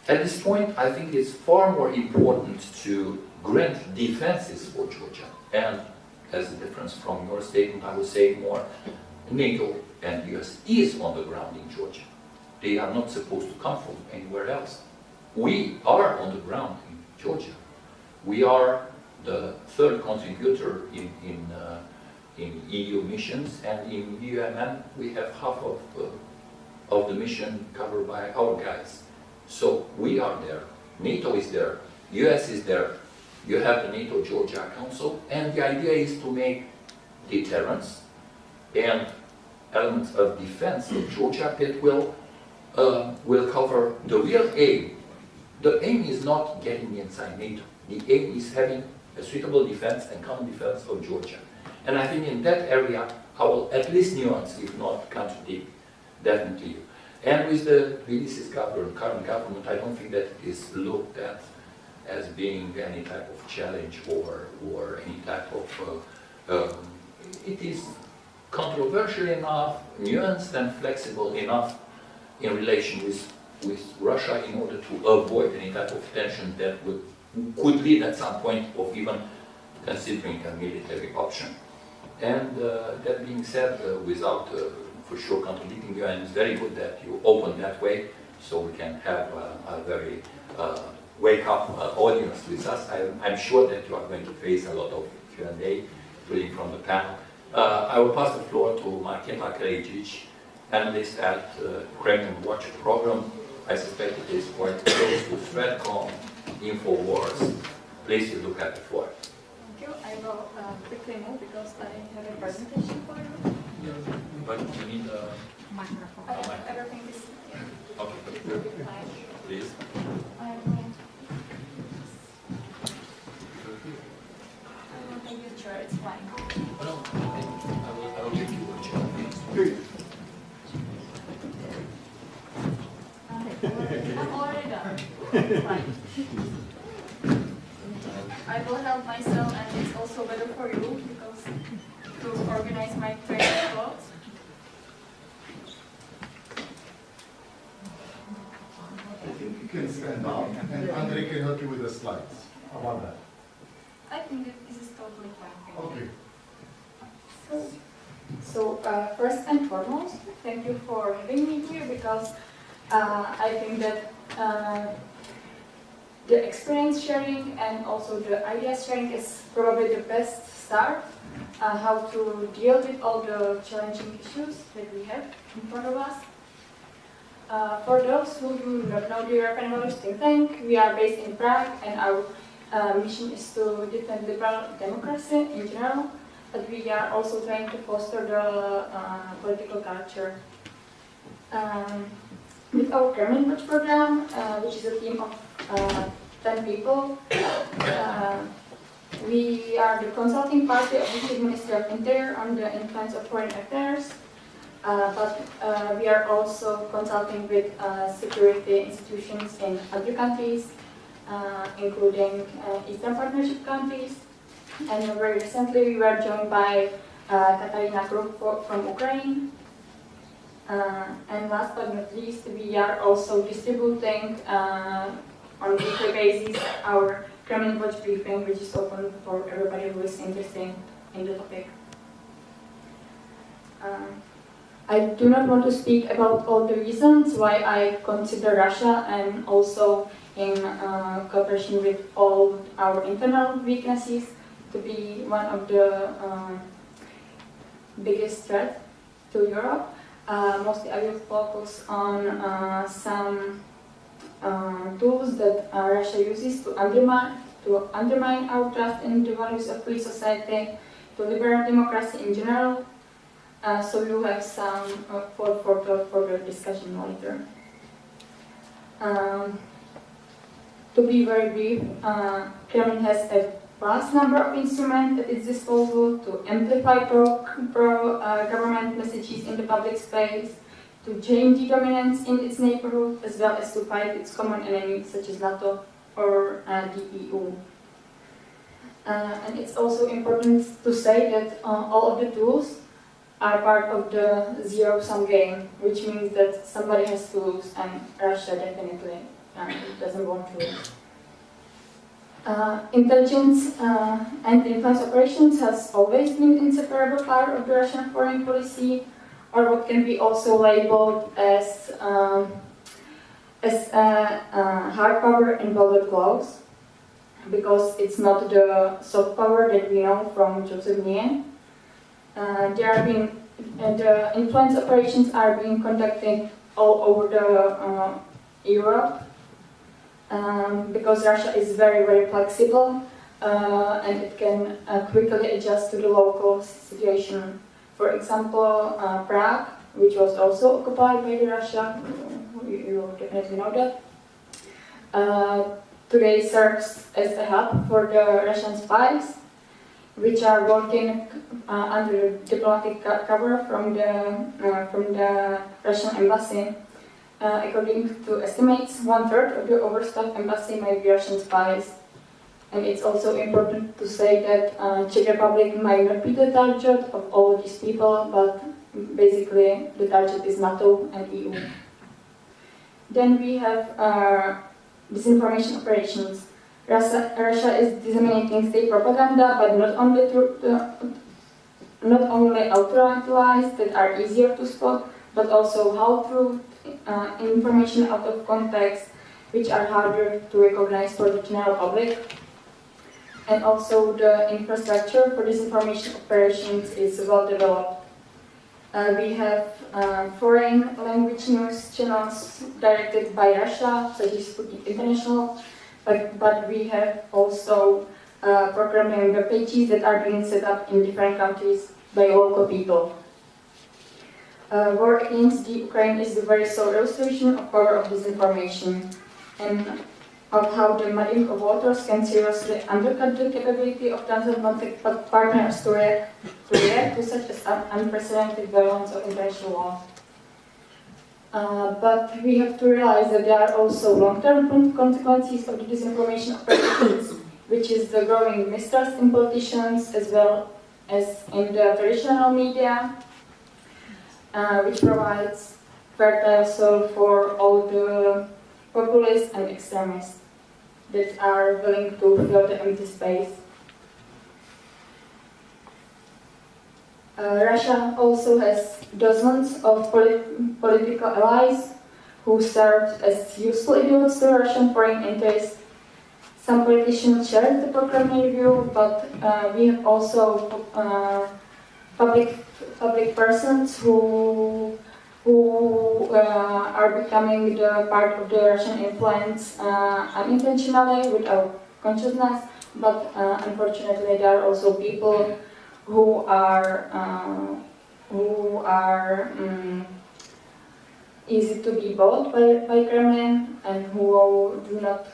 At this point, I think it's far more important to grant defenses for Georgia. And as a difference from your statement, I would say more NATO and the US is on the ground in Georgia. They are not supposed to come from anywhere else. We are on the ground in Georgia. We are the third contributor in EU missions, and in UMM we have half of the mission covered by our guys. So we are there. NATO is there. US is there. You have the NATO Georgia Council, and the idea is to make deterrence and elements of defense of Georgia that will cover the real aim. The aim is not getting inside NATO. The aim is having a suitable defense and common defense of Georgia. And I think in that area, I will at least nuance, if not contradict, definitely you. And with the Tbilisi's government, current government, I don't think that it is looked at as being any type of challenge or any type of, it is controversial enough, nuanced and flexible enough in relation with Russia in order to avoid any type of tension that could lead at some point of even considering a military option. And that being said, without for sure contradicting you, and it's very good that you open that way, so we can have a very wake-up audience with us. I'm sure that you are going to face a lot of Q&A, including from the panel. I will pass the floor to Marketa Krejic, analyst at Crowne Watch program. I suspect it is quite close to Threadcom, InfoWars. Please look at the floor. Thank you. I will quickly move because I have a presentation for you. Yeah. But you need a microphone. Everything is here. Okay. Please. I will take your chair. It's fine. No, I will give you a chair. I'm already done. It's fine. I will help myself, and it's also better for you because to organize my training thoughts. I think you can stand up, and Andre can help you with the slides. How about that? I think that this is totally fine. Okay. So first and foremost, thank you for having me here because I think that the experience sharing and also the ideas sharing is probably the best start how to deal with all the challenging issues that we have in front of us. For those who do not know the European Values Think Tank, we are based in Prague, and our mission is to defend liberal democracy in general, but we are also trying to foster the political culture. With our Crowne Watch program, which is a team of 10 people, we are the consulting party of the Ministry of Interior on the influence of foreign affairs, but we are also consulting with security institutions in other countries, including Eastern Partnership countries. And very recently we were joined by Katarina Kruk from Ukraine. And last but not least, we are also distributing on a weekly basis our Crowne Watch briefing, which is open for everybody who is interested in the topic. I do not want to speak about all the reasons why I consider Russia, and also in cooperation with all our internal weaknesses, to be one of the biggest threats to Europe. Mostly I will focus on some tools that Russia uses to undermine our trust in the values of free society, to liberal democracy in general. So you have some for the discussion later. To be very brief, Kremlin has a vast number of instruments at its disposal to amplify pro-government messages in the public space, to change the dominance in its neighborhood, as well as to fight its common enemies such as NATO or the EU. And it's also important to say that all of the tools are part of the zero-sum game, which means that somebody has to lose, and Russia definitely doesn't want to lose. Intelligence and influence operations has always been an inseparable part of the Russian foreign policy, or what can be also labeled as hard power in velvet gloves, because it's not the soft power that we know from Joseph Nye. The influence operations are being conducted all over Europe. Because Russia is very, very flexible and it can quickly adjust to the local situation. For example, Prague, which was also occupied by Russia, you definitely know that, today serves as a hub for the Russian spies, which are working under diplomatic cover from the Russian embassy. According to estimates, 1/3 of the overstaffed embassy may be Russian spies. And it's also important to say that Czech Republic might not be the target of all of these people, but basically the target is NATO and EU. Then we have disinformation operations. Russia is disseminating state propaganda, but not only through not only authorized that are easier to spot, but also half-truth, information out of context, which are harder to recognize for the general public. And also the infrastructure for disinformation operations is well developed. We have foreign language news channels directed by Russia, such as Sputnik International, but we have also programming web pages that are being set up in different countries by local people. War against the Ukraine is the very sole illustration of power of disinformation and of how the muddying of waters can seriously undercut the capability of transatlantic partners to react to such unprecedented violence of international law. But we have to realize that there are also long-term consequences of the disinformation operations, which is the growing mistrust in politicians as well as in the traditional media, which provides fertile soil for all the populists and extremists that are willing to fill the empty space. Russia also has dozens of political allies who serve as useful idiots to Russian foreign interests. Some politicians share the programming view, but we have also public persons who are becoming the part of the Russian influence unintentionally without consciousness, but unfortunately there are also people who are easy to be bought by Kremlin and who do not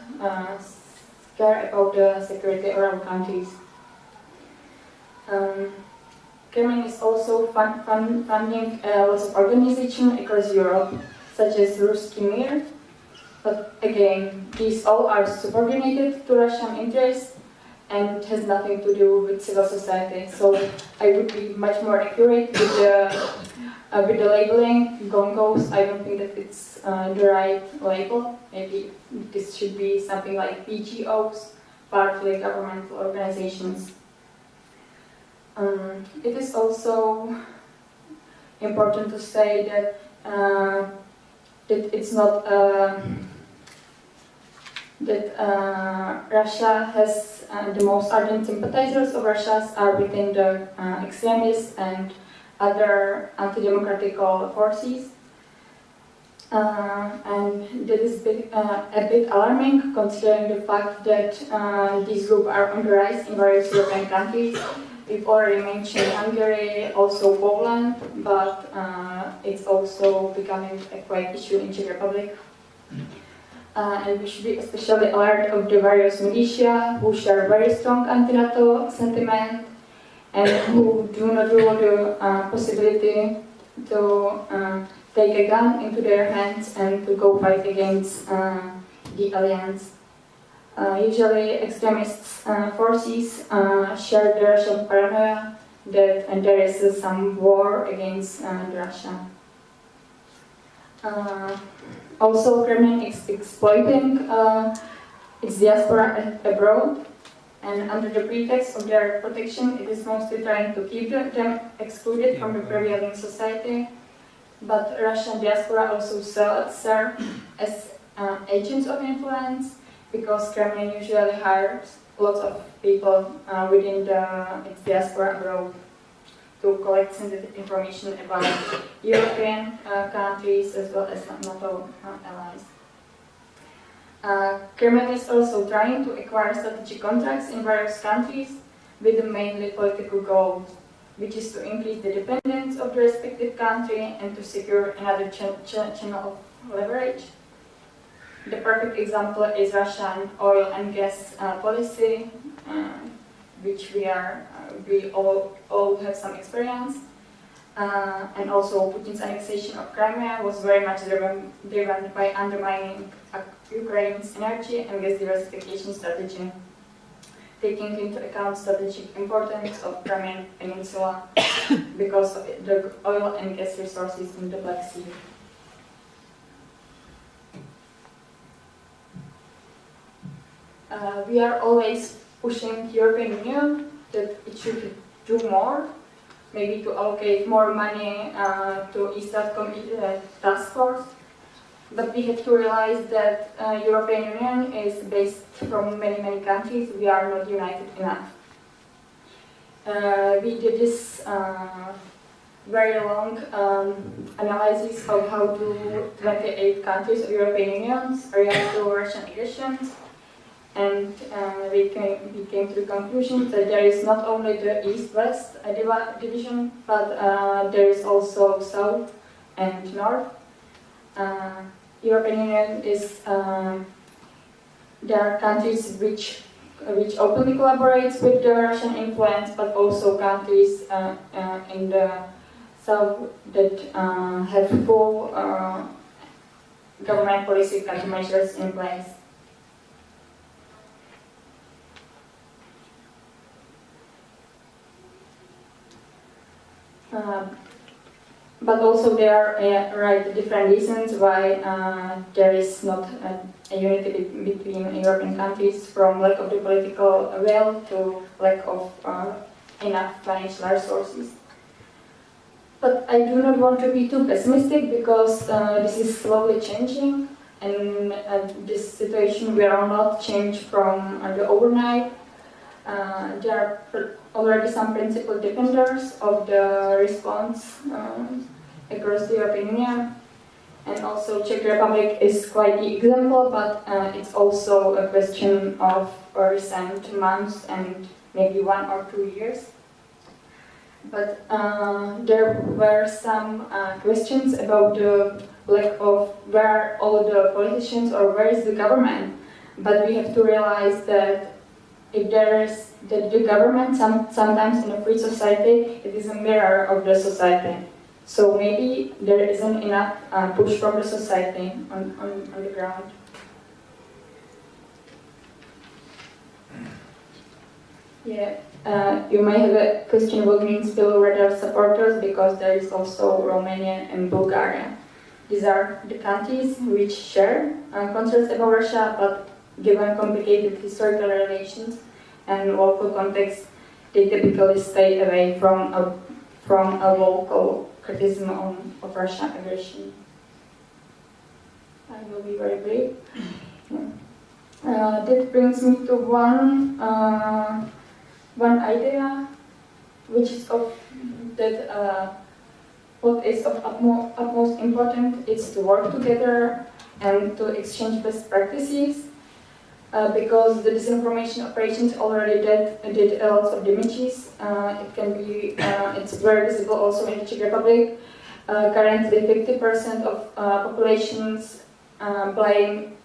care about the security around countries. Kremlin is also funding lots of organizations across Europe, such as Ruský Mír, but again, these all are subordinated to Russian interests and has nothing to do with civil society. So I would be much more accurate with the labeling. Gongos, I don't think that it's the right label. Maybe this should be something like PGOs, partly governmental organizations. It is also important to say that it's not that Russia has the most ardent sympathizers of Russia are within the extremists and other anti-democratic forces. And that is a bit alarming considering the fact that these groups are on the rise in various European countries. We've already mentioned Hungary, also Poland, but it's also becoming a quite issue in Czech Republic. And we should be especially alert of the various militia who share very strong anti-NATO sentiment and who do not rule the possibility to take a gun into their hands and to go fight against the alliance. Usually extremist forces share the Russian paranoia that there is some war against Russia. Also, Kremlin is exploiting its diaspora abroad, and under the pretext of their protection, it is mostly trying to keep them excluded from the prevailing society. But Russian diaspora also serve as agents of influence, because Kremlin usually hires lots of people within its diaspora abroad to collect sensitive information about European countries as well as NATO allies. Kremlin is also trying to acquire strategic contracts in various countries with the mainly political goal, which is to increase the dependence of the respective country and to secure another channel of leverage. The perfect example is Russian oil and gas policy, which we all have some experience. And also Putin's annexation of Crimea was very much driven by undermining Ukraine's energy and gas diversification strategy, taking into account strategic importance of Crimean Peninsula because of the oil and gas resources in the Black Sea. We are always pushing European Union that it should do more maybe to allocate more money to Eastern task force. But we have to realize that European Union is based from many, many countries. We are not united enough. We did this very long analysis of how do 28 countries of European Union react to Russian aggressions, and we came to the conclusion that there is not only the East-West division, but there is also South and North. European Union is there are countries which openly collaborates with the Russian influence, but also countries in the south that have full government policy countermeasures in place. But also there are different reasons why there is not a unity between European countries, from lack of the political will to lack of enough financial resources. But I do not want to be too pessimistic, because this is slowly changing, and this situation will not change from the overnight. There are already some principal defenders of the response across the European Union, and also Czech Republic is quite the example, but it's also a question of recent months and maybe 1 or 2 years. But there were some questions about the lack of where all the politicians or where is the government. But we have to realize that if there is the government, sometimes in a free society, it is a mirror of the society. So maybe there isn't enough push from the society on the ground. Yeah, you may have a question what means below radar supporters, because there is also Romania and Bulgaria. These are the countries which share concerns about Russia, but given complicated historical relations and local context, they typically stay away from a local criticism of Russian aggression. I will be very brief. Yeah. That brings me to one idea, which is what is of utmost importance is to work together and to exchange best practices. Because the disinformation operations already did a lot of damages. It can be, it's very visible also in the Czech Republic. Currently, 50% of populations blame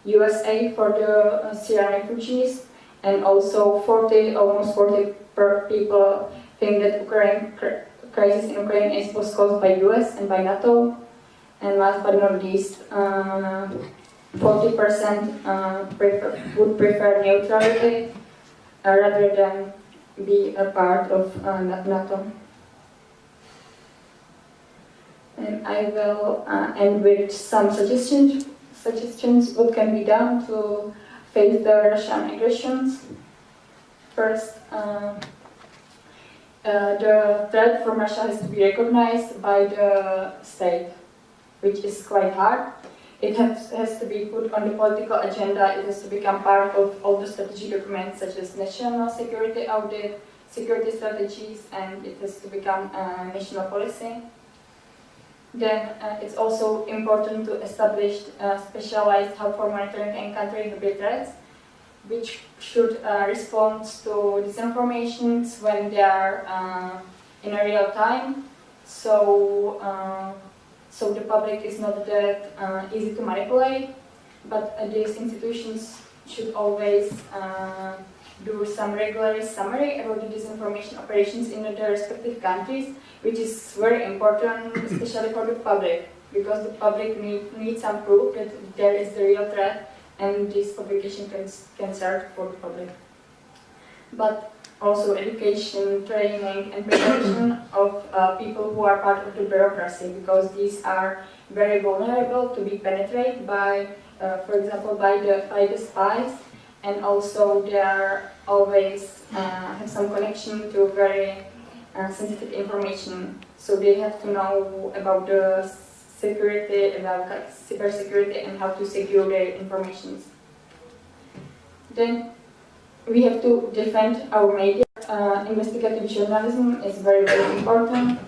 USA for the Syrian refugees, and also almost 40 people think that Ukraine crisis in Ukraine was caused by US and by NATO. And last but not least, 40% would prefer neutrality rather than be a part of NATO. And I will end with some suggestions what can be done to face the Russian aggressions. First, the threat from Russia has to be recognized by the state, which is quite hard. It has to be put on the political agenda. It has to become part of all the strategic documents, such as national security audit, security strategies, and it has to become a national policy. Then it's also important to establish specialized hub for monitoring and countering hybrid threats, which should respond to disinformations when they are in a real time. So the public is not that easy to manipulate, but these institutions should always do some regular summary about the disinformation operations in the respective countries, which is very important, especially for the public, because the public needs some proof that there is the real threat, and this publication can serve for the public. But also education, training, and preparation of people who are part of the bureaucracy, because these are very vulnerable to be penetrated by, for example, by the spies, and also they are always have some connection to very sensitive information. So they have to know about the security, about like cybersecurity and how to secure their information. Then we have to defend our media. Investigative journalism is very, very important.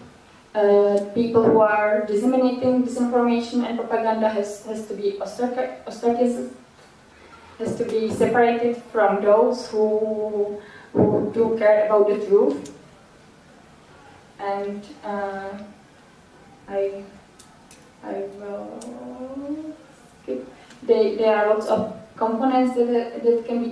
People who are disseminating disinformation and propaganda has to be ostracized, has to be separated from those who do care about the truth. And I will skip. There are lots of components that can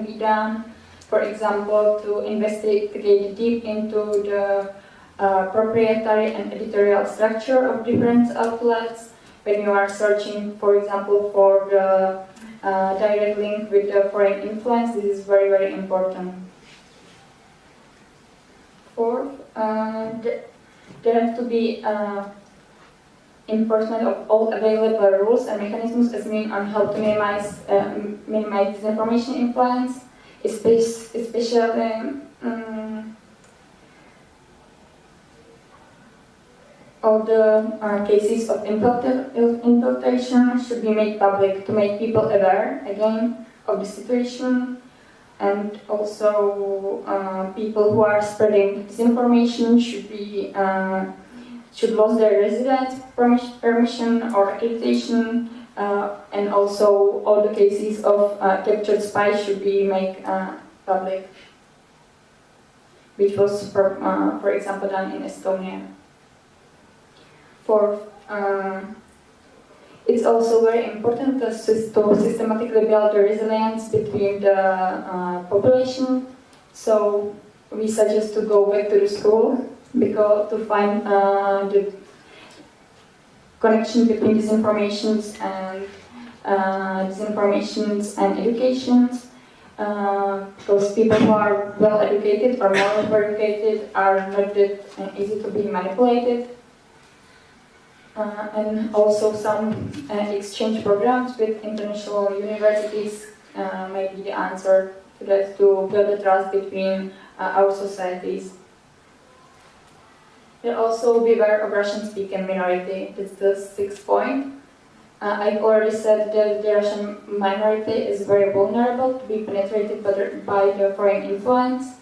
be done. For example, to investigate deep into the proprietary and editorial structure of different outlets. When you are searching, for example, for the direct link with the foreign influence, this is very, very important. Fourth, there have to be enforcement of all available rules and mechanisms as mean on how to minimize disinformation influence, especially all the cases of infiltration should be made public to make people aware again of the situation, and also people who are spreading disinformation should lose their residence permission or accreditation, and also all the cases of captured spies should be made public, which was, for example, done in Estonia. Fourth, it's also very important to systematically build the resilience between the population. So we suggest to go back to the school because to find the connection between disinformations and educations. Because people who are well educated or more educated are not that easy to be manipulated. And also some exchange programs with international universities may be the answer to that, to build the trust between our societies. There also beware of Russian-speaking minority. That's the 6th point. I've already said that the Russian minority is very vulnerable to be penetrated by the foreign influence.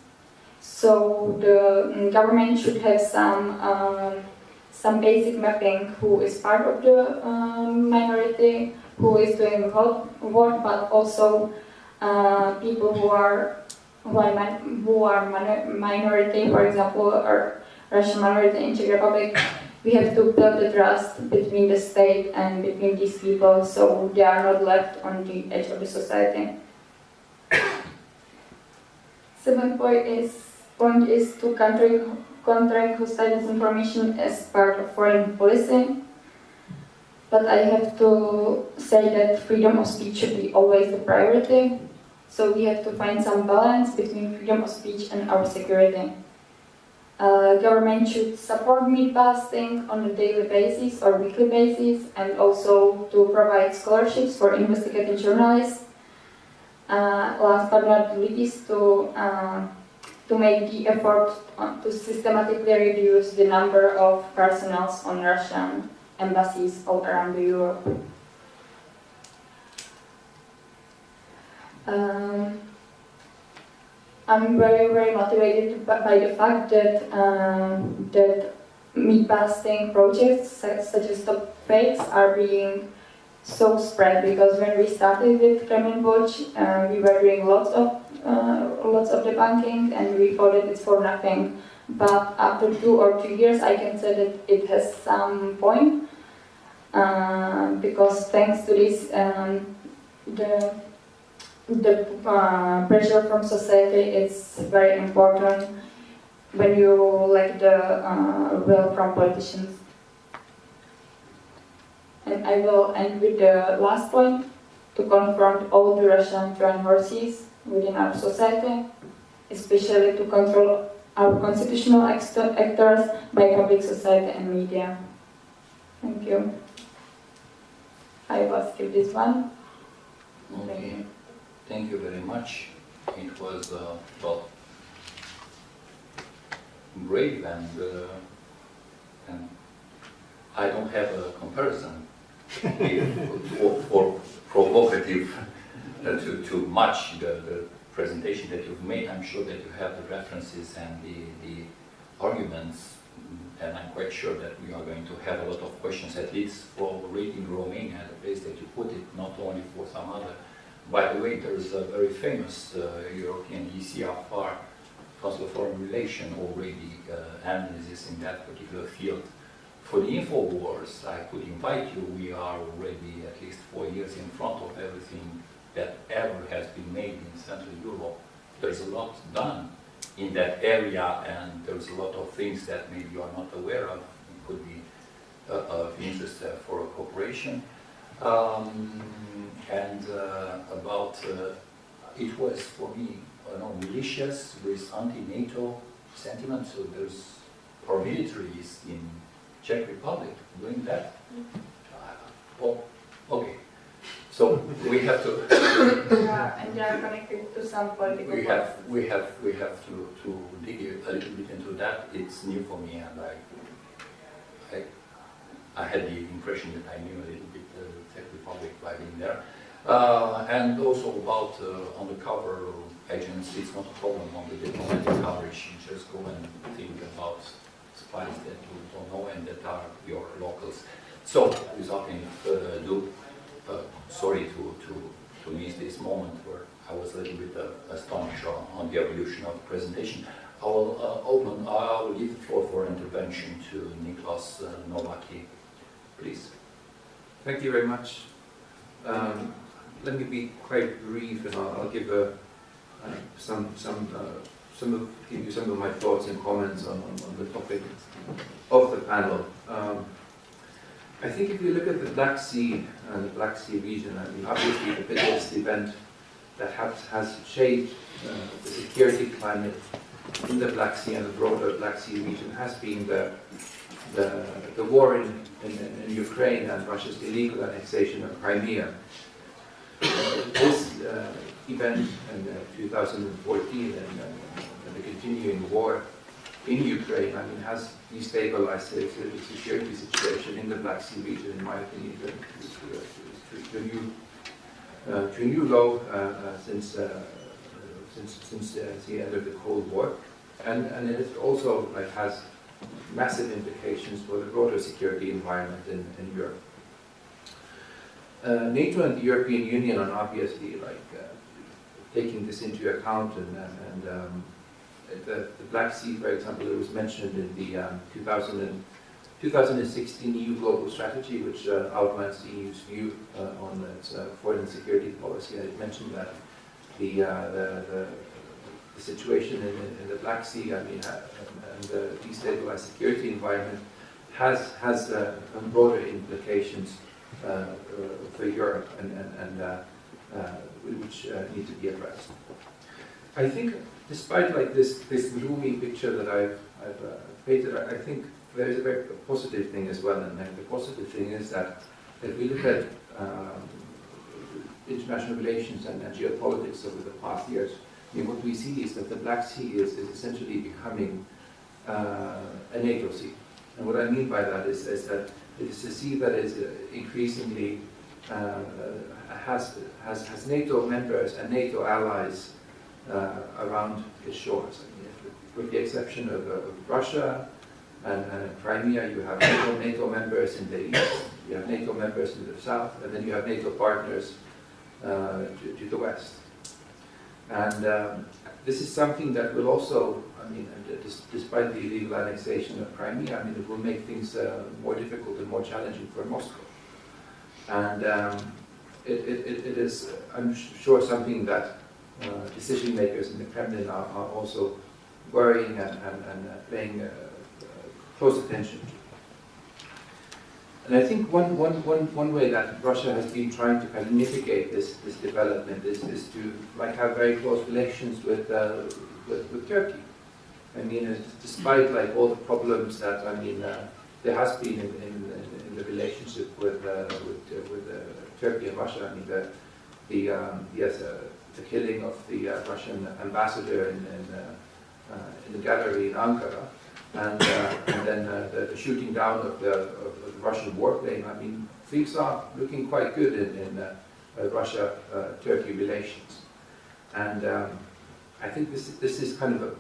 So the government should have some basic mapping who is part of the minority, who is doing what, but also people who are minority, for example, or Russian minority in Czech Republic. We have to build the trust between the state and between these people, so they are not left on the edge of the society. 7th point is to contract hostile disinformation as part of foreign policy. But I have to say that freedom of speech should be always the priority. So we have to find some balance between freedom of speech and our security. Government should support meat-busting on a daily basis or weekly basis, and also to provide scholarships for investigative journalists. Last but not least, to make the effort to systematically reduce the number of personnel on Russian embassies all around Europe. I'm very, very motivated by the fact that that meat-busting projects such as top fakes are being so spread, because when we started with Kremlin Watch, we were doing lots of debunking and we thought that it's for nothing. But after 2 or 3 years, I can say that it has some point, because thanks to this, the pressure from society is very important when you lack the will from politicians. And I will end with the last point, to confront all the Russian Trojan horses within our society, especially to control our constitutional actors by public society and media. Thank you. I will skip this one. Okay. Thank you very much. It was, well, grave, and I don't have a comparison for provocative to match the presentation that you've made. I'm sure that you have the references and the arguments, and I'm quite sure that we are going to have a lot of questions, at least for reading Romania, the place that you put it, not only for some other. By the way, there's a very famous European ECFR, Council of Foreign Relations, already analysis in that particular field. For the InfoWars, I could invite you. We are already at least 4 years in front of everything that ever has been made in Central Europe. There's a lot done in that area, and there's a lot of things that maybe you are not aware of. It could be of interest for a cooperation. About it was for me, malicious with anti-NATO sentiment. So there's paramilitaries in Czech Republic doing that. Well, okay. So we have to. Yeah, and they are connected to some political. We have to dig a little bit into that. It's new for me, and I had the impression that I knew a little bit the Czech Republic by being there. And also about undercover agents, it's not a problem on the diplomatic coverage. You just go and think about spies that you don't know and that are your locals. So, without any further ado, sorry to miss this moment where I was a little bit astonished on the evolution of the presentation. I will give the floor for intervention to Niklas Novaki, please. Thank you very much. Let me be quite brief, and I'll give give you some of my thoughts and comments on the topic of the panel. I think if you look at the Black Sea and the Black Sea region, I mean, obviously the biggest event that has shaped the security climate in the Black Sea and the broader Black Sea region has been the war in Ukraine and Russia's illegal annexation of Crimea. This event in 2014 and the continuing war in Ukraine, I mean, has destabilized the security situation in the Black Sea region, in my opinion, to a new low since the end of the Cold War, and it also has massive implications for the broader security environment in Europe. NATO and the European Union are obviously taking this into account, and the Black Sea, for example, it was mentioned in the 2016 EU Global Strategy, which outlines the EU's view on its foreign and security policy, and it mentioned that the situation in the Black Sea, I mean, and the destabilized security environment has broader implications for Europe, and which need to be addressed. I think, despite this gloomy picture that I've painted, I think there is a very positive thing as well, and the positive thing is that if we look at international relations and geopolitics over the past years, I mean, what we see is that the Black Sea is essentially becoming a NATO sea. And what I mean by that is that it is a sea that is increasingly has NATO members and NATO allies around its shores. I mean, with the exception of Russia and Crimea, you have NATO members in the east, you have NATO members in the south, and then you have NATO partners to the west. And this is something that will also, I mean, despite the illegal annexation of Crimea, I mean, it will make things more difficult and more challenging for Moscow. And it is, I'm sure, something that decision makers in the Kremlin are also worrying and paying close attention to. And I think one way that Russia has been trying to kind of mitigate this development is to have very close relations with Turkey. I mean, despite all the problems that there has been in the relationship with Turkey and Russia. I mean, the killing of the Russian ambassador in the gallery in Ankara. and then the shooting down of the Russian warplane, I mean, things are looking quite good in Russia-Turkey relations. And I think this is kind of a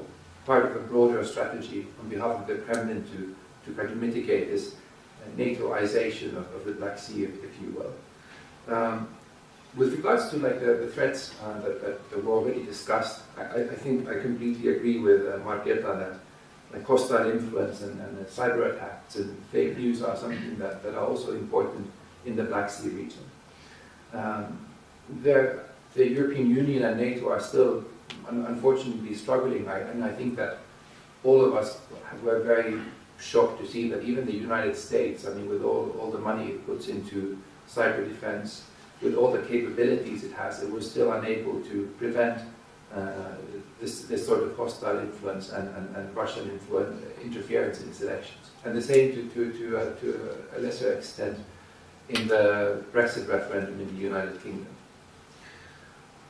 part of a broader strategy on behalf of the Kremlin to try to mitigate this NATOization of the Black Sea, if you will. With regards to like the threats that were already discussed, I think I completely agree with Marketa that like hostile influence and cyber attacks and fake news are something that are also important in the Black Sea region. The European Union and NATO are still unfortunately struggling, and I think that all of us were very shocked to see that even the United States, I mean, with all the money it puts into cyber defense, with all the capabilities it has, it was still unable to prevent this sort of hostile influence and Russian interference in its elections. And the same to a lesser extent in the Brexit referendum in the United Kingdom.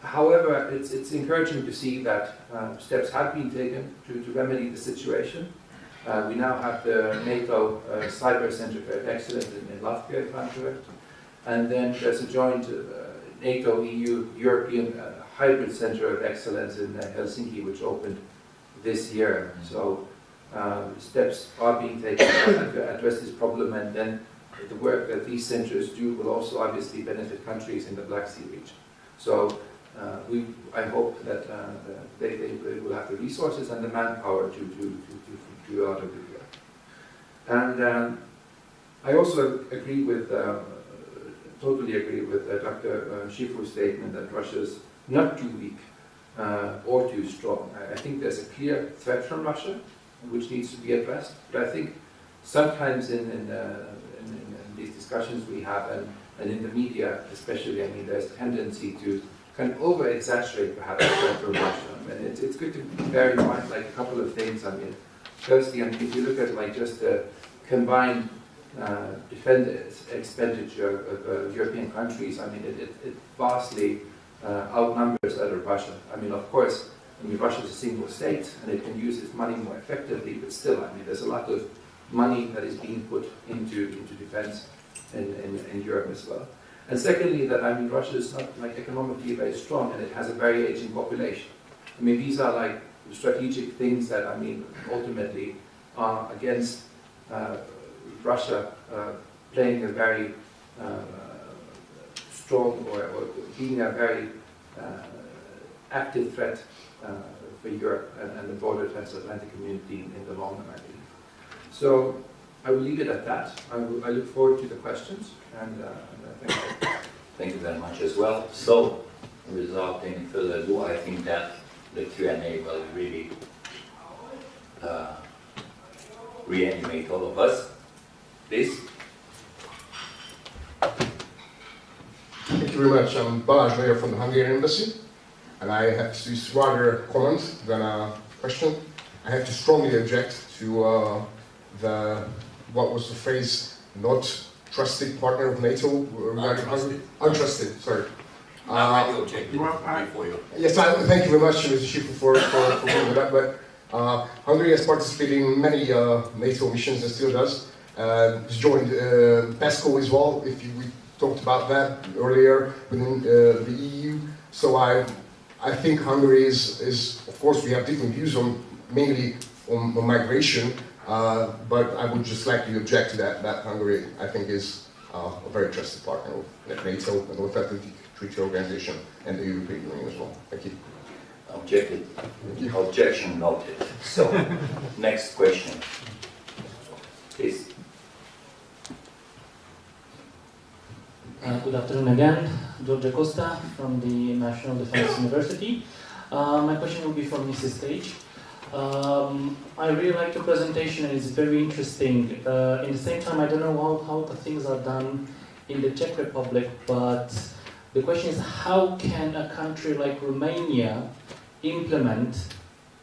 However, it's encouraging to see that steps have been taken to remedy the situation. We now have the NATO Cyber Centre for Excellence in Latvia, if I'm correct. And then there's a joint NATO-EU European Hybrid Centre of Excellence in Helsinki, which opened this year. So steps are being taken to address this problem, and then the work that these centres do will also obviously benefit countries in the Black Sea region. So I hope that they will have the resources and the manpower to do a lot of good work. And I also agree with, totally agree with Dr. Shifu's statement that Russia's not too weak or too strong. I think there's a clear threat from Russia, which needs to be addressed. But I think sometimes in these discussions we have, and in the media especially, I mean, there's a tendency to kind of over-exaggerate perhaps the threat from Russia. And it's good to bear in mind like a couple of things. I mean, firstly, I mean, if you look at like just the combined defense expenditure of European countries, I mean, it vastly outnumbers that of Russia. I mean, of course, I mean, Russia is a single state and it can use its money more effectively, but still, I mean, there's a lot of money that is being put into defense in Europe as well. And secondly, that, I mean, Russia is not like economically very strong and it has a very aging population. I mean, these are like strategic things that, I mean, ultimately are against Russia playing a very strong or being a very active threat for Europe and the broader transatlantic community in the long run, I believe. So I will leave it at that. I look forward to the questions, and thank you. Thank you very much as well. So, without any further ado, I think that the Q&A will really reanimate all of us. Please. Thank you very much. I'm Balázs Mayer from the Hungarian Embassy, and I have this rather comment than a question. I have to strongly object to what was the phrase, not trusted partner of NATO regarding Hungary? Untrusted, sorry. I objected before you. Yes, thank you very much, Mr. Shifu, for bringing that, but Hungary has participated in many NATO missions and still does. It's joined PESCO as well, we talked about that earlier within the EU. So I think Hungary is, of course, we have different views on, mainly on migration, but I would just like to object to that Hungary, I think, is a very trusted partner of NATO, the North Atlantic Treaty Organization, and the European Union as well. Thank you. Objected. Objection noted. So, next question. Please. Good afternoon again. George Costa from the National Defense University. My question will be for Mrs. Stage. I really like the presentation and it's very interesting. In the same time, I don't know how the things are done in the Czech Republic, but the question is, how can a country like Romania implement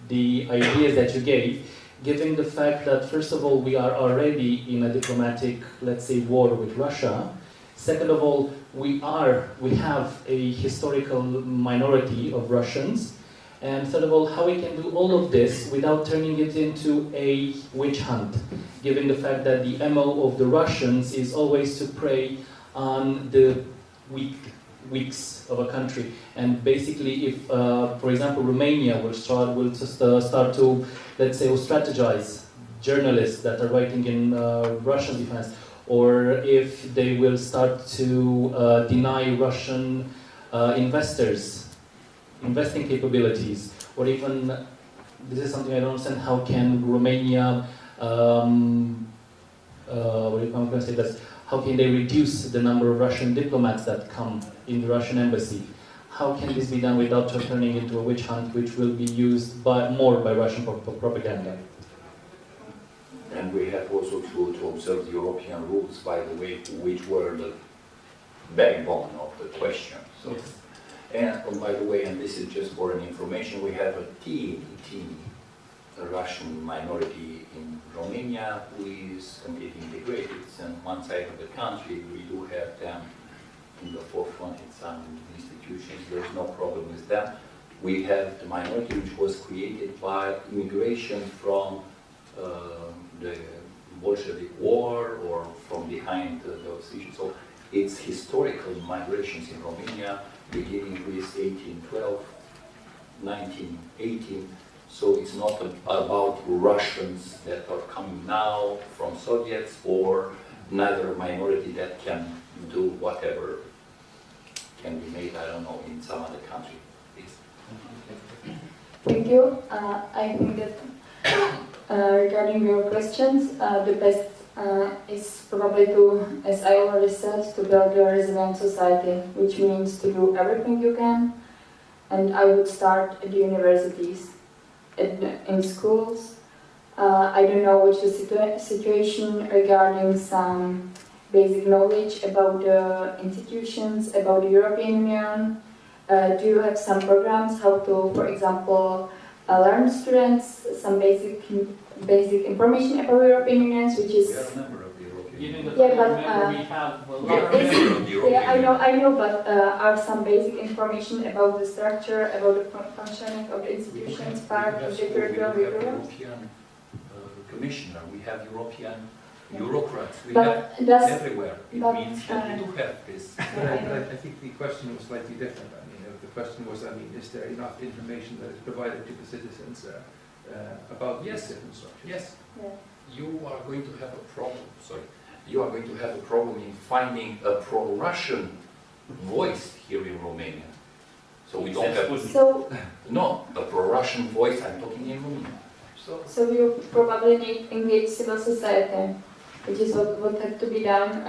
the ideas that you gave, given the fact that, first of all, we are already in a diplomatic, let's say, war with Russia. Second of all, we have a historical minority of Russians. And third of all, how we can do all of this without turning it into a witch hunt, given the fact that the MO of the Russians is always to prey on the weaks of a country. And basically, if, for example, Romania will start to, let's say, strategize journalists that are writing in Russian defense, or if they will start to deny Russian investors investing capabilities, or even, this is something I don't understand, how can Romania, I'm going to say this, how can they reduce the number of Russian diplomats that come in the Russian embassy? How can this be done without turning into a witch hunt, which will be used more by Russian propaganda? And we have also to observe the European rules, by the way, which were the backbone of the question. So, and by the way, and this is just for an information, we have a teeny Russian minority in Romania who is completely integrated. It's on one side of the country. We do have them in the forefront in some institutions. There's no problem with them. We have the minority which was created by immigration from the Bolshevik War or from behind those issues. So it's historical migrations in Romania beginning with 1812, 1918. So it's not about Russians that are coming now from Soviets or another minority that can do whatever can be made, I don't know, in some other country. Please. Thank you. I think that regarding your questions, the best is probably to, as I already said, to build a resilient society, which means to do everything you can. And I would start at the universities, in schools. I don't know which is the situation regarding some basic knowledge about the institutions, about the European Union. Do you have some programs how to, for example, learn students some basic information about European Union, which is... We are a member of the European Union. Yeah, but... we have a lot of yeah, I know, but are some basic information about the structure, about the functioning of the institutions, part of the curriculum? We have European Commissioner, we have European bureaucrats, we but have everywhere. It means that we do have this. I think the question was slightly different. I mean, the question was, is there enough information that is provided to the citizens about yes, different structures? Yes. Yeah. You are going to have a problem. Sorry, you are going to have a problem in finding a pro-Russian voice here in Romania. So we don't have. So no, a pro-Russian voice. I'm talking in Romania. So you probably need engage civil society, which is what would have to be done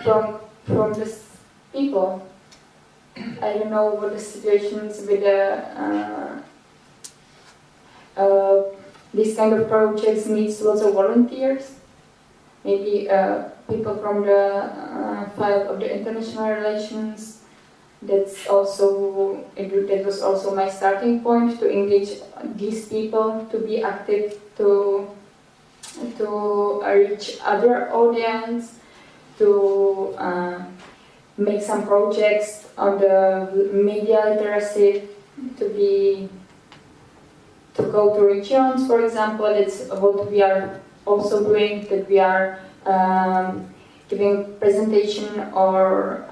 from the people. I don't know what the situations with the these kind of projects needs lots of volunteers. Maybe people from the field of the international relations. That was also my starting point, to engage these people, to be active, to reach other audience, to make some projects on the media literacy, to go to regions, for example. That's what we are also doing, that we are giving presentation or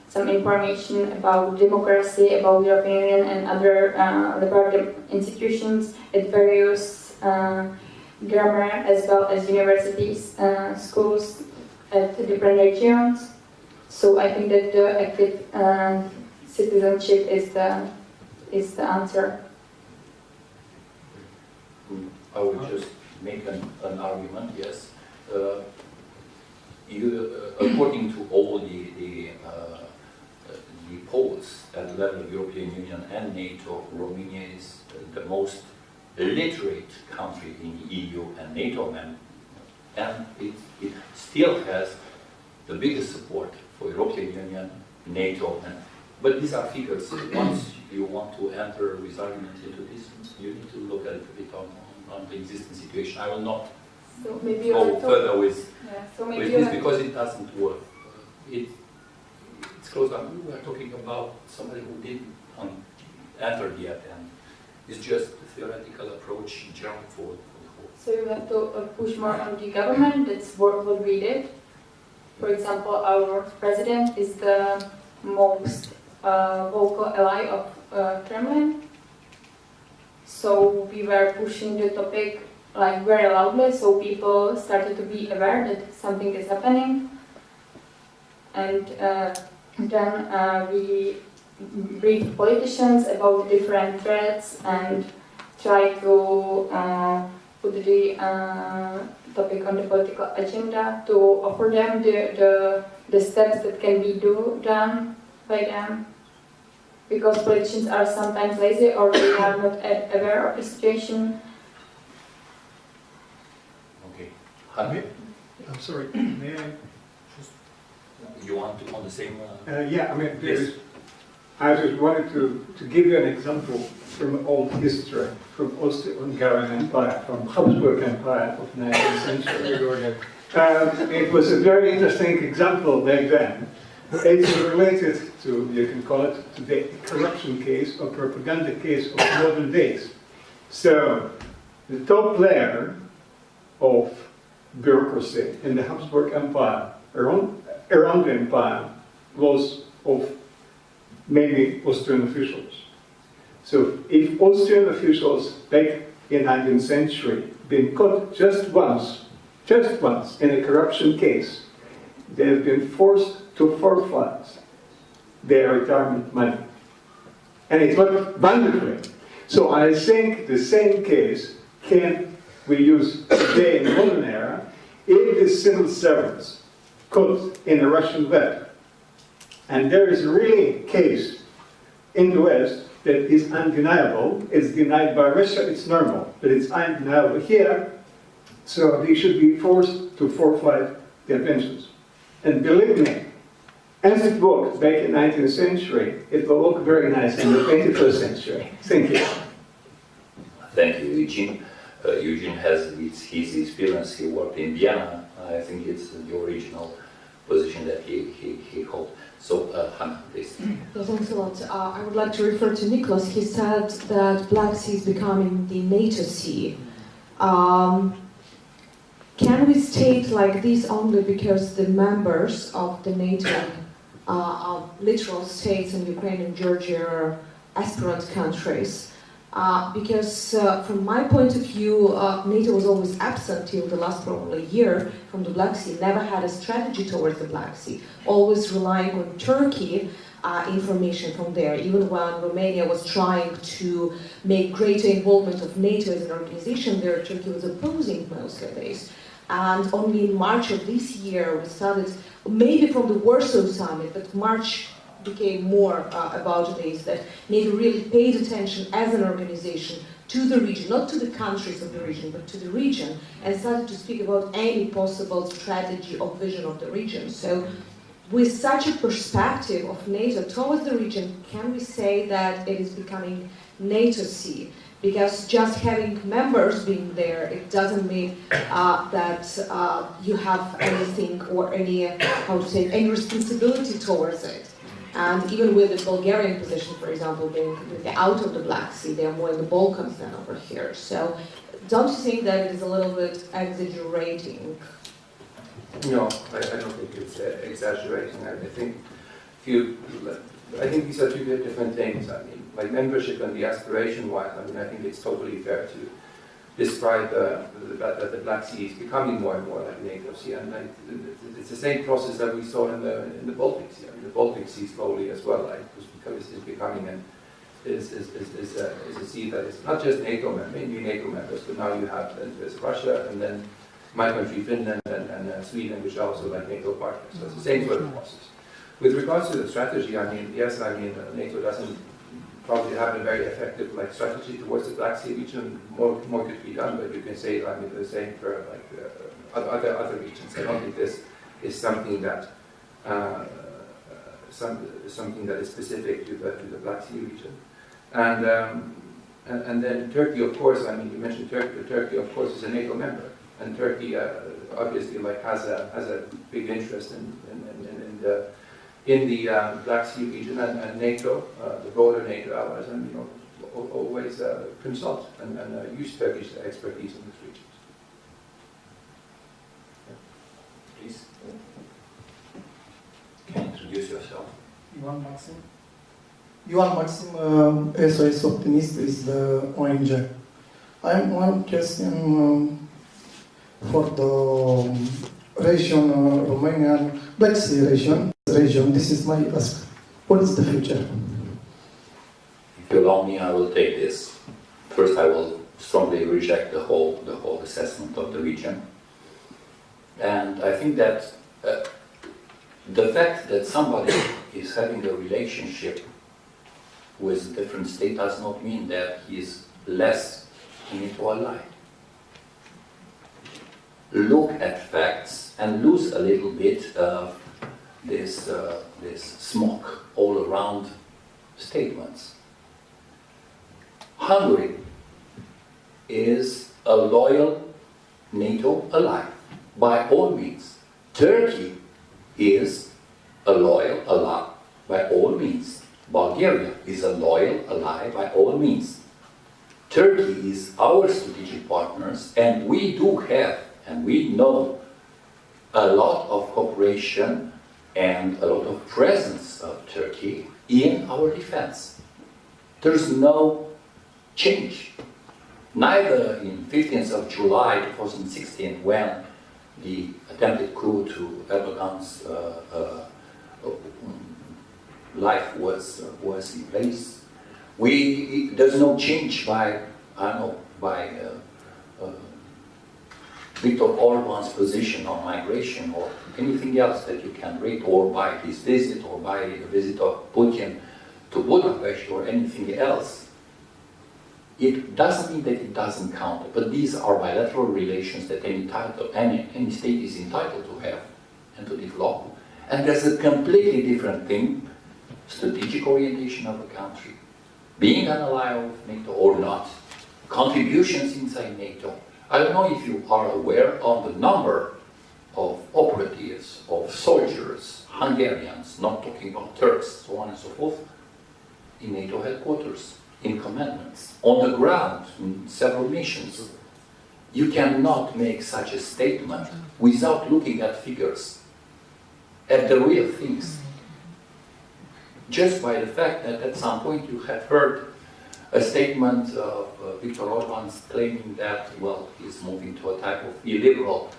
some information about democracy, about European Union and other liberal institutions at various grammar as well as universities, schools at different regions. So I think that the active citizenship is the answer. I would just make an argument, yes. According to all the polls at the level of European Union and NATO, Romania is the most literate country in the EU and NATO member, and it still has the biggest support for European Union, NATO, but these are figures. Once you want to enter with arguments into this, you need to look a little bit on the existing situation. I will not go further with this because it doesn't work. It's close on. We are talking about somebody who did entered yet, and it's just a theoretical approach in general for the whole. So you have to push more on the government. That's what we did. For example, our president is the most vocal ally of Kremlin. So we were pushing the topic like very loudly, so people started to be aware that something is happening. And then we briefed politicians about different threats and try to put the topic on the political agenda to offer them the steps that can be done by them, because politicians are sometimes lazy or they are not aware of the situation. Okay. I'm sorry, may I? You want to on the same? Yeah, I mean, Yes. I just wanted to give you an example from old history, from Austro-Hungarian Empire, from Habsburg Empire of 19th century. It was a very interesting example back then. It's related to, you can call it, to the corruption case or propaganda case of modern days. So, the top layer of bureaucracy in the Habsburg Empire, around the empire, was of mainly Austrian officials. So if Austrian officials back in 19th century been caught just once in a corruption case, they have been forced to forfeit their retirement money. And it was mandatory. So I think the same case can we use today in the modern era if the civil servants caught in the Russian web. And there is really a case in the West that is undeniable. It's denied by Russia, it's normal, but it's undeniable here. So they should be forced to forfeit their pensions. And believe me, as it worked back in the 19th century, it will work very nice in the 21st century. Thank you. Thank you, Eugene. Eugene has his experience. He worked in Vienna. I think it's the original position that he held. So, Hannah, please. Yeah, thanks a lot. I would like to refer to Nicholas. He said that Black Sea is becoming the NATO Sea. Can we state like this only because the members of the NATO literal states in Ukraine and Georgia are aspirant countries? Because from my point of view, NATO was always absent till the last probably year from the Black Sea, never had a strategy towards the Black Sea, always relying on Turkey information from there, even when Romania was trying to make greater involvement of NATO as an organization there, Turkey was opposing most of this. And only in March of this year we started, maybe from the Warsaw Summit, but March became more about this, that NATO really paid attention as an organization to the region, not to the countries of the region, but to the region, and started to speak about any possible strategy or vision of the region. So with such a perspective of NATO towards the region, can we say that it is becoming NATO Sea? Because just having members being there, it doesn't mean that you have anything or any, how to say, any responsibility towards it. And even with the Bulgarian position, for example, being completely out of the Black Sea, they are more in the Balkans than over here. So don't you think that it is a little bit exaggerating? No, I don't think it's exaggerating. I think these are two different things. I mean, like membership and the aspiration wise, I mean, I think it's totally fair to describe that the Black Sea is becoming more and more like NATO Sea, and it's the same process that we saw in the Baltic Sea. I mean, the Baltic Sea slowly as well, like, because it's becoming is a sea that is not just NATO members, mainly NATO members, but now you have there's Russia and then my country, Finland, and Sweden, which are also like NATO partners. So it's the same sort of process. With regards to the strategy, I mean, yes, I mean, NATO doesn't probably have a very effective like strategy towards the Black Sea region. More could be done, but you can say, I mean, the same for like other regions. I don't think this is something that something that is specific to the Black Sea region. And then Turkey, of course. I mean, you mentioned Turkey. Turkey, of course, is a NATO member, and Turkey obviously like has a big interest in in the Black Sea region and NATO, the broader NATO allies, and always consult and use Turkish expertise in this region. Yeah. Please. Can you introduce yourself? Ioan Maxim. Ioan Maxim, SOS Optimist is the ONG. I have one question for the region, Romanian Black Sea region. This is my ask. What is the future? If you allow me, I will take this. First, I will strongly reject the whole assessment of the region. And I think that the fact that somebody is having a relationship with a different state does not mean that he is less into ally. Look at facts and lose a little bit of this smoke all around statements. Hungary is a loyal NATO ally, by all means. Turkey is a loyal ally, by all means. Bulgaria is a loyal ally, by all means. Turkey is our strategic partners, and we do have, and we know, a lot of cooperation and a lot of presence of Turkey in our defense. There's no change. Neither in 15th of July 2016, when the attempted coup to Erdogan's life was in place, there's no change by, Viktor Orban's position on migration or anything else that you can read, or by his visit, or by the visit of Putin to Budapest, or anything else. It doesn't mean that it doesn't count, but these are bilateral relations that any state is entitled to have and to develop. And there's a completely different thing, strategic orientation of a country, being an ally of NATO or not, contributions inside NATO. I don't know if you are aware of the number of operatives, of soldiers, Hungarians, not talking about Turks, so on and so forth, in NATO headquarters, in commandments, on the ground, in several missions. You cannot make such a statement without looking at figures, at the real things. Just by the fact that at some point you have heard a statement of Viktor Orban's claiming that, well, he's moving to a type of illiberal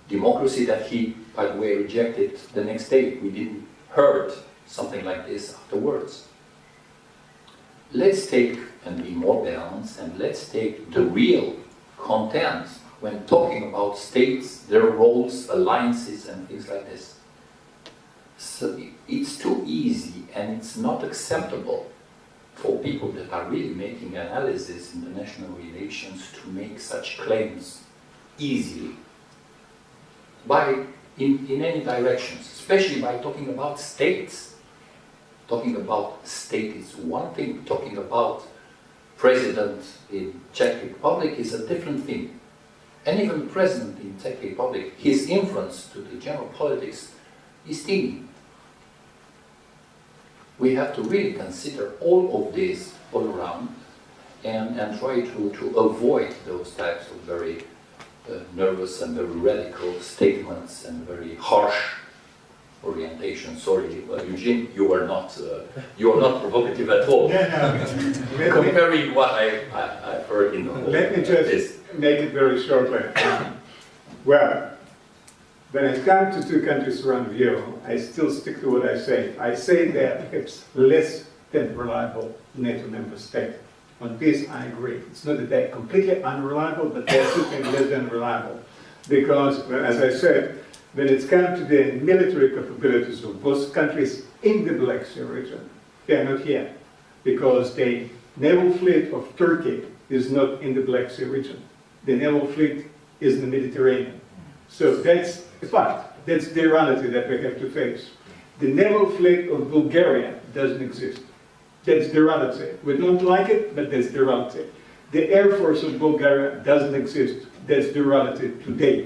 democracy that he, by the way, rejected the next day. We didn't heard something like this afterwards. Let's take and be more balanced, and let's take the real content when talking about states, their roles, alliances, and things like this. So it's too easy, and it's not acceptable for people that are really making analysis in international relations to make such claims easily. In any directions, especially by talking about states. Talking about state is one thing, talking about president in Czech Republic is a different thing. And even the president in Czech Republic, his influence to the general politics is teeny. We have to really consider all of this all around and try to avoid those types of very nervous and very radical statements and very harsh orientation. Sorry, Eugene, you are not provocative at all. Comparing what I've heard in the whole. Let me just make it very shortly. Well, when it comes to two countries around Europe, I still stick to what I say. I say that it's less than reliable NATO member state. On this, I agree. It's not that they're completely unreliable, but they're simply less than reliable. Because, as I said, when it comes to the military capabilities of both countries in the Black Sea region, they are not here. Because the naval fleet of Turkey is not in the Black Sea region. The naval fleet is in the Mediterranean. So that's a fact. That's the reality that we have to face. The naval fleet of Bulgaria doesn't exist. That's the reality. We don't like it, but that's the reality. The Air Force of Bulgaria doesn't exist. That's the reality today.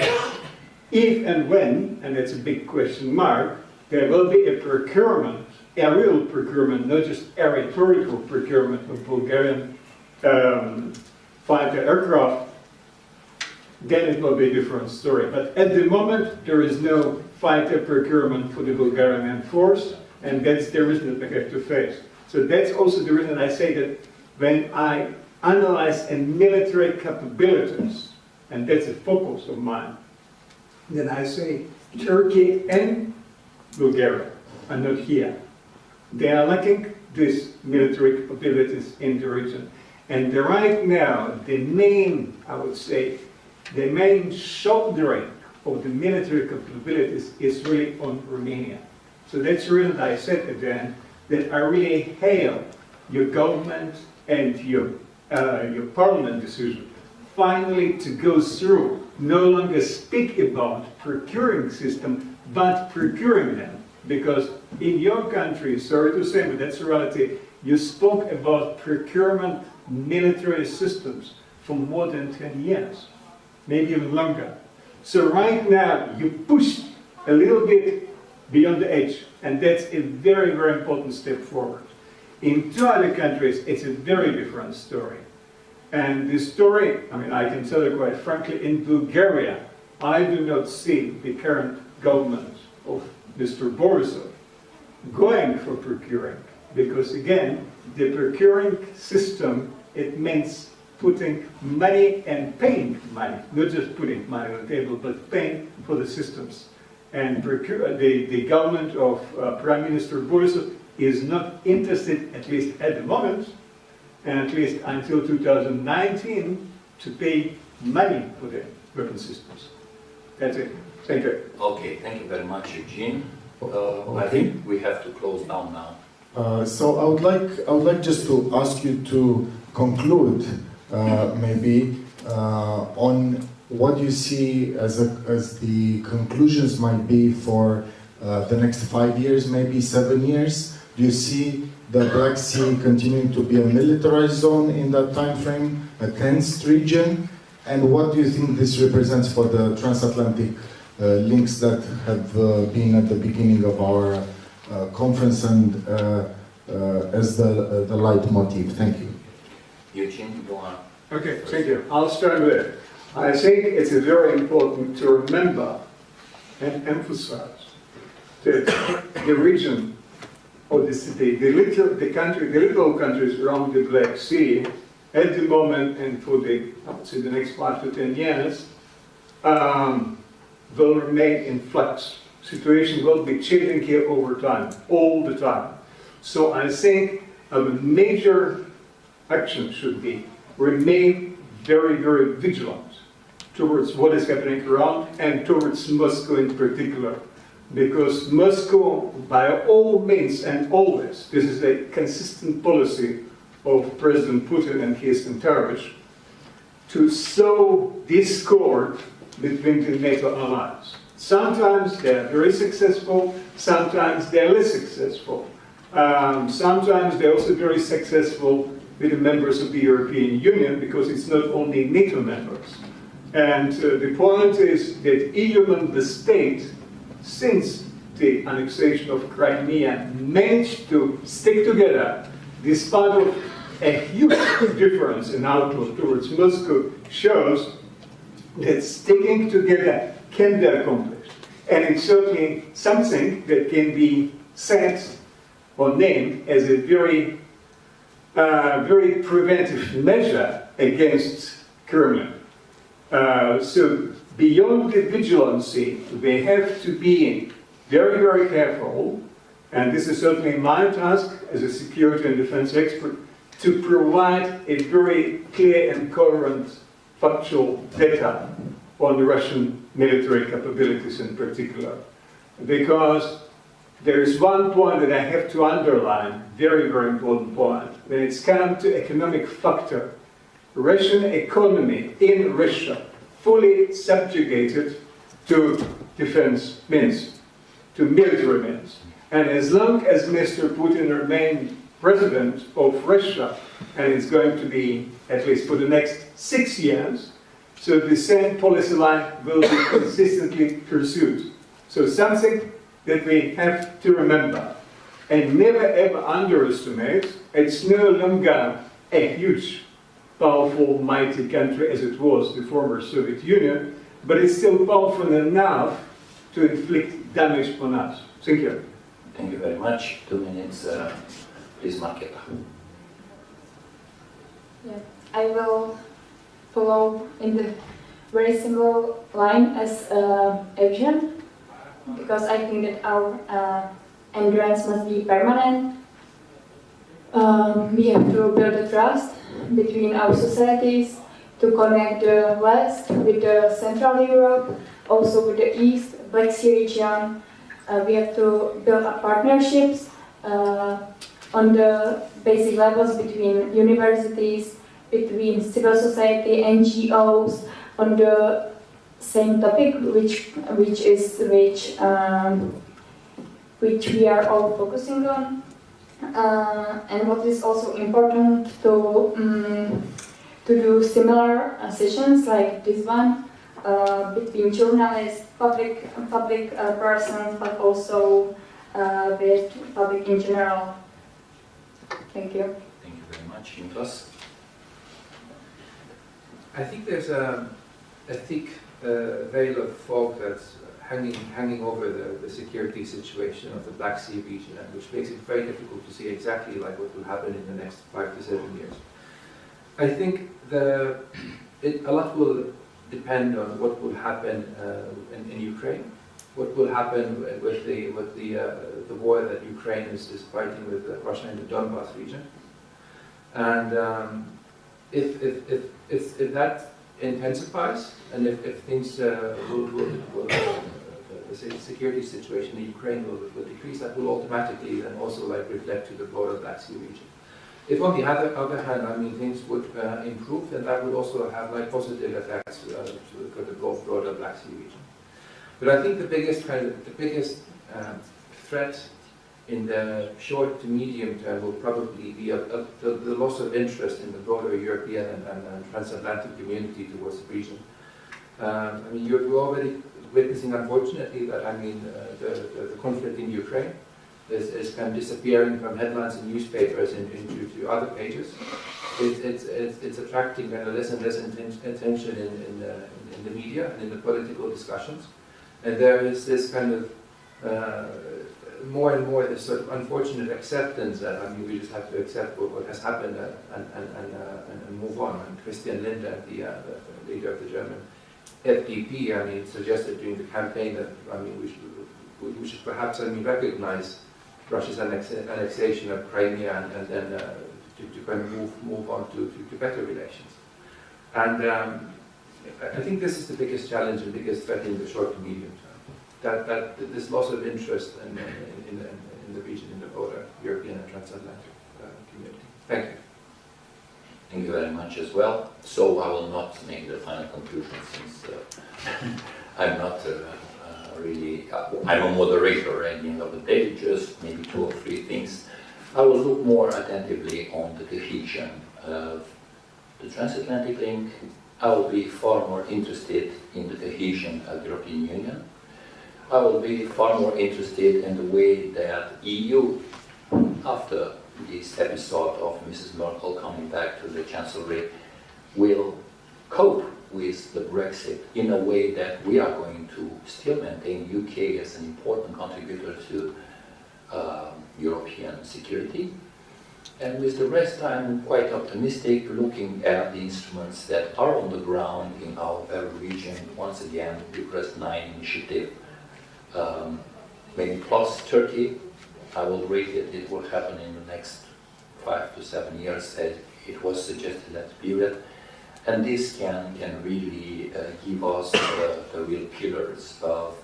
If and when, and that's a big question mark, there will be a procurement, a real procurement, not just a rhetorical procurement of Bulgarian fighter aircraft, then it will be a different story. But at the moment, there is no fighter procurement for the Bulgarian Air Force, and that's the reason that we have to face. So that's also the reason I say that when I analyze a military capabilities, and that's a focus of mine, then I say Turkey and Bulgaria are not here. They are lacking these military capabilities in the region. And right now, the main, I would say, the main shouldering of the military capabilities is really on Romania. So that's the reason I said at the end that I really hail your government and your parliament decision finally to go through, no longer speak about procuring system, but procuring them. Because in your country, sorry to say, but that's the reality, you spoke about procurement military systems for more than 10 years, maybe even longer. So right now, you push a little bit beyond the edge, and that's a very, very important step forward. In two other countries, it's a very different story. And the story, I mean, I can tell you quite frankly, in Bulgaria, I do not see the current government of Mr. Borisov going for procuring, because again, the procuring system, it means putting money and paying money, not just putting money on the table, but paying for the systems. And the government of Prime Minister Borisov is not interested, at least at the moment, and at least until 2019, to pay money for the weapon systems. That's it. Thank you. Okay, thank you very much, Eugene. I think we have to close down now. So I would like just to ask you to conclude, maybe, on what you see as the conclusions might be for the next 5 years, maybe 7 years. Do you see the Black Sea continuing to be a militarized zone in that time frame, a tensed region? And what do you think this represents for the transatlantic links that have been at the beginning of our conference and as the leitmotif? Thank you. Eugene, go on. Okay, thank you. I'll start with it. I think it's very important to remember and emphasize that the region or the city, the little countries around the Black Sea, at the moment and for the, I would say, the next 5 to 10 years, will remain in flux. Situation will be changing here over time, all the time. So I think a major action should be remain very, very vigilant towards what is happening around and towards Moscow in particular. Because Moscow, by all means and always, this is a consistent policy of President Putin and his entourage, to sow discord between the NATO allies. Sometimes they're very successful, sometimes they're less successful. Sometimes they're also very successful with the members of the European Union, because it's not only NATO members. And the point is that EU member states, since the annexation of Crimea, managed to stick together, despite of a huge difference in outlook towards Moscow, shows that sticking together can be accomplished. And it's certainly something that can be said or named as a very, very preventive measure against Kremlin. So beyond the vigilancy, we have to be very, very careful, and this is certainly my task as a security and defense expert, to provide a very clear and coherent factual data on the Russian military capabilities in particular. Because there is one point that I have to underline, very, very important point. When it's come to economic factor, Russian economy in Russia fully subjugated to defense means, to military means. And as long as Mr. Putin remains president of Russia, and it's going to be at least for the next 6 years, so the same policy line will be consistently pursued. So something that we have to remember and never ever underestimate. It's no longer a huge, powerful, mighty country as it was the former Soviet Union, but it's still powerful enough to inflict damage on us. Thank you. Thank you very much. 2 minutes, please, Marketa. Yeah, I will follow in the very similar line as Evgen, because I think that our endurance must be permanent. We have to build a trust between our societies to connect the West with the Central Europe, also with the East, Black Sea region. We have to build up partnerships on the basic levels between universities, between civil society, NGOs, on the same topic, which we are all focusing on. And what is also important to do similar sessions like this one between journalists, public persons, but also with public in general. Thank you. Thank you very much. Niklas? I think there's a thick veil of fog that's hanging over the security situation of the Black Sea region, and which makes it very difficult to see exactly like what will happen in the next 5 to 7 years. I think a lot will depend on what will happen in Ukraine, what will happen with the war that Ukraine is fighting with Russia in the Donbas region, and if that intensifies, and if things the security situation in Ukraine will decrease, that will automatically then also like reflect to the broader Black Sea region. If on the other hand, I mean, things would improve, then that would also have like positive effects for the broader Black Sea region. But I think the biggest threat in the short to medium term will probably be the loss of interest in the broader European and transatlantic community towards the region. I mean, we're already witnessing, unfortunately, that the conflict in Ukraine is kind of disappearing from headlines in newspapers into other pages. It's attracting kind of less and less attention in the media and in the political discussions, and there is this kind of more and more this sort of unfortunate acceptance that we just have to accept what has happened and move on. And Christian Lindner, the leader of the German FDP, suggested during the campaign that we should perhaps recognize Russia's annexation of Crimea and then to kind of move on to better relations. And I think this is the biggest challenge and biggest threat in the short to medium term. That this loss of interest in the region, in the broader European and transatlantic community. Thank you. Thank you very much as well. So I will not make the final conclusion since I'm not I'm a moderator at the end of the day, just maybe 2 or 3 things. I will look more attentively on the cohesion of the transatlantic link. I will be far more interested in the cohesion of the European Union. I will be far more interested in the way that EU, after this episode of Mrs. Merkel coming back to the Chancellery, will cope with the Brexit in a way that we are going to still maintain UK as an important contributor to European security. And with the rest, I'm quite optimistic looking at the instruments that are on the ground in our very region. Once again, Bucharest 9 initiative, maybe plus Turkey. I will rate it will happen in the next 5 to 7 years, as it was suggested at the period. And this can really give us the real pillars of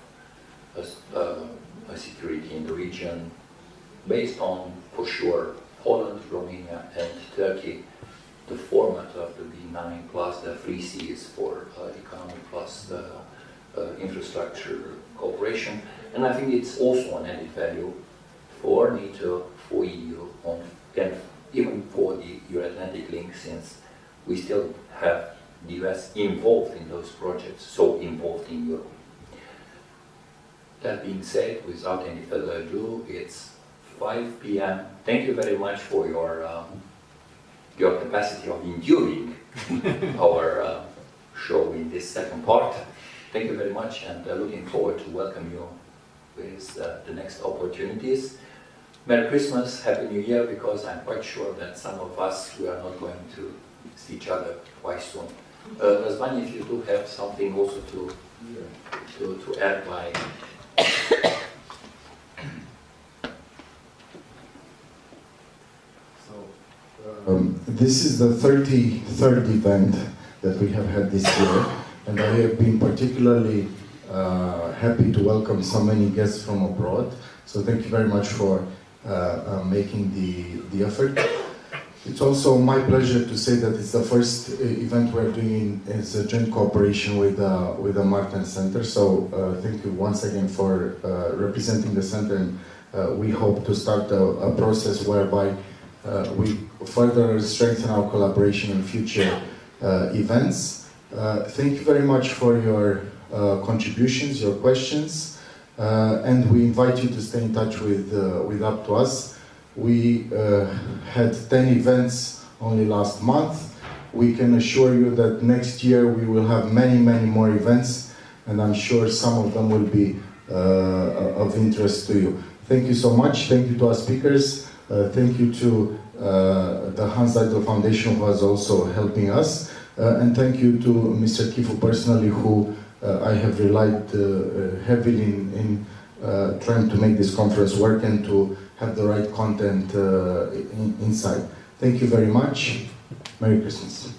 security in the region, based on, for sure, Poland, Romania, and Turkey, the format of the B9 plus the 3 Cs for economic plus infrastructure cooperation. And I think it's also an added value for NATO, for EU, and even for the Euro-Atlantic link, since we still have the US involved in those projects, so involved in Europe. That being said, without any further ado, it's 5 p.m. Thank you very much for your capacity of enduring our show in this second part. Thank you very much, and looking forward to welcome you with the next opportunities. Merry Christmas, Happy New Year, because I'm quite sure that some of us, we are not going to see each other quite soon. Răzvan, if you do have something also to add by... This is the 33rd event that we have had this year, and I have been particularly happy to welcome so many guests from abroad. So thank you very much for making the effort. It's also my pleasure to say that it's the first event we're doing as a joint cooperation with the Martens Centre. So thank you once again for representing the centre, and we hope to start a process whereby we further strengthen our collaboration in future events. Thank you very much for your contributions, your questions, and we invite you to stay in touch with Up to Us. We had 10 events only last month. We can assure you that next year we will have many, many more events, and I'm sure some of them will be of interest to you. Thank you so much. Thank you to our speakers. Thank you to the Hanns Seidel Foundation, who is also helping us. And thank you to Mr. Kifu personally, who I have relied heavily in trying to make this conference work and to have the right content inside. Thank you very much. Merry Christmas.